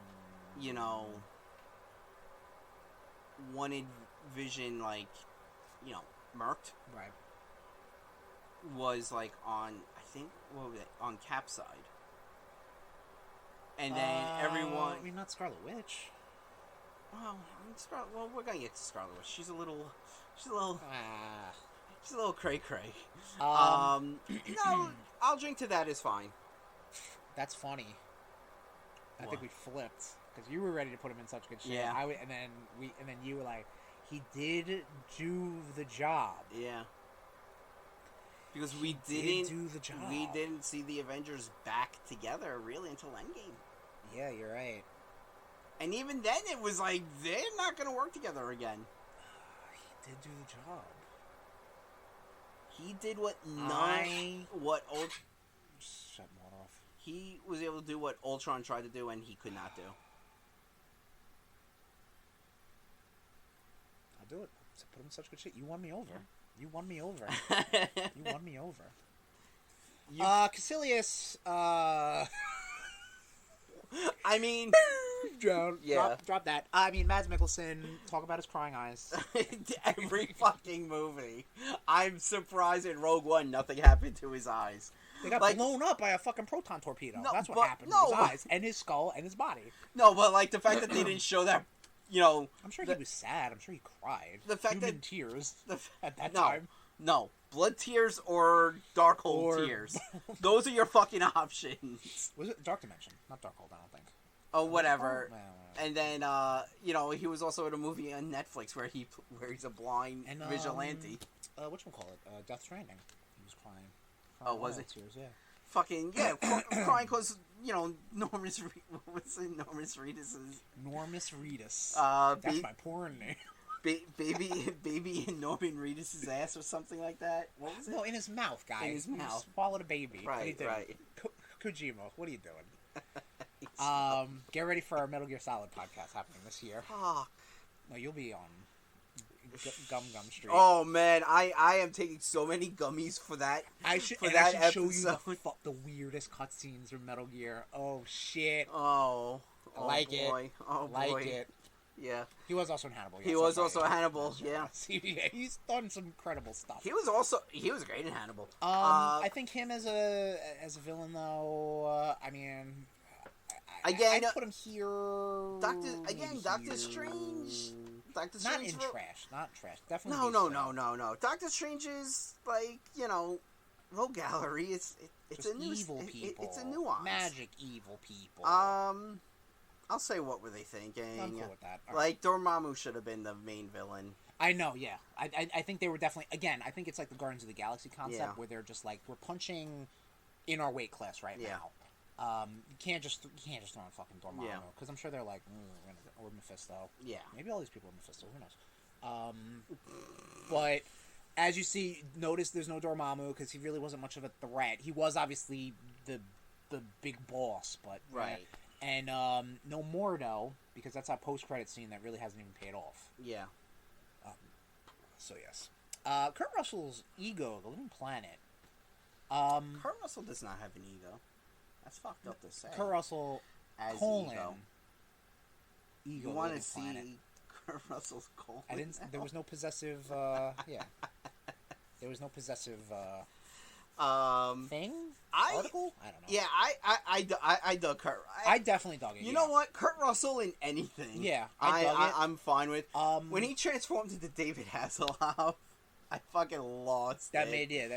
Vision murked Right. was like on on Cap's side. And then everyone I mean, not Scarlet Witch. well, we're gonna get to Scarlet Witch. She's a little cray cray. No, I'll drink to that is fine. That's funny. I think we flipped because you were ready to put him in such good shit. Yeah. And then you were like, he did do the job. Yeah. Because we did didn't do the job. We didn't see the Avengers back together really until Endgame. Yeah, you're right. And even then it was like they're not gonna work together again. He did do the job. He did what Shut one off. he was able to do what Ultron tried to do and he could not do. I'll do it. Put him in such good shit. You won me over. You won me over. You won me over. Caecilius, I mean, drop that. I mean, Mads Mikkelsen, talk about his crying eyes. every fucking movie. I'm surprised in Rogue One nothing happened to his eyes. They got like, blown up by a fucking proton torpedo. No, That's what but- happened no, to his but- eyes and his skull and his body. No, but like the fact that they didn't show that, I'm sure he was sad. I'm sure he cried. The fact Human that- tears the, at that no, time. no, blood tears or Darkhold Or- tears. Those are your fucking options. Was it Dark Dimension? Not Darkhold, I don't think. Oh, whatever. Oh, And then, he was also in a movie on Netflix where he's a blind And, vigilante. Whatchamacallit? Death Stranding. He was crying. Oh, was it? Tears, yeah. Fucking, yeah, crying because, Normus Reedus is... Normus Reedus. That's my porn name. baby in Norman Reedus' ass or something like that. What was it? No, in his mouth, guys. In his He mouth. swallowed a baby. What are you Right, doing? right. Kojima, what are you doing? Get ready for our Metal Gear Solid podcast happening this year. Fuck. No, you'll be on Gum Street. Oh man, I am taking so many gummies for that. I should show you the weirdest cutscenes from Metal Gear. Oh shit! Oh, I like boy. it. Oh boy. Like it. Yeah. He was also in Hannibal. He was also Hannibal. Yeah. Yeah, he's done some incredible stuff. He was great in Hannibal. I think him as a villain though. I mean, again, I put him here. Doctor Strange. Doctor Not Strange. in trash. Not trash. Definitely. No. Doctor Strange is like Rogue Gallery. It's just a new evil people. It's a nuance. Magic evil people. I'll say what were they thinking? I'm cool with that. All like Dormammu should have been the main villain. I know, yeah. I think they were definitely, again, I think it's like the Guardians of the Galaxy concept Yeah. where they're just like, we're punching in our weight class right Yeah. now. You can't just throw in fucking Dormammu Yeah. because I'm sure they're like, or Mephisto. Yeah. Maybe all these people are Mephisto. Who knows? But as you see, notice there's no Dormammu because he really wasn't much of a threat. He was obviously the big boss, but Right. And no Mordo because that's our post-credit scene that really hasn't even paid off. Yeah. So yes, Kurt Russell's ego, The Living Planet. Kurt Russell does not have an ego. That's fucked up to say. Kurt Russell as colon ego. ego. You want to Living see Planet. Kurt Russell's colon? I didn't. There was no possessive. Yeah. There was no possessive thing. Article. I don't know. Yeah, I dug Kurt. I definitely dug it. You know what? Kurt Russell in anything. Yeah, I dug it. I'm fine with. When he he transformed into David Hasselhoff, I fucking lost that it.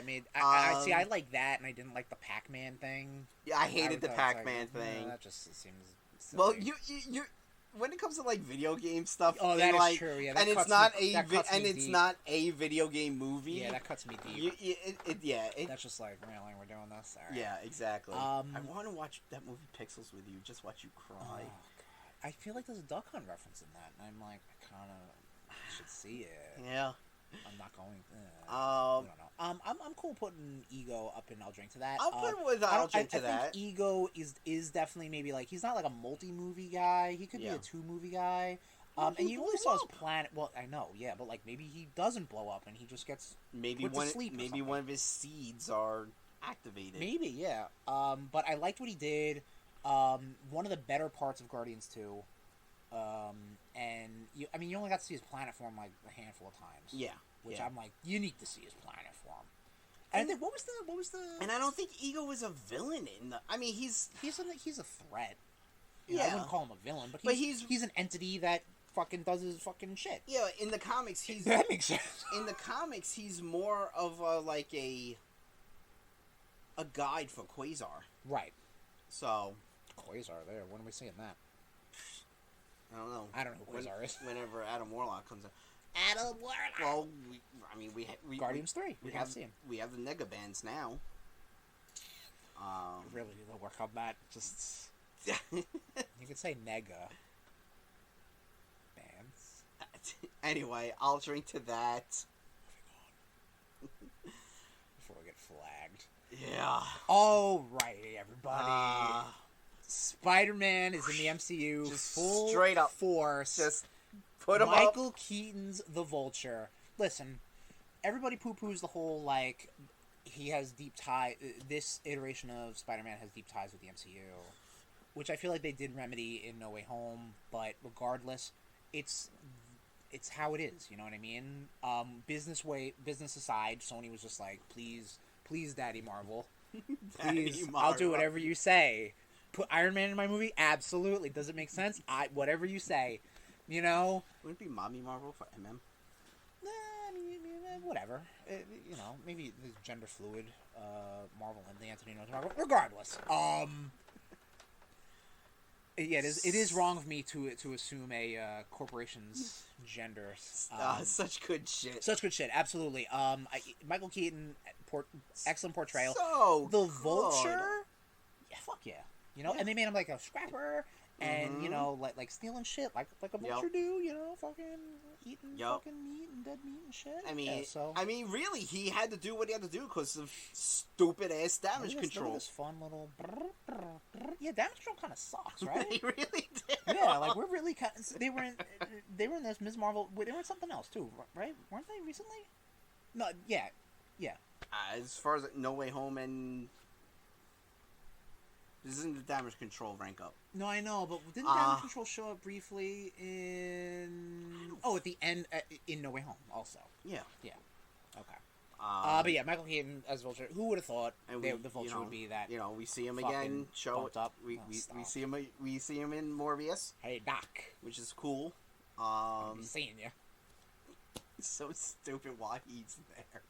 made. I see. I like that, and I didn't like the Pac-Man thing. Yeah, I hated the was Pac-Man like, thing. That just seems. Silly. Well, you when it comes to like video game stuff, Oh, that and, is like, true. Yeah, that and it's cuts not me- that cuts me it's deep. not a video game movie. Yeah, that cuts me deep. That's just like, really, we're doing this. All right. Yeah, exactly. I want to watch that movie Pixels with you. Just watch you cry. Oh, God. I feel like there's a Duck Hunt reference in that, and I'm like, I kind of should see it. Yeah. I'm not going. I don't know. I'm cool putting Ego up, and I'll drink to that. I'll put with I'll drink to that. I think Ego is definitely maybe like he's not like a multi-movie guy. He could be Yeah. a 2-movie guy. Well, And he you only blew saw his up. planet. Well, I know, yeah, but like maybe he doesn't blow up, and he just gets Maybe put to one sleep or maybe something. one of his seeds are activated. Maybe, yeah. But I liked what he did. One of the better parts of Guardians 2. And you only got to see his planet form like a handful of times. Yeah. Which yeah. I'm like, you need to see his planet form. And then what was the? And I don't think Ego is a villain in the. I mean, he's he's a threat. You know, I Yeah. wouldn't call him a villain, but But he's an entity that fucking does his fucking shit. yeah. In the comics, he's That makes sense. in the comics he's more of a guide for Quasar. Right. So Quasar there. When are we seeing that? I don't know. I don't know who Quasar is. Whenever Adam Warlock comes out. Adam Warlock. Well, we Guardians 3. We have to see him. We have the Nega bands now. Really need to work on that. Just you could say nega. Bands. Anyway, I'll drink to that. Before we get flagged. Yeah. All right, everybody. Spider-Man is in the MCU Just full straight up. force. Just put him up. Michael Keaton's the Vulture. Listen, everybody poo-poos the whole, like, he has deep tie. This iteration of Spider-Man has deep ties with the MCU, which I feel like they did remedy in No Way Home. But regardless, it's how it is. You know what I mean? Business aside, Sony was just like, please, Daddy Marvel. Please, I'll do whatever you say. Put Iron Man in my movie? Absolutely. Does it make sense? Whatever you say. You know? Wouldn't it be Mommy Marvel for MM? Nah, I mean, whatever. You know, maybe the gender fluid Marvel and the Anthony knows Marvel. Regardless. Yeah, it is wrong of me to assume a corporation's gender. Such good shit. Such good shit, absolutely. Michael Keaton, excellent portrayal. So the good. Vulture, yeah, fuck yeah. You know, and they made him like a scrapper, and you know, like stealing shit, like a vulture do. You know, fucking eating fucking meat and dead meat and shit. I mean, really, he had to do what he had to do because of stupid ass damage control. Look at this fun little. Yeah, damage control kind of sucks, right? They really did. Yeah, like we're really kind of, they were in this Ms. Marvel. They were in something else too, right? Weren't they recently? No, yeah. As far as No Way Home and this isn't the damage control rank up. No, I know, but didn't damage control show up briefly in? Oh, at the end in No Way Home also. Yeah. Okay. But yeah, Michael Keaton as Vulture. Who would have thought the Vulture would be that? You know, we see him again. Up. We see him. We see him in Morbius. Hey, Doc, which is cool. I'm seeing you. It's so stupid why he's there.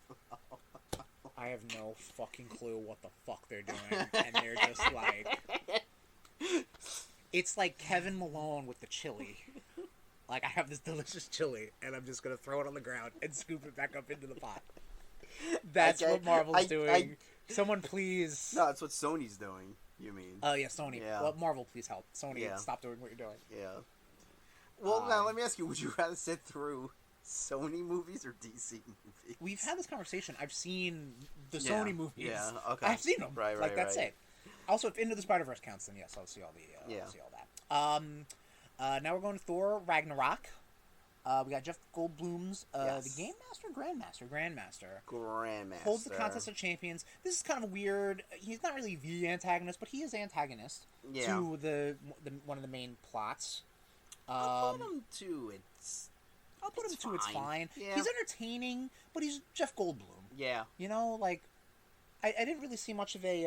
I have no fucking clue what the fuck they're doing, and they're just like, it's like Kevin Malone with the chili. Like, I have this delicious chili, and I'm just gonna throw it on the ground and scoop it back up into the pot. That's what Marvel's doing. Someone please. No, that's what Sony's doing. You mean? Oh yeah, Sony. Yeah. Well, Marvel, please help. Sony, stop doing what you're doing. Yeah. Well, now let me ask you: would you rather sit through Sony movies or DC movies? We've had this conversation. I've seen the Sony movies. Yeah. Okay. I've seen them. Right. Like that's it. Also, if Into the Spider-Verse counts, then yes, I'll see all the. I'll see all that. Now we're going to Thor Ragnarok. We got Jeff Goldblum's the Game Master, Grandmaster. Holds the Contest of Champions. This is kind of weird. He's not really the antagonist, but he is antagonist to the one of the main plots. I'll put him to it's fine. Yeah. He's entertaining, but he's Jeff Goldblum. Yeah. You know, like I didn't really see much of a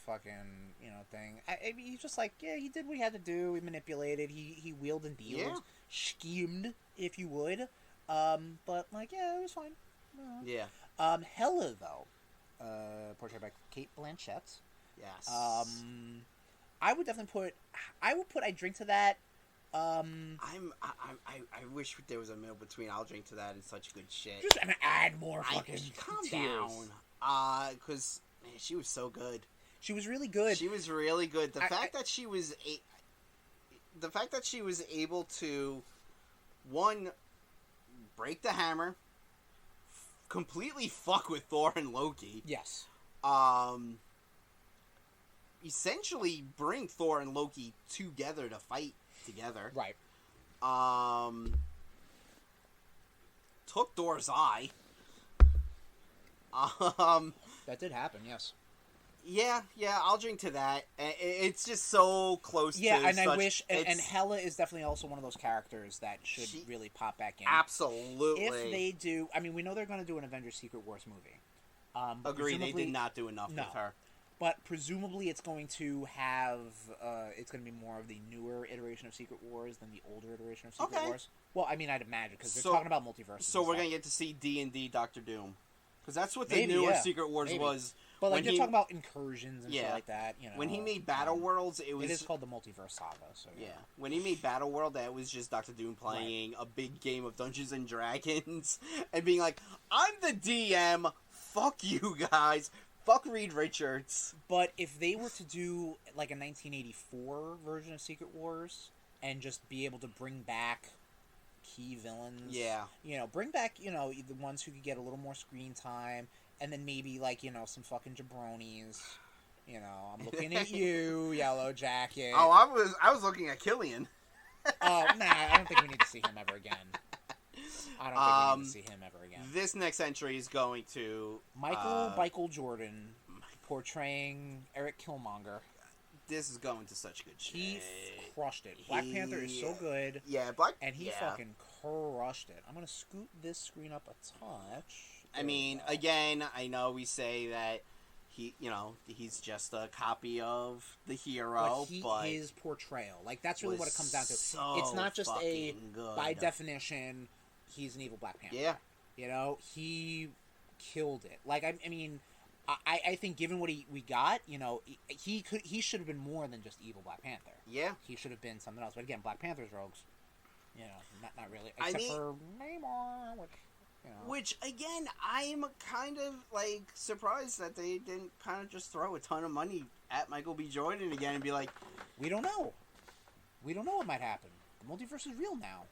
fucking, thing. I mean, he's just like, he did what he had to do. He manipulated. He wheeled and dealed. Schemed, if you would. But, like, it was fine. Yeah. Hela, though, portrayed by Cate Blanchett. Yes. I would definitely put I Drink to That. I wish there was a middle between I'll Drink to That and Such Good Shit. Just add more fucking calm tears. Down. Because she was so good. She was really good. She was really good. The fact that she was able to, one, break the hammer, completely fuck with Thor and Loki. Yes. Essentially bring Thor and Loki together to fight together. Right. Took Thor's eye. That did happen, yes. Yeah, I'll drink to that. It's just so close to and I wish... And Hela is definitely also one of those characters that should really pop back in. Absolutely. If they do... I mean, we know they're going to do an Avengers Secret Wars movie. Agree, they did not do enough with her. But presumably it's going to have... it's going to be more of the newer iteration of Secret Wars than the older iteration of Secret Wars. Well, I mean, I'd imagine, because they're talking about multiverses. So we're going to get to see D&D Doctor Doom. Because that's what the newer Secret Wars was. But like, they're talking about incursions and shit like that. When he made Battle Worlds, it was... It is called the Multiverse Saga, so yeah. When he made Battle World, that was just Dr. Doom playing a big game of Dungeons and Dragons and being like, I'm the DM, fuck you guys, fuck Reed Richards. But if they were to do like a 1984 version of Secret Wars and just be able to bring back key villains, bring back, the ones who could get a little more screen time, and then maybe, like, some fucking jabronis. I'm looking at you, Yellow Jacket. Oh, I was looking at Killian. Nah, I don't think we need to see him ever again. This next entry is going to... Michael Jordan portraying Eric Killmonger. This is going to such good shit. He crushed it. Black Panther is so good. Yeah, And he fucking crushed it. I'm going to scoot this screen up a touch. I mean, again, I know we say that he's just a copy of the hero, but his portrayal, like that's really what it comes down to. So it's not just good. by definition, he's an evil Black Panther. Yeah, he killed it. Like I mean, I think given what we got, he should have been more than just evil Black Panther. Yeah, he should have been something else. But again, Black Panther's rogues, not really, except for Namor, which again, I'm kind of like surprised that they didn't kind of just throw a ton of money at Michael B. Jordan again and be like, we don't know what might happen. The multiverse is real now.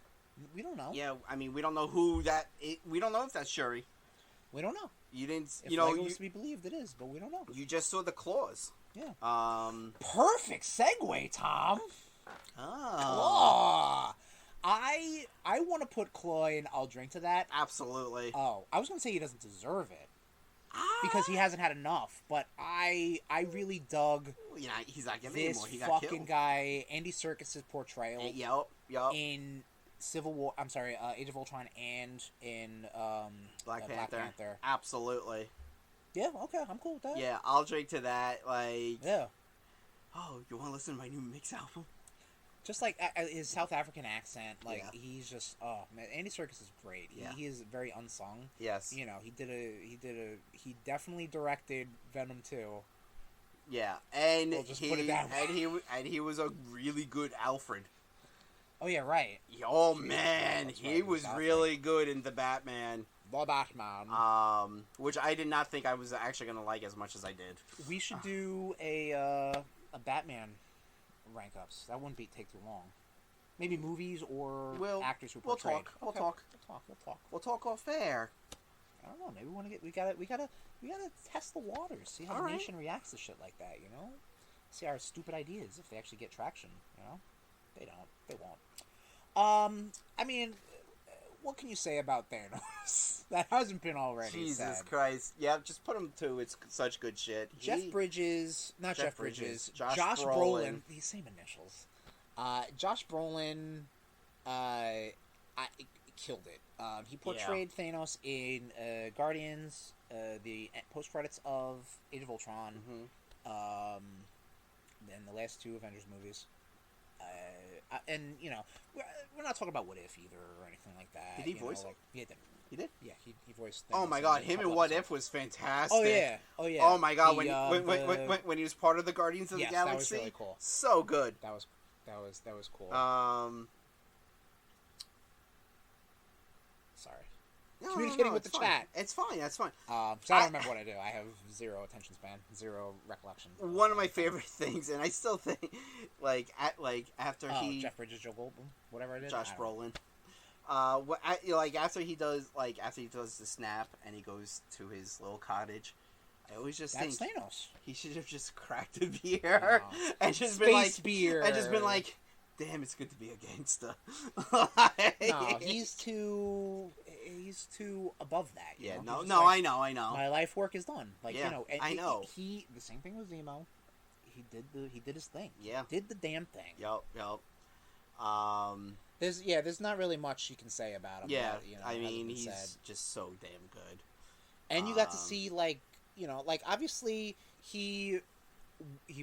We don't know. Yeah, I mean, we don't know who that. We don't know if that's Shuri. We don't know. You didn't. If Legos to be believed, it is, but we don't know. You just saw the claws. Yeah. Perfect segue, Tom. Oh. Claw. I want to put Claw in I'll drink to that. Absolutely. Oh, I was going to say he doesn't deserve it. Because he hasn't had enough, but I really dug he's not getting this anymore. He got fucking killed. guy, Andy Serkis's portrayal. Yep. In Age of Ultron and in Black Panther. Absolutely. Yeah, okay, I'm cool with that. Yeah, I'll drink to that. Like, yeah. Oh, you want to listen to my new mix album? Just like his South African accent, he's just man, Andy Serkis is great. He is very unsung. Yes. He definitely directed Venom 2. Yeah, and we'll just put it that way. and he was a really good Alfred. Oh yeah, right. Oh man, he was really good in the Batman. The Batman. Which I did not think I was actually gonna like as much as I did. We should do a Batman rank ups. That wouldn't take too long. Maybe movies or actors who portrayed. We'll talk. We'll talk off air. I don't know. Maybe we gotta test the waters. See how the nation reacts to shit like that. See our stupid ideas if they actually get traction. They don't. They won't. I mean, what can you say about Thanos? That hasn't been already Jesus said. Christ. Yeah, just put him to. It's such good shit. Josh Brolin. The same initials. Josh Brolin killed it. He portrayed Thanos in Guardians, the post-credits of Age of Ultron, then the last two Avengers movies. And we're not talking about What If either or anything like that. Did he voice it? Yeah, he did. He did? Yeah, he voiced. Oh my god, him in What If was fantastic. Oh yeah. Oh my god, when he was part of the Guardians of the Galaxy, that was really cool. So good. That was cool. Sorry. Communicating with the chat. It's fine. That's fine. I don't remember what I do. I have zero attention span, zero recollection. One of my favorite things, and I still think, after Jeff Bridges, Joe Goldblum, whatever it is. Josh Brolin. After he does the snap and he goes to his little cottage, I always just think Thanos. He should have just cracked a beer and just been like beer, and just been like, damn, it's good to be a gangster. No, he's too above that. Yeah, I know. My life work is done. I know. He the same thing with Zemo. He did his thing. Yeah, did the damn thing. Yep. There's not really much you can say about him. Yeah, but, I mean, he's just so damn good. And you got to see obviously he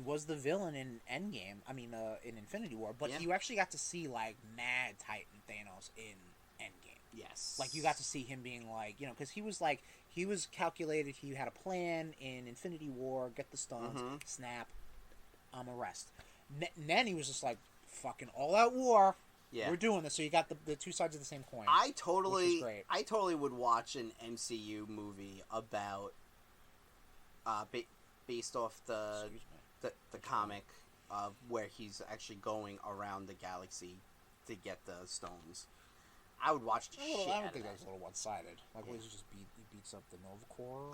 was the villain in Endgame. I mean, in Infinity War, but you actually got to see Mad Titan Thanos in Endgame. Yes, you got to see him being because he was calculated. He had a plan in Infinity War. Get the stones, snap, arrest. Then he was just fucking all out war. Yeah, we're doing this. So you got the two sides of the same coin. I totally would watch an MCU movie about based off the comic where he's actually going around the galaxy to get the stones. I would watch the shit. I don't think that was a little one-sided. He just beats up the Nova Corps.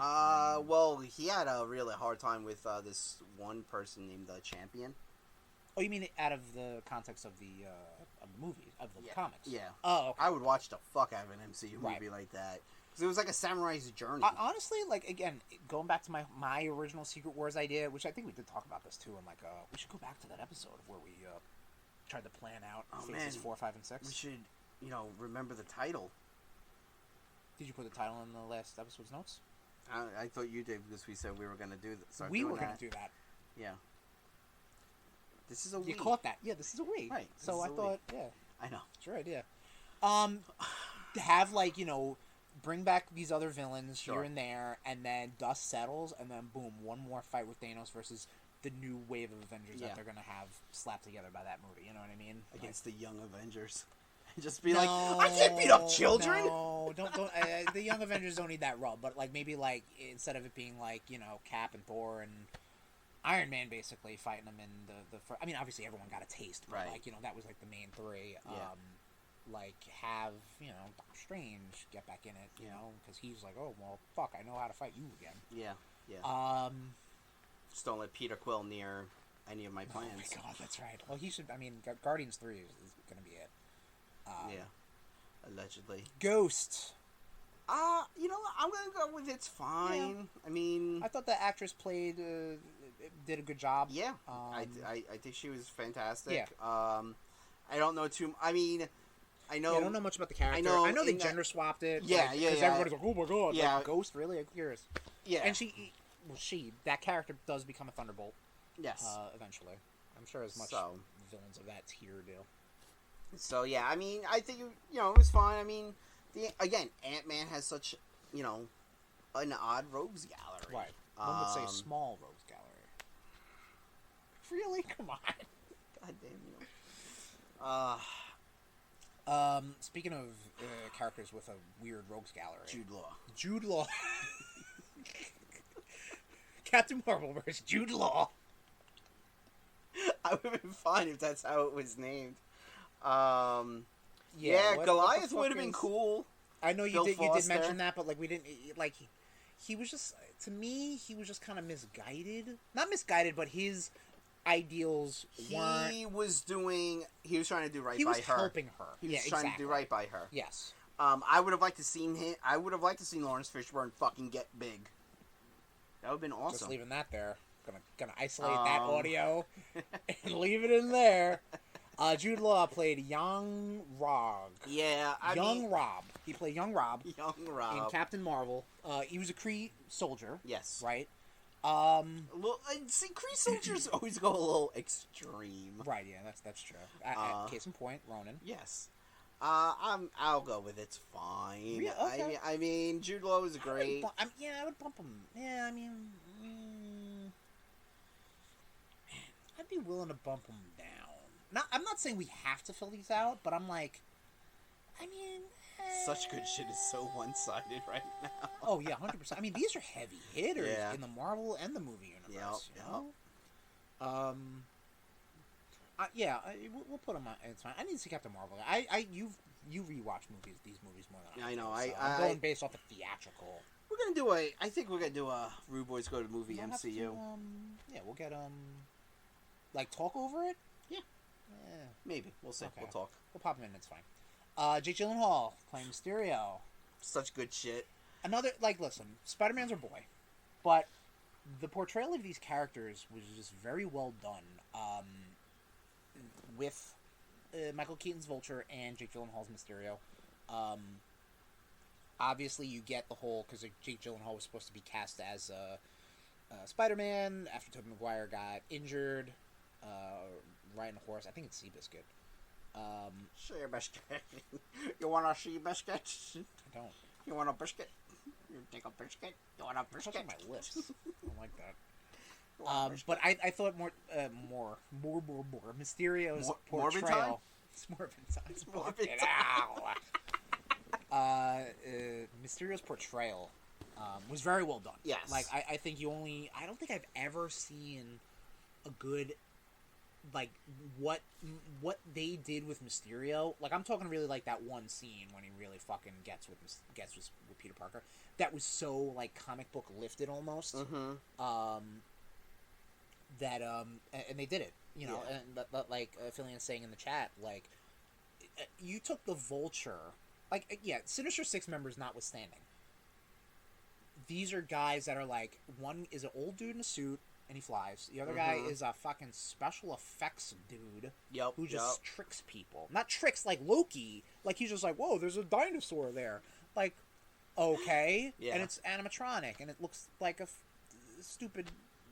Well, he had a really hard time with this one person named the Champion. Oh, you mean out of the context of the movie, of the comics? Yeah. Oh, okay. I would watch the fuck out of an MCU movie like that. Because it was like a samurai's journey. Honestly, again, going back to my original Secret Wars idea, which I think we did talk about this too, and we should go back to that episode where we tried to plan out phases 4, 5, and 6. We should, remember the title. Did you put the title in the last episode's notes? I thought you did because we said we were going to do that. We were going to do that. Yeah. This is a You Wii. caught that. Yeah, this is a Wii. Right. So I thought, yeah. I know. It's your idea. Have, like, bring back these other villains here and there, and then dust settles, and then boom, one more fight with Thanos versus the new wave of Avengers that they're going to have slapped together by that movie. You know what I mean? Against the young Avengers. Just be like, I can't beat up children. No, don't. The Young Avengers don't need that rub, but like maybe like instead of it being like Cap and Thor and Iron Man basically fighting them in the I mean, obviously everyone got a taste, but like that was like the main three. Like have Doctor Strange get back in it, because he's like, oh well, fuck, I know how to fight you again. Yeah. Just don't let Peter Quill near any of my plans. Oh my god, that's right. Well, he should. I mean, Guardians 3 is gonna be it. Allegedly. Ghost. You know what? I'm gonna go with it's fine. Yeah. I mean, I thought the actress did a good job. Yeah, I think she was fantastic. Yeah. I don't know too. I mean, I know. Yeah, I don't know much about the character. I know they gender swapped it. Yeah, because everybody's like, oh my god, yeah, like, Ghost, really? I'm curious. Yeah, and that character does become a Thunderbolt. Yes. Eventually, I'm sure as much villains of that tier do. So yeah, I mean, I think it was fine. I mean, again, Ant-Man has such an odd rogues gallery. Right. One would say small rogues gallery. Really? Come on. God damn you. Speaking of characters with a weird rogues gallery, Jude Law. Captain Marvel versus Jude Law. I would have been fine if that's how it was named. What Goliath would have been cool. I know you did mention that, but like we didn't like. He was just, to me, he was just kind of misguided. Not misguided, but his ideals weren't. He was trying to do right by her. He was helping her. He was trying to do right by her. Yes. I would have liked to seen him. I would have liked to see Lawrence Fishburne fucking get big. That would have been awesome. Just leaving that there. Gonna isolate that audio and leave it in there. Jude Law played Young Rob. Yeah, Rob. He played Young Rob. Young Rob. In Captain Marvel. He was a Kree soldier. Yes. Right? See, Kree soldiers always go a little extreme. Right, yeah, that's true. Case in point, Ronan. Yes. I'll go with it's fine. Yeah, okay. I mean, Jude Law is great. I would bump him. Yeah, I mean... I'd be willing to bump him down. I'm not saying we have to fill these out, but I'm like, I mean... Such good shit is so one-sided right now. Oh, yeah, 100%. I mean, these are heavy hitters in the Marvel and the movie universe. We'll put them on. It's fine. I need to see Captain Marvel. You rewatch these movies more than I do. I know. So I'm going based off the theatrical. We're gonna do I think we're gonna do a RudeBoyz Go to Movie MCU. We'll get like talk over it. Yeah. Maybe we'll see. Okay. We'll talk. We'll pop him in. It's fine. Jake Gyllenhaal playing Mysterio. Such good shit. Another listen, Spider-Man's our boy, but the portrayal of these characters was just very well done. With Michael Keaton's Vulture and Jake Gyllenhaal's Mysterio. Obviously, you get the whole, because Jake Gyllenhaal was supposed to be cast as Spider-Man after Tobey Maguire got injured riding a horse. I think it's Seabiscuit. Seabiscuit. You want a Seabiscuit? I don't. You want a biscuit? You take a biscuit? You want a biscuit? It's on my lips. I don't like that. But I thought more Mysterio's portrayal. It's Morbid time. Mysterio's portrayal was very well done. Yes. Like I think I don't think I've ever seen a good what they did with Mysterio. Like I'm talking really like that one scene when he really fucking gets with Peter Parker. That was so like comic book lifted almost. Mm-hmm. That and they did it, and like Philion's saying in the chat, like you took the Vulture, Sinister Six members notwithstanding, these are guys that are like, one is an old dude in a suit and he flies, the other guy is a fucking special effects dude who just tricks people, not tricks like Loki, like he's just like, whoa, there's a dinosaur there, like okay, Yeah. and it's animatronic, and it looks like a stupid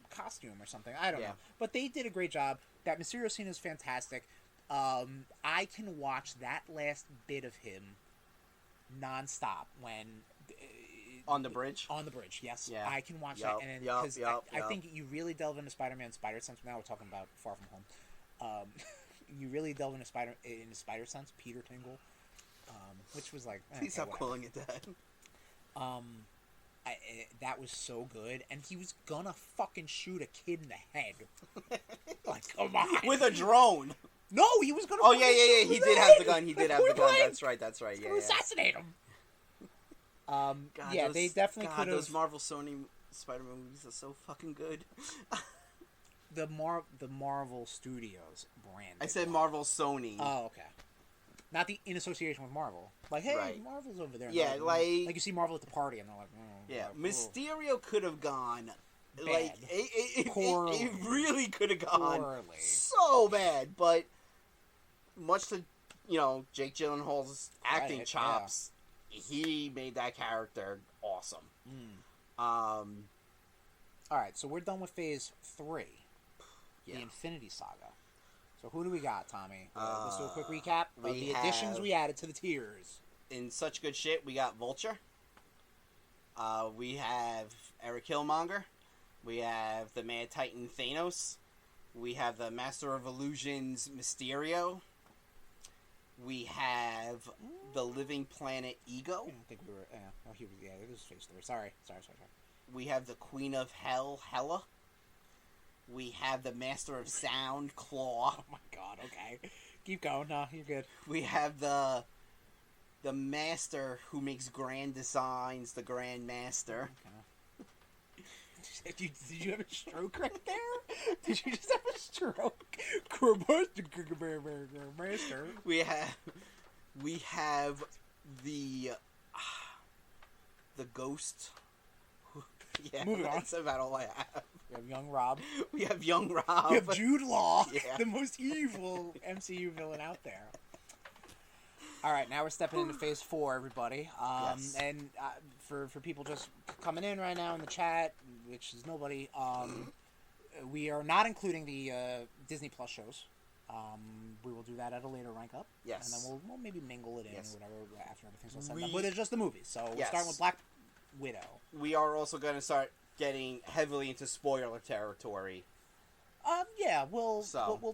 costume or something. I don't know, but they did a great job. That Mysterio scene is fantastic. I can watch that last bit of him nonstop when On the bridge? On the bridge, yes. Yeah. I can watch that, and because I think you really delve into Spider-Man Spider Sense. Now we're talking about Far From Home. You really delve into Spider Sense, Peter Tingle, which was like. Please stop calling it that. That was so good, and he was gonna fucking shoot a kid in the head. Like, come on, with a drone. No, he was gonna. Oh yeah. He did have the gun. He did have the gun. That's right. Yeah. Assassinate him. God, yeah, they definitely could have. Those Marvel Sony Spider-Man movies are so fucking good. The Marvel Studios brand. I said Marvel Sony. Oh, okay. Not the in association with Marvel. Like, hey, Right. Marvel's over there. Yeah, like you see Marvel at the party, and they're like, yeah, like, Mysterio could have gone. Bad. Like it Poorly. really could have gone Poorly. so bad, but much to Jake Gyllenhaal's acting Right, chops, he made that character awesome. All right, so we're done with Phase 3, Yeah. the Infinity Saga. So who do we got, Tommy? Let's do a quick recap of the additions we added to the tiers. In such good shit, we got Vulture. We have Eric Killmonger. We have the Mad Titan Thanos. We have the Master of Illusions Mysterio. We have the Living Planet Ego. I don't think we were. Oh, he was. Yeah, it was Phase 3. Sorry. We have the Queen of Hell, Hela. We have the Master of Sound, Claw. Oh my God. Okay, keep going. No, you're good. We have the Master who makes grand designs, the Grand Master. Okay. Did you have a stroke right there? Did you just have a stroke? Master. We have the Ghost. Yeah, Moving on. that's about all I have. We have Young Rob. We have Young Rob. We have Jude Law, Yeah. the most evil MCU villain out there. All right, now we're stepping into Phase 4, everybody. Yes. And for people just coming in right now in the chat, which is nobody, we are not including the Disney Plus shows. We will do that at a later rank up. Yes. And then we'll maybe mingle it in Yes. or whatever after everything's all said and done. But it's just the movies. So we're Yes. starting with Black Widow. We are also going to start getting heavily into spoiler territory. Yeah, we'll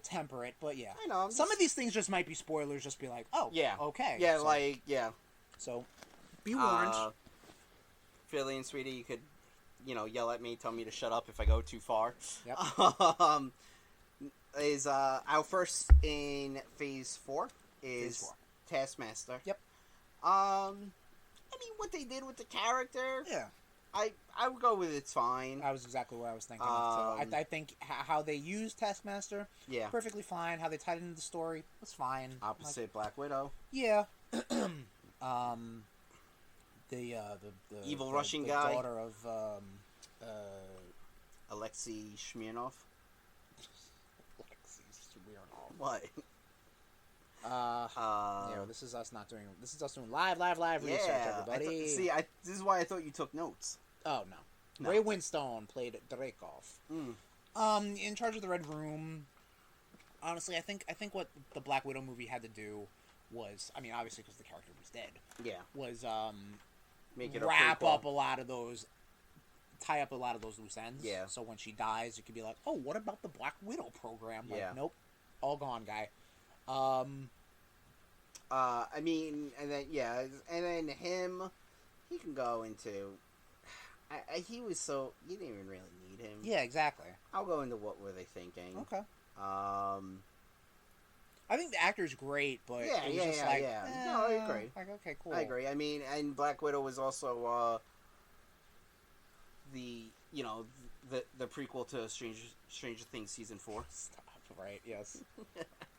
temper it, but yeah. I know. Some of these things just might be spoilers, just be like, oh, Yeah. okay. Yeah, So- So, be warned. Philly and Sweetie, you could, yell at me, tell me to shut up if I go too far. Yep. Is our first in Phase 4 is Phase 4. Taskmaster. Yep. I mean, what they did with the character, Yeah. I would go with it's fine. That was exactly what I was thinking. So I think how they used Taskmaster, Yeah. perfectly fine. How they tied it into the story was fine. Opposite Black Widow. Yeah. The Evil the, Russian the guy. daughter of Alexei Smirnov. Alexei Smirnov. What? This is us doing live research, everybody. This is why I thought you took notes. Oh no. No. Ray Winstone played Dreykov. In charge of the Red Room. Honestly, I think what the Black Widow movie had to do was, I mean, obviously because the character was dead, Yeah. was Make it wrap a prequel. up a lot of those, tie up a lot of those loose ends. Yeah. So when she dies, it could be like, oh, what about the Black Widow program? Like, Yeah. nope, all gone, guy. I mean, and then him, he can go into. He was so you didn't even really need him. Yeah, exactly. I'll go into what were they thinking. Okay. I I think the actor's great, but Yeah, it was yeah, just yeah, like, yeah. No, I agree. Like, okay, cool. agree. I mean, and Black Widow was also the prequel to Stranger Things season 4. Stop. Right? Yes.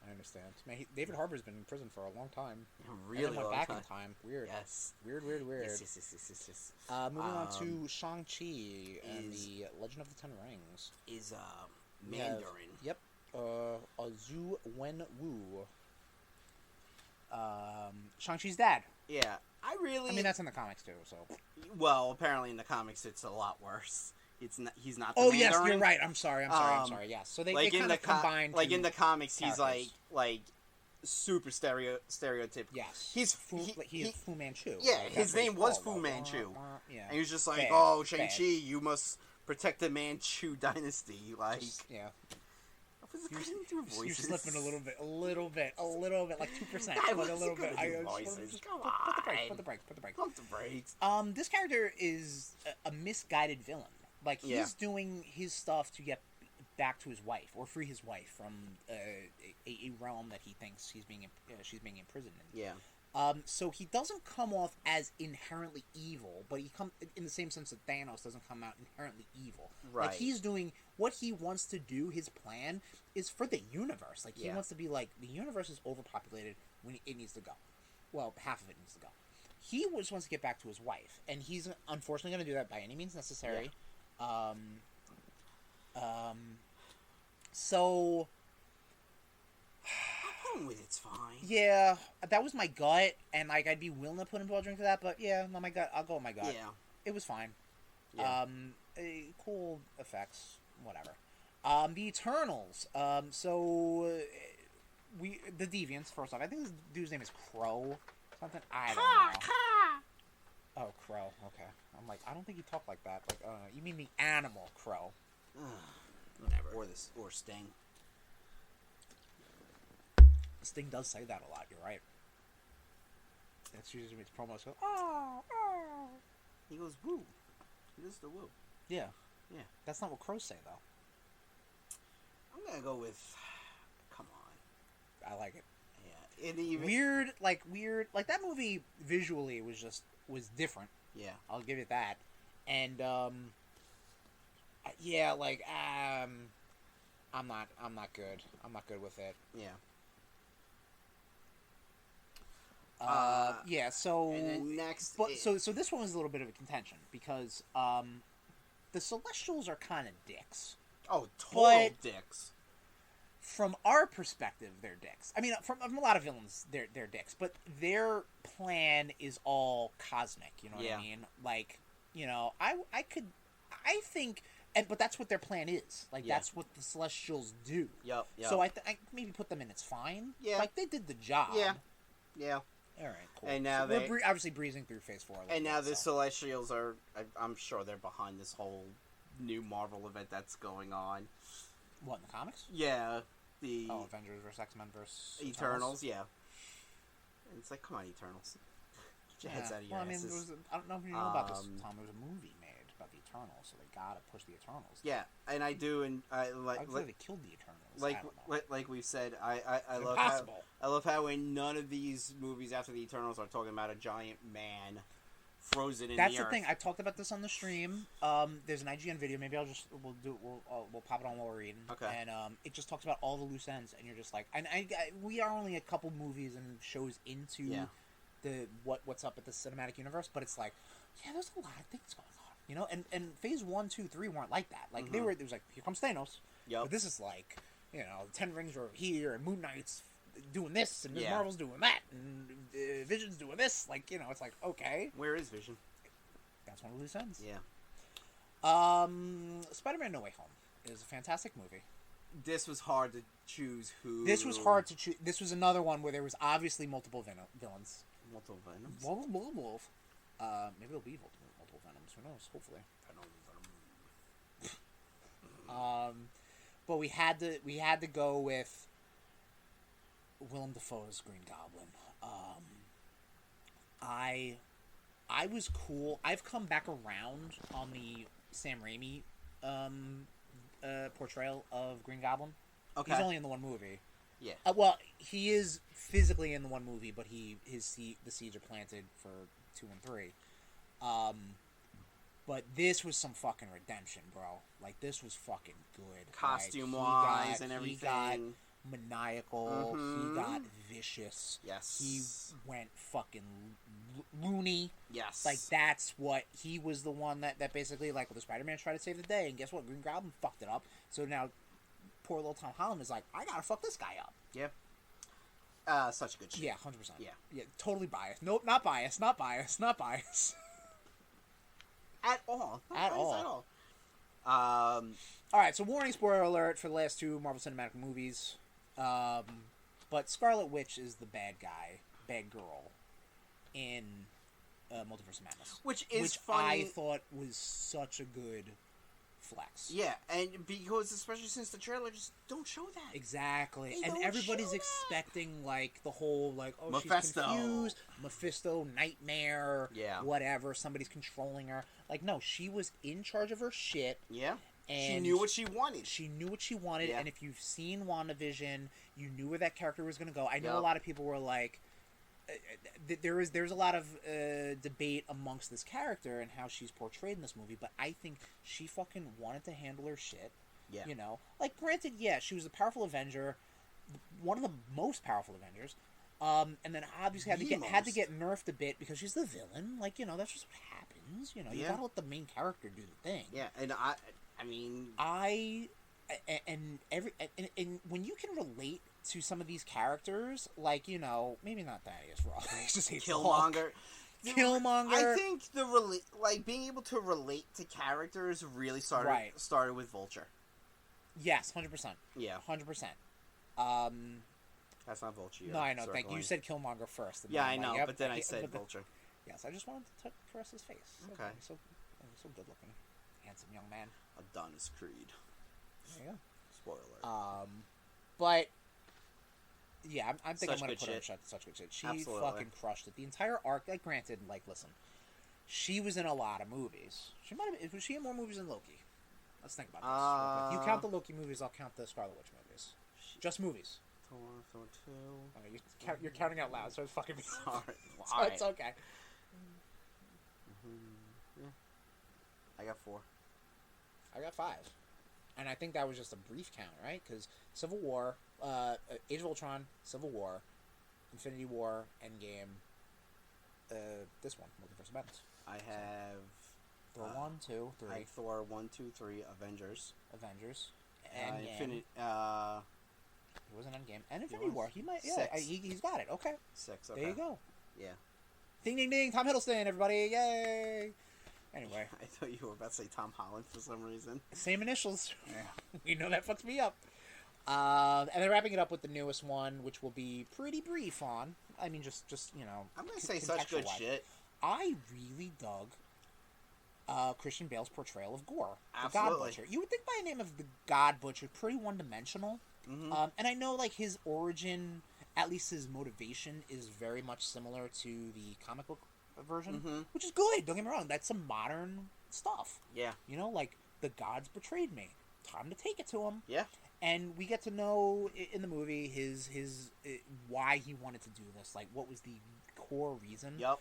I understand. Man, David Harbour's been in prison for a long time. Really and then went long back time. in time. Weird. Yes. Weird. Yes. Moving on to Shang-Chi and the Legend of the Ten Rings. Is We have- Mandarin. Yep. Azu Wen Wu. Shang-Chi's dad. Yeah, I mean, that's in the comics too. So. Well, apparently in the comics it's a lot worse. It's not. He's not. The Oh yes, Mandarin. you're right. I'm sorry. Yes. So they like kind of combined. Like in the comics, he's characters. like super stereotypical. Yes. He's Fu Manchu. Yeah, Like, his that's what name he's was called, Fu Manchu. Yeah. And he was just like, Bad, oh, Shang-Chi, bad. you must protect the Manchu dynasty. Like, Yeah. I couldn't do voices. You're slipping a little bit, like 2%, I like a little wasn't bit. gonna do just wanna voices. just Come put the brakes. Pump the brakes. This character is a misguided villain. Like he's doing his stuff to get back to his wife or free his wife from a realm that he thinks she's being imprisoned in. Yeah. So he doesn't come off as inherently evil, but he come in the same sense that Thanos doesn't come out inherently evil. Right. Like he's doing what he wants to do. His plan is for the universe. Like he wants to be like, the universe is overpopulated when it needs to go. Well, half of it needs to go. He just wants to get back to his wife, and he's unfortunately going to do that by any means necessary. So I'm going with it's fine. yeah, that was my gut, and like I'd be willing to put in a drink for that, but yeah, no, my gut. I'll go with my gut. Yeah. It was fine. Yeah. Cool effects, whatever. The Eternals. The Deviants. First off, I think this dude's name is Crow. Something I don't know. Oh, Crow. Okay. I'm like, I don't think he talked like that. Like, you mean the animal Crow? Whatever. Or Sting. Sting does say that a lot. You're right. That's usually when it's promos. Go, oh. He goes woo. He does the woo. Yeah. Yeah. That's not what crows say, though. I'm gonna go with. Come on. I like it. Yeah. And even Weird. Like that movie visually was different. Yeah. I'll give it that. And I'm not good. I'm not good with it. Yeah. Yeah, so And then next, so this one was a little bit of a contention because the Celestials are kind of dicks. Oh, total But- dicks. From our perspective, they're dicks. I mean, from a lot of villains, they're dicks. But their plan is all cosmic. You know what Yeah. I mean? Like, you know, I think, but that's what their plan is. Like, Yeah. that's what the Celestials do. Yep. So I maybe put them in. It's fine. Yeah. Like they did the job. Yeah. Yeah. All right. Cool. And now so they- we're obviously breezing through Phase 4. And now the Celestials are. I'm sure they're behind this whole new Marvel event that's going on. What, in the comics? Yeah. The Avengers vs. X-Men vs. Eternals. Yeah. And it's like, come on, Eternals. Get your heads out of your Well, I mean, asses. I don't know if you know about this, Tom. There was a movie made about the Eternals, so they gotta push the Eternals. Yeah, and I do, and I like. I would say they killed the Eternals. Like, I don't know. like we've said, I love Impossible. how I love how in none of these movies after the Eternals are talking about a giant man frozen in That's the the earth. thing. I talked about this on the stream. There's an IGN video. Maybe we'll pop it on while we're reading. Okay. And it just talks about all the loose ends, and you're just like, we are only a couple movies and shows into Yeah. the what's up at the cinematic universe, but it's like, yeah, there's a lot of things going on, you know. And Phase 1, 2, 3 weren't like that. Like Mm-hmm. it was like, here comes Thanos. Yep. But this is like, you know, the Ten Rings are here, and Moon Knight's doing this, and Ms. Yeah. Marvel's doing that, and Vision's doing this. Like, you know, it's like, okay. Where is Vision? That's one of the loose ends. Yeah. Spider-Man: No Way Home is a fantastic movie. This was hard to choose who. This was hard to choose. This was another one where there was obviously multiple villains. Multiple Venoms. Wolf. Maybe there'll be multiple Venoms. Who knows? Hopefully. But we had to go with Willem Dafoe's Green Goblin. I was cool. I've come back around on the Sam Raimi portrayal of Green Goblin. Okay. He's only in the one movie. Yeah. Well, he is physically in the one movie, but the seeds are planted for 2 and 3. But this was some fucking redemption, bro. Like, this was fucking good. Costume-wise and everything. He got maniacal. Mhm. He got vicious. Yes. He went fucking loony. Yes. Like, that's what... He was the one that basically, like, the Spider-Man tried to save the day, and guess what? Green Goblin fucked it up. So now, poor little Tom Holland is like, I gotta fuck this guy up. Yeah. Such good shit. Yeah, 100%. Yeah, totally biased. Nope, not biased. Not biased. Not biased. at all. Not At biased all. At all. All right, so warning, spoiler alert for the last two Marvel Cinematic movies. But Scarlet Witch is the bad guy, bad girl, in Multiverse of Madness. Which is I funny. thought was such a good flex. Yeah, and because especially since the trailer just don't show that. Exactly. They And don't everybody's show that. expecting, like, the whole, like, oh, Mephisto. she's confused. Mephisto, nightmare, Yeah. whatever. Somebody's controlling her. Like, no, she was in charge of her shit. Yeah. And She knew what she wanted. She knew what she wanted, Yeah. and if you've seen WandaVision, you knew where that character was going to go. I know Yep. a lot of people were like, there's a lot of debate amongst this character and how she's portrayed in this movie, but I think she fucking wanted to handle her shit. Yeah. You know, like, granted, yeah, she was a powerful Avenger, one of the most powerful Avengers, and then obviously had to get nerfed a bit because she's the villain. Like, you know, that's just what happens. You know, you Yeah. gotta let the main character do the thing. Yeah, and I mean, And when you can relate to some of these characters, like, you know, maybe not Thaddeus Ross, he just hates the Hulk. Killmonger. I think being able to relate to characters really started with Vulture. Yes, 100%. Yeah, 100%. that's not Vulture. No, I know. Thank you. You said Killmonger first. Yeah, I I'm know, like, yep, but then I said Vulture. Yes, I just wanted to caress his face. Okay. So good looking, handsome young man. Adonis Creed. There you go. Spoiler. But yeah, I think Such I'm gonna good put her in shit. such good shit. She Absolutely. fucking crushed it. The entire arc. Like, granted, like, listen, she was in a lot of movies. She might have. Was she in more movies than Loki? Let's think about this. Real quick. You count the Loki movies, I'll count the Scarlet Witch movies. Just movies. Thor 2. Okay, you're counting out loud, so it's fucking me. Sorry. So All right. it's okay. Yeah. I got 4. I got 5. And I think that was just a brief count, right? Because Civil War, Age of Ultron, Civil War, Infinity War, Endgame, this one, Multiverse of Madness. I have Thor 1, 2, 3. I have Thor 1, 2, 3, Avengers. Endgame. Infinity. It was an Endgame. And Infinity War. He might. Yeah, 6. he's got it. Okay. 6. Okay. There you go. Yeah. Ding, ding, ding. Tom Hiddleston, everybody. Yay. Anyway. I thought you were about to say Tom Holland for some reason. Same initials. We know that fucks me up. And then wrapping it up with the newest one, which will be pretty brief on. I mean, just you know. I'm gonna say such good shit. I really dug Christian Bale's portrayal of Gore, the Absolutely. God Butcher. You would think by the name of the God Butcher, pretty one-dimensional. Mm-hmm. And I know, like, his origin, at least his motivation, is very much similar to the comic book version, which is good. Don't get me wrong. That's some modern stuff. Yeah. You know, like, the gods betrayed me. Time to take it to him. Yeah. And we get to know in the movie his why he wanted to do this. Like, what was the core reason? Yep.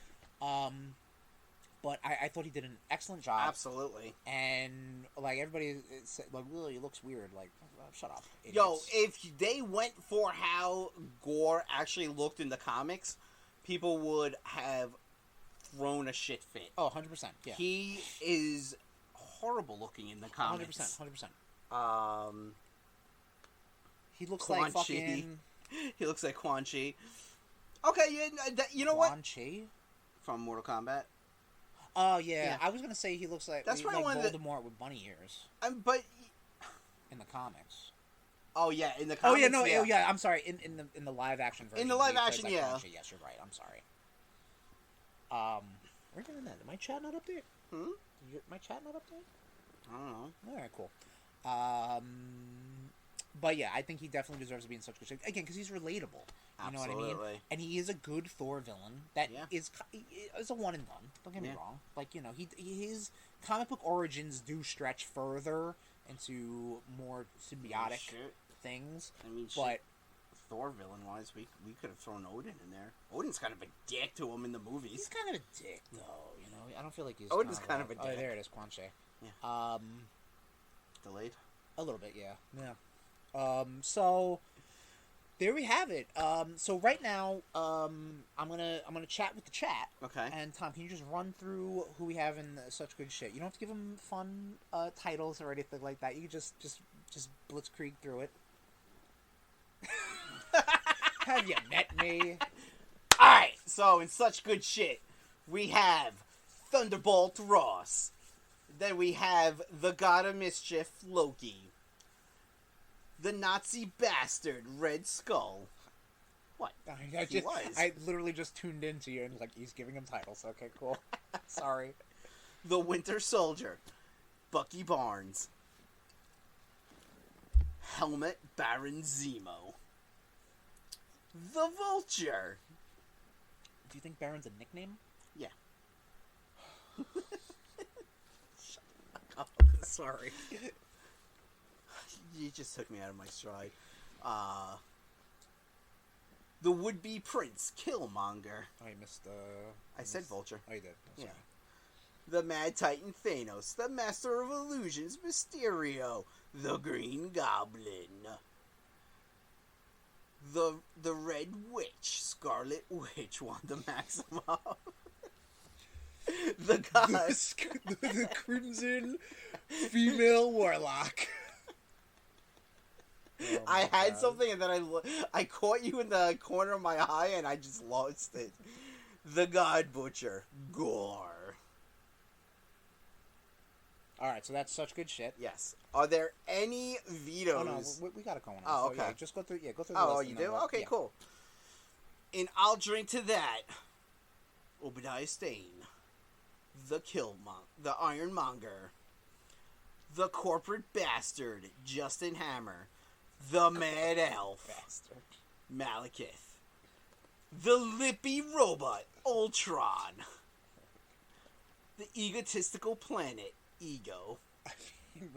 But I thought he did an excellent job. Absolutely. And, like, everybody said, like, really, it looks weird. Like, shut up, idiots. Yo, if they went for how Gore actually looked in the comics, people would have thrown a shit fit. Oh, 100%. Yeah. He is horrible looking in the comics. 100%. He looks Quan like Chi. fucking... He looks like Quan Chi. Okay, you know Quan what? Chi? From Mortal Kombat. Oh, yeah. Yeah. I was going to say he looks like, That's probably like one of the- Voldemort with bunny ears But in the comics. oh yeah, in the Oh, comics. yeah, no, yeah. I'm sorry. In the live action version. In the live he plays action, like yeah. Quan Chi. Yes, you're right. I'm sorry. Where did that? My chat not up there? My chat not up there? I don't know. All right, cool. But yeah, I think he definitely deserves to be in such good shape again because he's relatable. You know what I mean? Absolutely. And he is a good Thor villain. That Yeah. is a one and done. Don't get me Yeah. wrong. Like, you know, his comic book origins do stretch further into more symbiotic Shit. things. I mean, but shit. Thor villain wise, we could have thrown Odin in there. Odin's kind of a dick to him in the movies. he's kind of a dick, though. You know, I don't feel like he's. Odin's kind of a Oh, dick. there it is, Quan Chi. Yeah. Delayed. A little bit, yeah. Yeah. So there we have it. So right now, I'm gonna chat with the chat. Okay. And Tom, can you just run through who we have in such good shit? You don't have to give them fun titles or anything like that. You can just blitzkrieg through it. Have you met me? Alright, so in such good shit, we have Thunderbolt Ross. Then we have the God of Mischief, Loki. The Nazi bastard, Red Skull. What? I literally just tuned into you and like he's giving him titles. Okay, cool. Sorry. The Winter Soldier, Bucky Barnes. Helmet Baron Zemo. The Vulture. Do you think Baron's a nickname? Yeah. Sorry. You just took me out of my stride. The would-be prince, Killmonger. Oh, you missed. I said Vulture. Oh, you did. Yeah. The Mad Titan, Thanos. The Master of Illusions, Mysterio. The Green Goblin. The Red Witch, Scarlet Witch, Wanda Maximoff. The God. The Crimson Female Warlock. Oh I had God. something and then I caught you in the corner of my eye and I just lost it. The God Butcher, Gore. Alright, so that's such good shit. Yes. Are there any vetoes? Oh no, we got it going on. Oh, So, okay. yeah, just go through. Yeah, go through the Oh, list. you and then do? we'll- Okay, yeah. cool. And I'll drink to that. Obadiah Stane. The Ironmonger. The Corporate Bastard, Justin Hammer. The Mad Elf, Bastard. Malekith. The Lippy Robot, Ultron. The Egotistical Planet, Ego.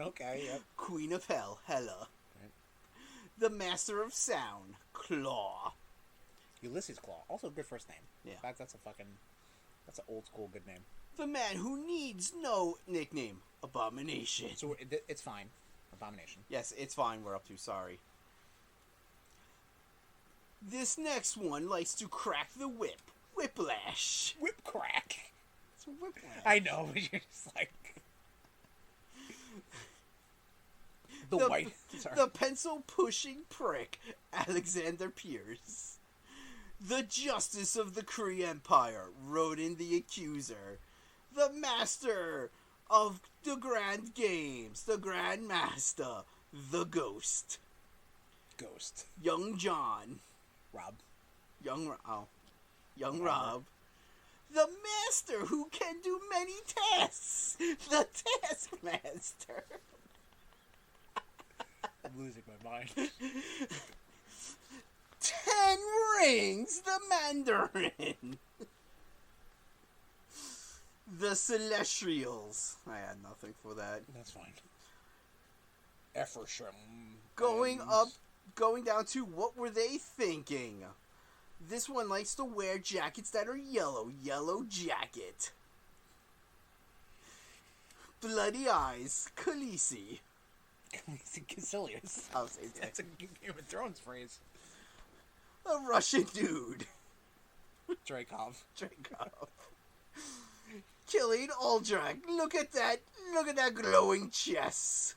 Okay, yep. Queen of Hell, Hela. Right. The Master of Sound, Claw. Ulysses Claw, also a good first name. Yeah. That's an old school good name. The man who needs no nickname, Abomination. So it's fine. Abomination. Yes, it's fine, we're up to, sorry. This next one likes to crack the whip, Whiplash. Whip crack. It's Whiplash. I know, but you're just like the white. Sorry. The pencil-pushing prick, Alexander Pierce. The Justice of the Kree Empire, Rodin the Accuser. The Master of the Grand Games, the Grand Master, the Ghost. Ghost. Young John. Rob. Young Rob. The Master who can do many tasks, the Taskmaster. I'm losing my mind. 10 Rings, the Mandarin. The Celestials. I had nothing for that. That's fine. Effersham. Going down to what were they thinking? This one likes to wear jackets that are yellow. Yellow jacket. Bloody Eyes, Khaleesi. Caecilius. I'll say That's a Game of Thrones phrase. A Russian dude. Dreykov. Draco. Killing Aldrak. Look at that glowing chest.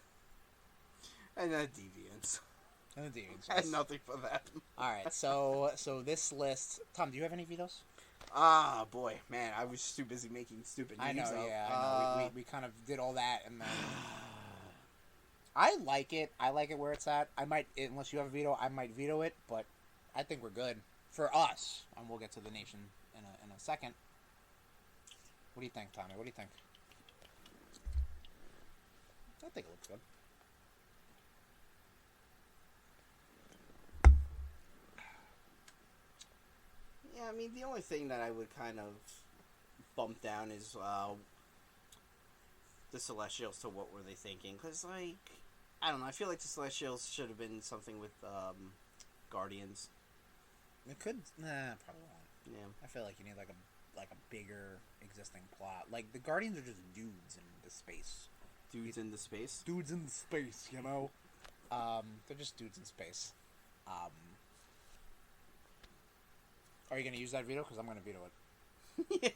And that deviance. And the demons. I had nothing for that. Alright, so this list. Tom, do you have any vetoes? Ah, boy, man, I was too busy making stupid I know, names up. yeah, I know. We kind of did all that, and then I like it. I like it where it's at. I might, unless you have a veto, I might veto it, but I think we're good for us. And we'll get to the nation in a second. What do you think, Tommy? What do you think? I think it looks good. Yeah, I mean, the only thing that I would kind of bump down is the Celestials to what were they thinking. Because, like, I don't know, I feel like the Celestials should have been something with Guardians. It could, probably won't. Yeah. I feel like you need like a bigger existing plot. Like the Guardians are just dudes in the space. Dudes in the space? Dudes in space, you know. They're just dudes in space. Are you gonna use that veto? Because I'm gonna veto it. Yeah.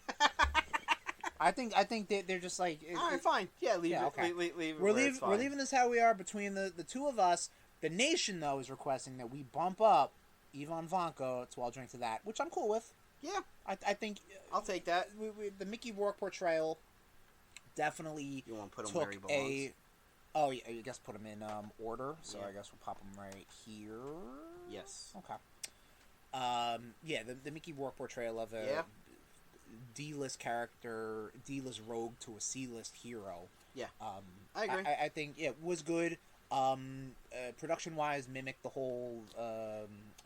I think they're just like. Alright, fine. Yeah, leave it. Okay. Leave it We're where it's leaving this how we are between the two of us. The nation though is requesting that we bump up Ivan Vanko, so I'll drink to that, which I'm cool with. Yeah, I think I'll take that. the Mickey Rourke portrayal definitely You want to put him where he took belongs? Oh, yeah, I guess put them in order. So Yeah. I guess we'll pop them right here. Yes. Okay. Yeah, the Mickey Rourke portrayal of a Yeah. D-list character, D-list rogue to a C-list hero. Yeah. I agree. I think it was good. Production-wise, mimicked the whole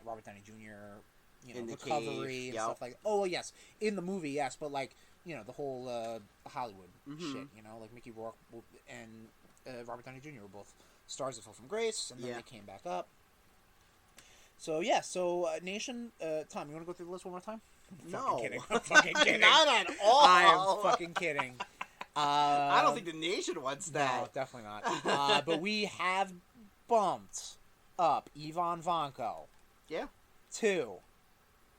Robert Downey Jr. In the recovery cave, and yep. stuff like. Oh yes, in the movie, yes, but like the whole Hollywood Mhm. shit. Like Mickey Rourke and Robert Downey Jr. were both stars that fell from grace, and then Yeah. they came back up. So yeah, Nation, Tom, you want to go through the list one more time? I'm No. fucking kidding. I'm fucking kidding. Not at all. I am fucking kidding. I don't think the nation wants No, that. definitely not. But we have bumped up Ivan Vanko Yeah, to.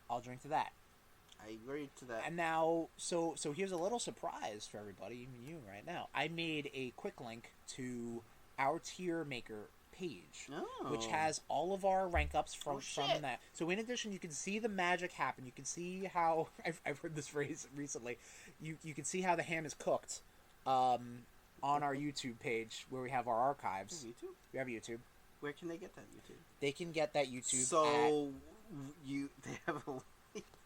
I'll drink to that. I agree to that. And now, so here's a little surprise for everybody, even you right now. I made a quick link to our tier maker page, which Oh. has all of our rank ups from shit. that. So in addition, you can see the magic happen. You can see how I've heard this phrase recently. You can see how the ham is cooked on our YouTube page where we have our archives. YouTube? We have YouTube. Where can they get that YouTube? They can get that YouTube. So they have a link.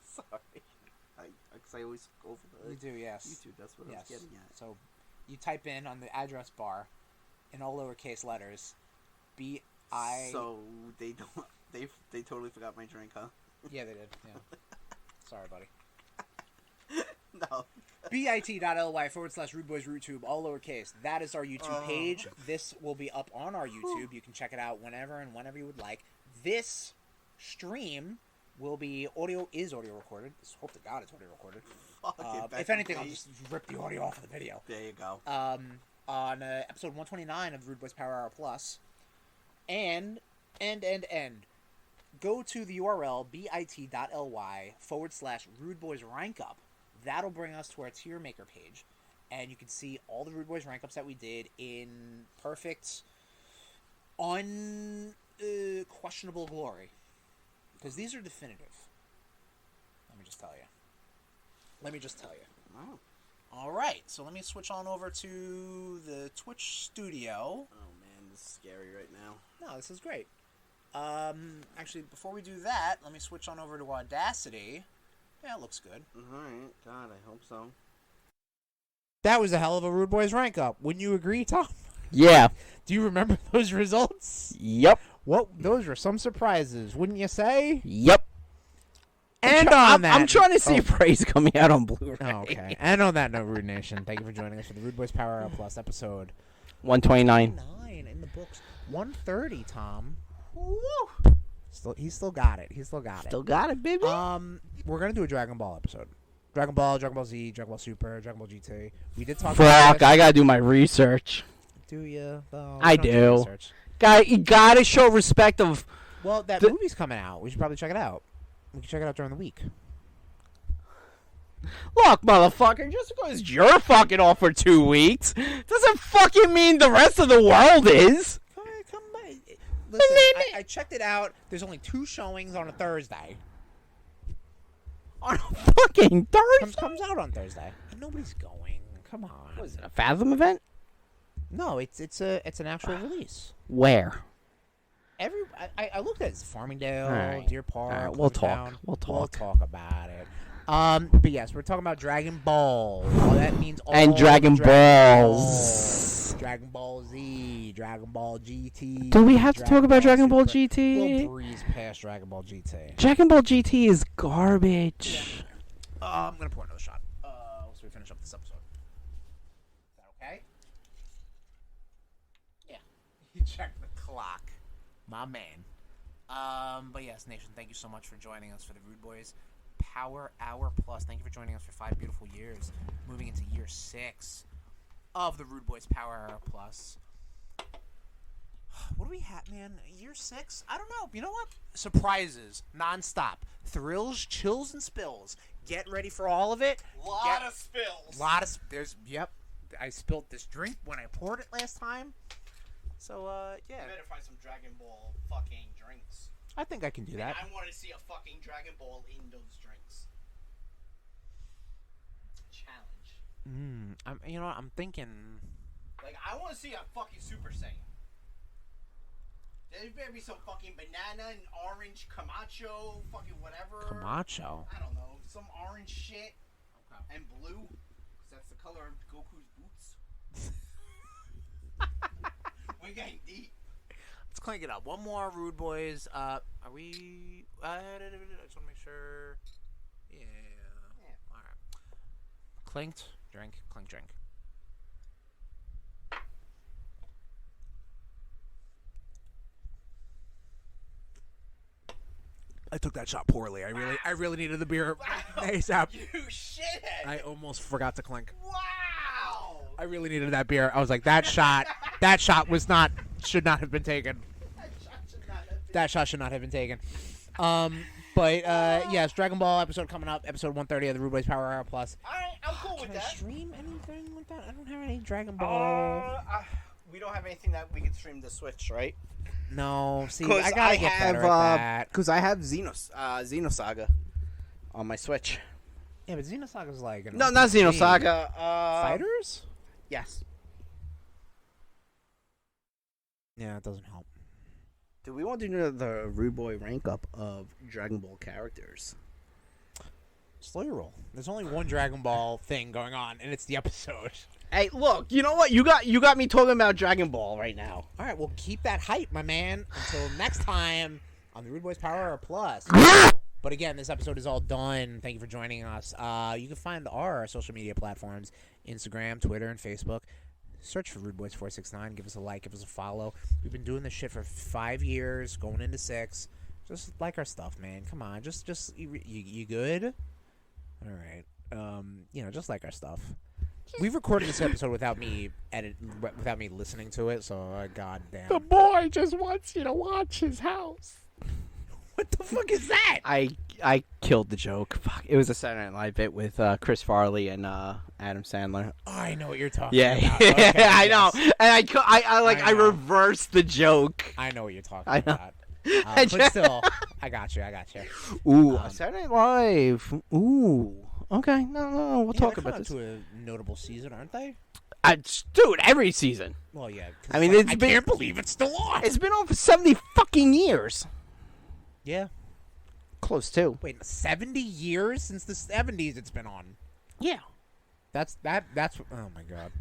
Sorry, because I always go for You the do, yes. YouTube. That's what I Yes. was getting at. So you type in on the address bar in all lowercase letters B-I. So they don't. They totally forgot my drink, huh? Yeah, they did. Yeah. Sorry, buddy. No. bit.ly/RudeBoyz RudeTube, all lowercase. That is our YouTube Oh. page. This will be up on our YouTube. You can check it out whenever you would like. This stream will be audio recorded. Just hope to God it's audio recorded. Fuck it, back If to anything, I'll base. just rip the audio off of the video. There you go. On episode 129 of RudeBoyz Power Hour Plus. And go to the URL bit.ly/RudeBoyz RankUp. That'll bring us to our tier maker page. And you can see all the RudeBoyz rank-ups that we did in perfect, unquestionable glory. Because these are definitive. Let me just tell you. Oh. All right, so let me switch on over to the Twitch studio. Oh man, this is scary right now. No, this is great. Actually, before we do that, let me switch on over to Audacity. Yeah, it looks good. Alright, God, I hope so. That was a hell of a RudeBoyz rank up. Wouldn't you agree, Tom? Yeah. Do you remember those results? Yep. Those were some surprises, wouldn't you say? Yep. And I'm trying to see Praise coming out on Blu-ray. Oh, okay. And on that note, Rude Nation, thank you for joining us for the RudeBoyz Power Hour Plus episode 129. 9 in the books. 130, Tom. Woo! He still got it. Still got it, baby. We're gonna do a Dragon Ball episode. Dragon Ball Z, Dragon Ball Super, Dragon Ball GT. We did talk about Fuck, this. I gotta do my research. Do you? Though? I do. Guy, you gotta show respect of... Well, that movie's coming out. We should probably check it out. We can check it out during the week. Look, motherfucker, just because you're fucking off for 2 weeks doesn't fucking mean the rest of the world is. Come by. Listen, I checked it out. There's only 2 showings on a Thursday. On a fucking Thursday? Comes out on Thursday. Nobody's going. Come on. What is it, a Fathom event? No, it's an actual release. Where? I looked at it. It's Farmingdale, All right. Deer Park. All right, we'll Town. talk. We'll We'll talk. talk about it. But yes, we're talking about Dragon Ball. Well, that means all And Dragon the Balls. Dragon Ball Z, Dragon Ball GT. Do we have to talk about Dragon Ball Super. GT? We'll breeze past Dragon Ball GT. Dragon Ball GT is garbage. I'm gonna pour another shot. So we finish up this episode. Is that okay? Yeah. You check the clock, my man. But yes, Nation, thank you so much for joining us for the RudeBoyz Power Hour Plus. Thank you for joining us for 5 beautiful years, moving into year 6 of the RudeBoyz Power Hour Plus. What do we have, man? Year 6? I don't know. You know what? Surprises, nonstop, thrills, chills, and spills. Get ready for all of it. Lot of spills. Yep. I spilled this drink when I poured it last time. So, yeah. You better find some Dragon Ball fucking drinks. I think I can do And that. I want to see a fucking Dragon Ball in those drinks. Challenge. You know what? I'm thinking. Like, I want to see a fucking Super Saiyan. There better be some fucking banana and orange Camacho, fucking whatever. Camacho. I don't know. Some orange shit. Okay. And blue. Because that's the color of Goku's boots. We're getting deep. Let's clank it up. One more, Rude Boys. Are we? I just want to make sure. Yeah. All right. Clinked. Drink. Clink. Drink. I took that shot poorly. I really needed the beer. ASAP. You shithead. I almost forgot to clink. Wow. I really needed that beer. I was like, that shot should not have been taken. That shot should not have been taken. But yes, Dragon Ball episode coming up, episode 130 of the RudeBoyz Power Hour Plus. Alright, I'm cool with Can that. I stream anything like that? I don't have any Dragon Ball. We don't have anything that we can stream the Switch, right? No, see, 'Cause I gotta get better at that. Because I have Xenosaga on my Switch. Yeah, but Xenosaga's like an No, not RPG. Xenosaga. Fighters? Yes. Yeah, it doesn't help. Do we want to do the Rude Boy rank up of Dragon Ball characters? Slow your roll. There's only one Dragon Ball thing going on, and it's the episode. Hey, look, you know what? You got me talking about Dragon Ball right now. All right, well, keep that hype, my man. Until next time on the RudeBoyz Power Hour Plus. But again, this episode is all done. Thank you for joining us. You can find our social media platforms, Instagram, Twitter, and Facebook. Search for RudeBoyz469. Give us a like. Give us a follow. We've been doing this shit for 5 years, going into 6. Just like our stuff, man. Come on. Just you good? All right. Just like our stuff. We've recorded this episode without me listening to it, so goddamn. The boy just wants you to watch his house. What the fuck is that? I killed the joke. Fuck, it was a Saturday Night Live bit with Chris Farley and Adam Sandler. Oh, I know what you're talking Yeah, about. Okay, I know. yes. And I know. reversed the joke. I know what you're talking I know. about. But still, I got you. Ooh, Saturday Night Live. Ooh. Okay, no, we'll talk about this. To a notable season, aren't they? Dude, every season. Well, yeah. I mean, I can't believe it's still on. It's been on for 70 fucking years. Yeah. Close to. Wait, 70 years since the 70s it's been on. Yeah. That's oh my god.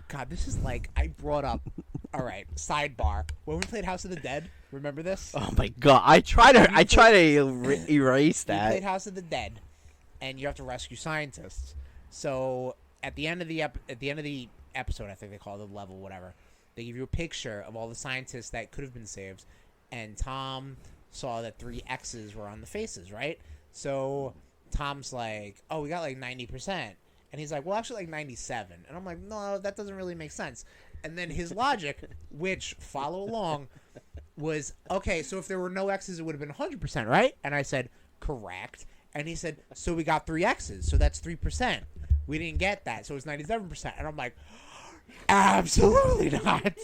God, this is like I brought up. All right, sidebar. When we played House of the Dead, remember this? Oh my god, I try to erase We played that. House of the Dead, and you have to rescue scientists. So at the end of the episode, I think they call it the level, whatever. They give you a picture of all the scientists that could have been saved, and Tom saw that 3 X's were on the faces, right? So Tom's like, "Oh, we got like 90%," and he's like, "Well, actually, like 97." And I'm like, "No, that doesn't really make sense." And then his logic, which follow along, was okay. So if there were no X's, it would have been 100%, right? And I said, "Correct." And he said, "So we got 3 X's, so that's 3%. We didn't get that, so it's 97%." And I'm like, "Absolutely not."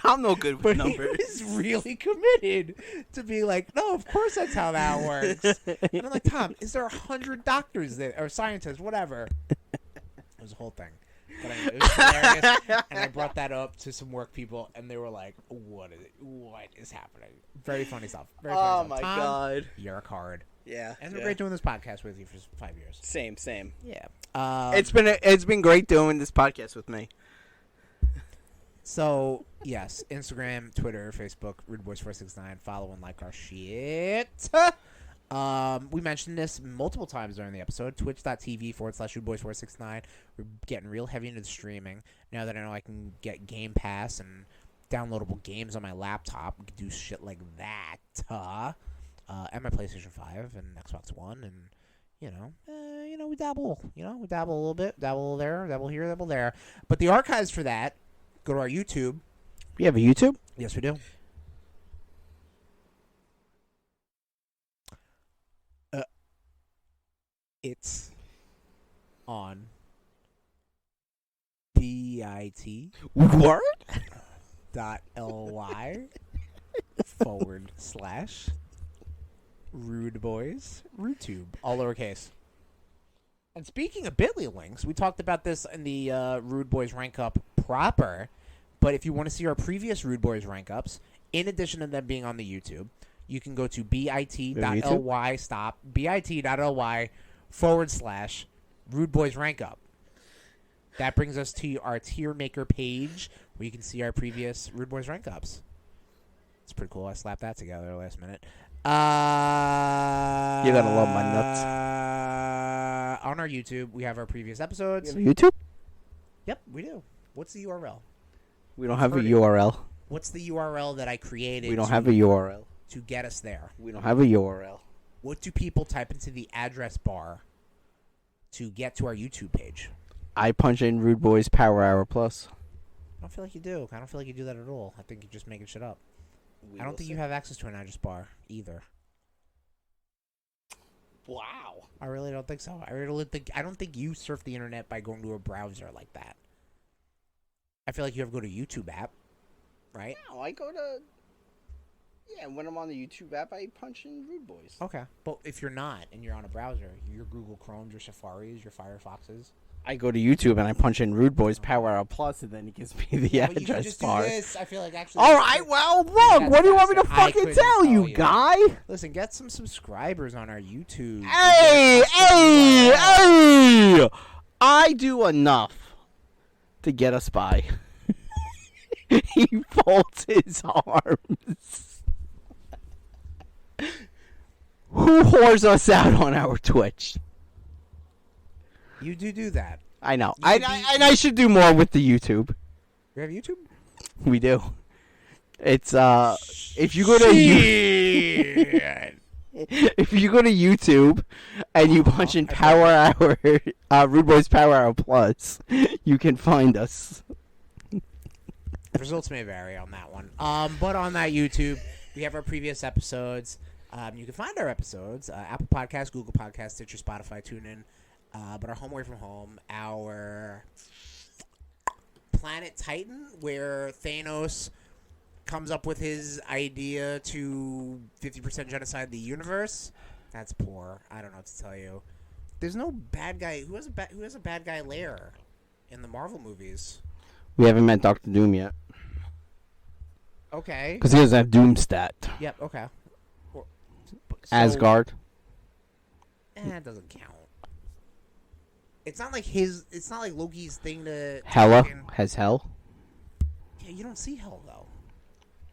I'm no good with But numbers. he was really committed to be like, "No, of course that's how that works." And I'm like, "Tom, is there 100 doctors there or scientists, whatever?" It was a whole thing. But anyway, it was hilarious, and I brought that up to some work people, and they were like, What is happening?" Very funny stuff. Very funny Oh stuff. my Tom, god. you're a card. Yeah. And it's been great doing this podcast with you for 5 years. Same. Yeah. It's been great doing this podcast with me. So, yes, Instagram, Twitter, Facebook, RudeBoyz469. Follow and like our shit. We mentioned this multiple times during the episode. Twitch.tv/RudeBoyz469. We're getting real heavy into the streaming. Now that I know I can get Game Pass and downloadable games on my laptop, we can do shit like that. And my PlayStation 5 and Xbox One. And, we dabble. We dabble a little bit. Dabble there, dabble here, dabble there. But the archives for that, go to our YouTube. We have a YouTube? Yes, we do. It's on bit.ly What? .ly RudeBoyz RudeTube, all lowercase. And speaking of Bitly links, we talked about this in the RudeBoyz RankUp proper. But if you want to see our previous RudeBoyz RankUps, in addition to them being on the YouTube, you can go to bit.ly/RudeBoyz RankUp. That brings us to our tier maker page where you can see our previous RudeBoyz RankUps. It's pretty cool. I slapped that together last minute. You're gonna love my nuts. On our YouTube, we have our previous episodes. YouTube? Yep, we do. What's the URL? We don't have a URL. What's the URL that I created? We don't have a URL. To get us there. We don't have a URL. What do people type into the address bar to get to our YouTube page? I punch in RudeBoyz Power Hour Plus. I don't feel like you do. I don't feel like you do that at all. I think you're just making shit up. I don't think you have access to an address bar either. Wow. I really don't think so. I don't think you surf the internet by going to a browser like that. I feel like you have to go to YouTube app, right? No, I go to... Yeah, when I'm on the YouTube app, I punch in RudeBoyz. Okay. But if you're not and you're on a browser, your Google Chromes, your Safaris, your Firefoxes... I go to YouTube and I punch in RudeBoyz Power Hour Plus, and then it gives me the address you can just bar. do this. I feel like actually... All right, well, look, what do you want me to fucking tell you, guy? Listen, get some subscribers on our YouTube. Hey! I do enough to get us by. He folds his arms. Who whores us out on our Twitch? You do that. I know. I should do more with the YouTube. You have YouTube? We do. It's if you go to if you go to YouTube and you punch in Power Hour RudeBoyz Power Hour Plus, you can find us. Results may vary on that one. But on that YouTube, we have our previous episodes. You can find our episodes Apple Podcasts, Google Podcasts, Stitcher, Spotify, TuneIn. But our Home Away From Home, our Planet Titan, where Thanos comes up with his idea to 50% genocide the universe. That's poor. I don't know what to tell you. There's no bad guy. Who has a bad guy lair in the Marvel movies? We haven't met Dr. Doom yet. Okay. Because he doesn't have Doom stat. Yep. Okay. So, Asgard. That doesn't count. It's not like Loki's thing to... Hela has Hell. Yeah, you don't see Hell, though.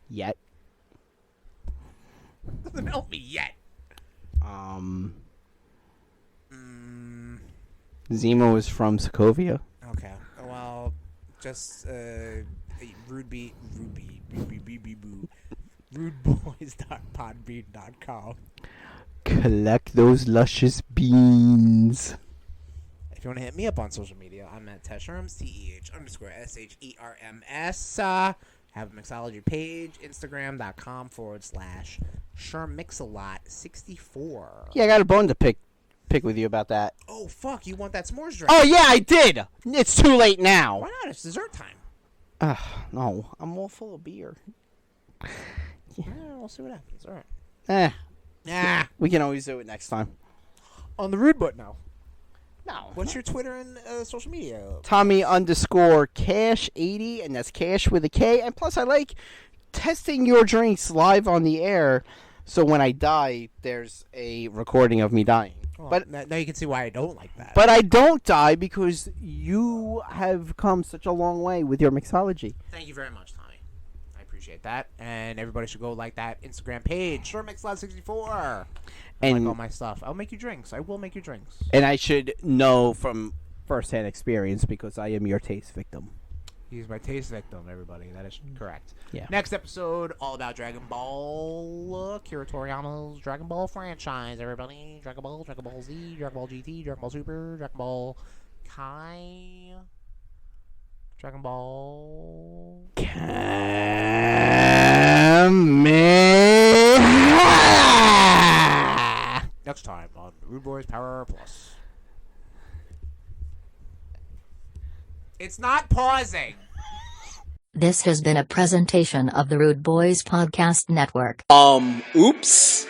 Yet. Doesn't help me yet. Zemo is from Sokovia. Okay. Well, just RudeBoyz.podbean.com. Collect those luscious beans. If you want to hit me up on social media, I'm at Tesherms, TEH_SHERMS. Have a mixology page, Instagram.com/ShermMixalot64. Yeah, I got a bone to pick with you about that. Oh, fuck, you want that s'mores drink? Oh, yeah, I did! It's too late now. Why not? It's dessert time. No, I'm all full of beer. Yeah, we'll see what happens. All right. We can always do it next time. On the Rude Butt now. No. What's your Twitter and social media? Tommy_Cash80, and that's Cash with a K. And plus, I like testing your drinks live on the air, so when I die, there's a recording of me dying. Oh, but now you can see why I don't like that. But I don't die because you have come such a long way with your mixology. Thank you very much, Tommy. I appreciate that. And everybody should go like that Instagram page, SherMixLot64. I like all my stuff. I'll make you drinks. I will make you drinks. And I should know from first-hand experience because I am your taste victim. He's my taste victim, everybody. That is correct. Yeah. Next episode, all about Dragon Ball. Kira Toriyama's Dragon Ball franchise, everybody. Dragon Ball Z, Dragon Ball GT, Dragon Ball Super, Dragon Ball Kai, Dragon Ball... Next time on RudeBoyz Power Plus. It's not pausing. This has been a presentation of the Rude Boys Podcast Network. Oops.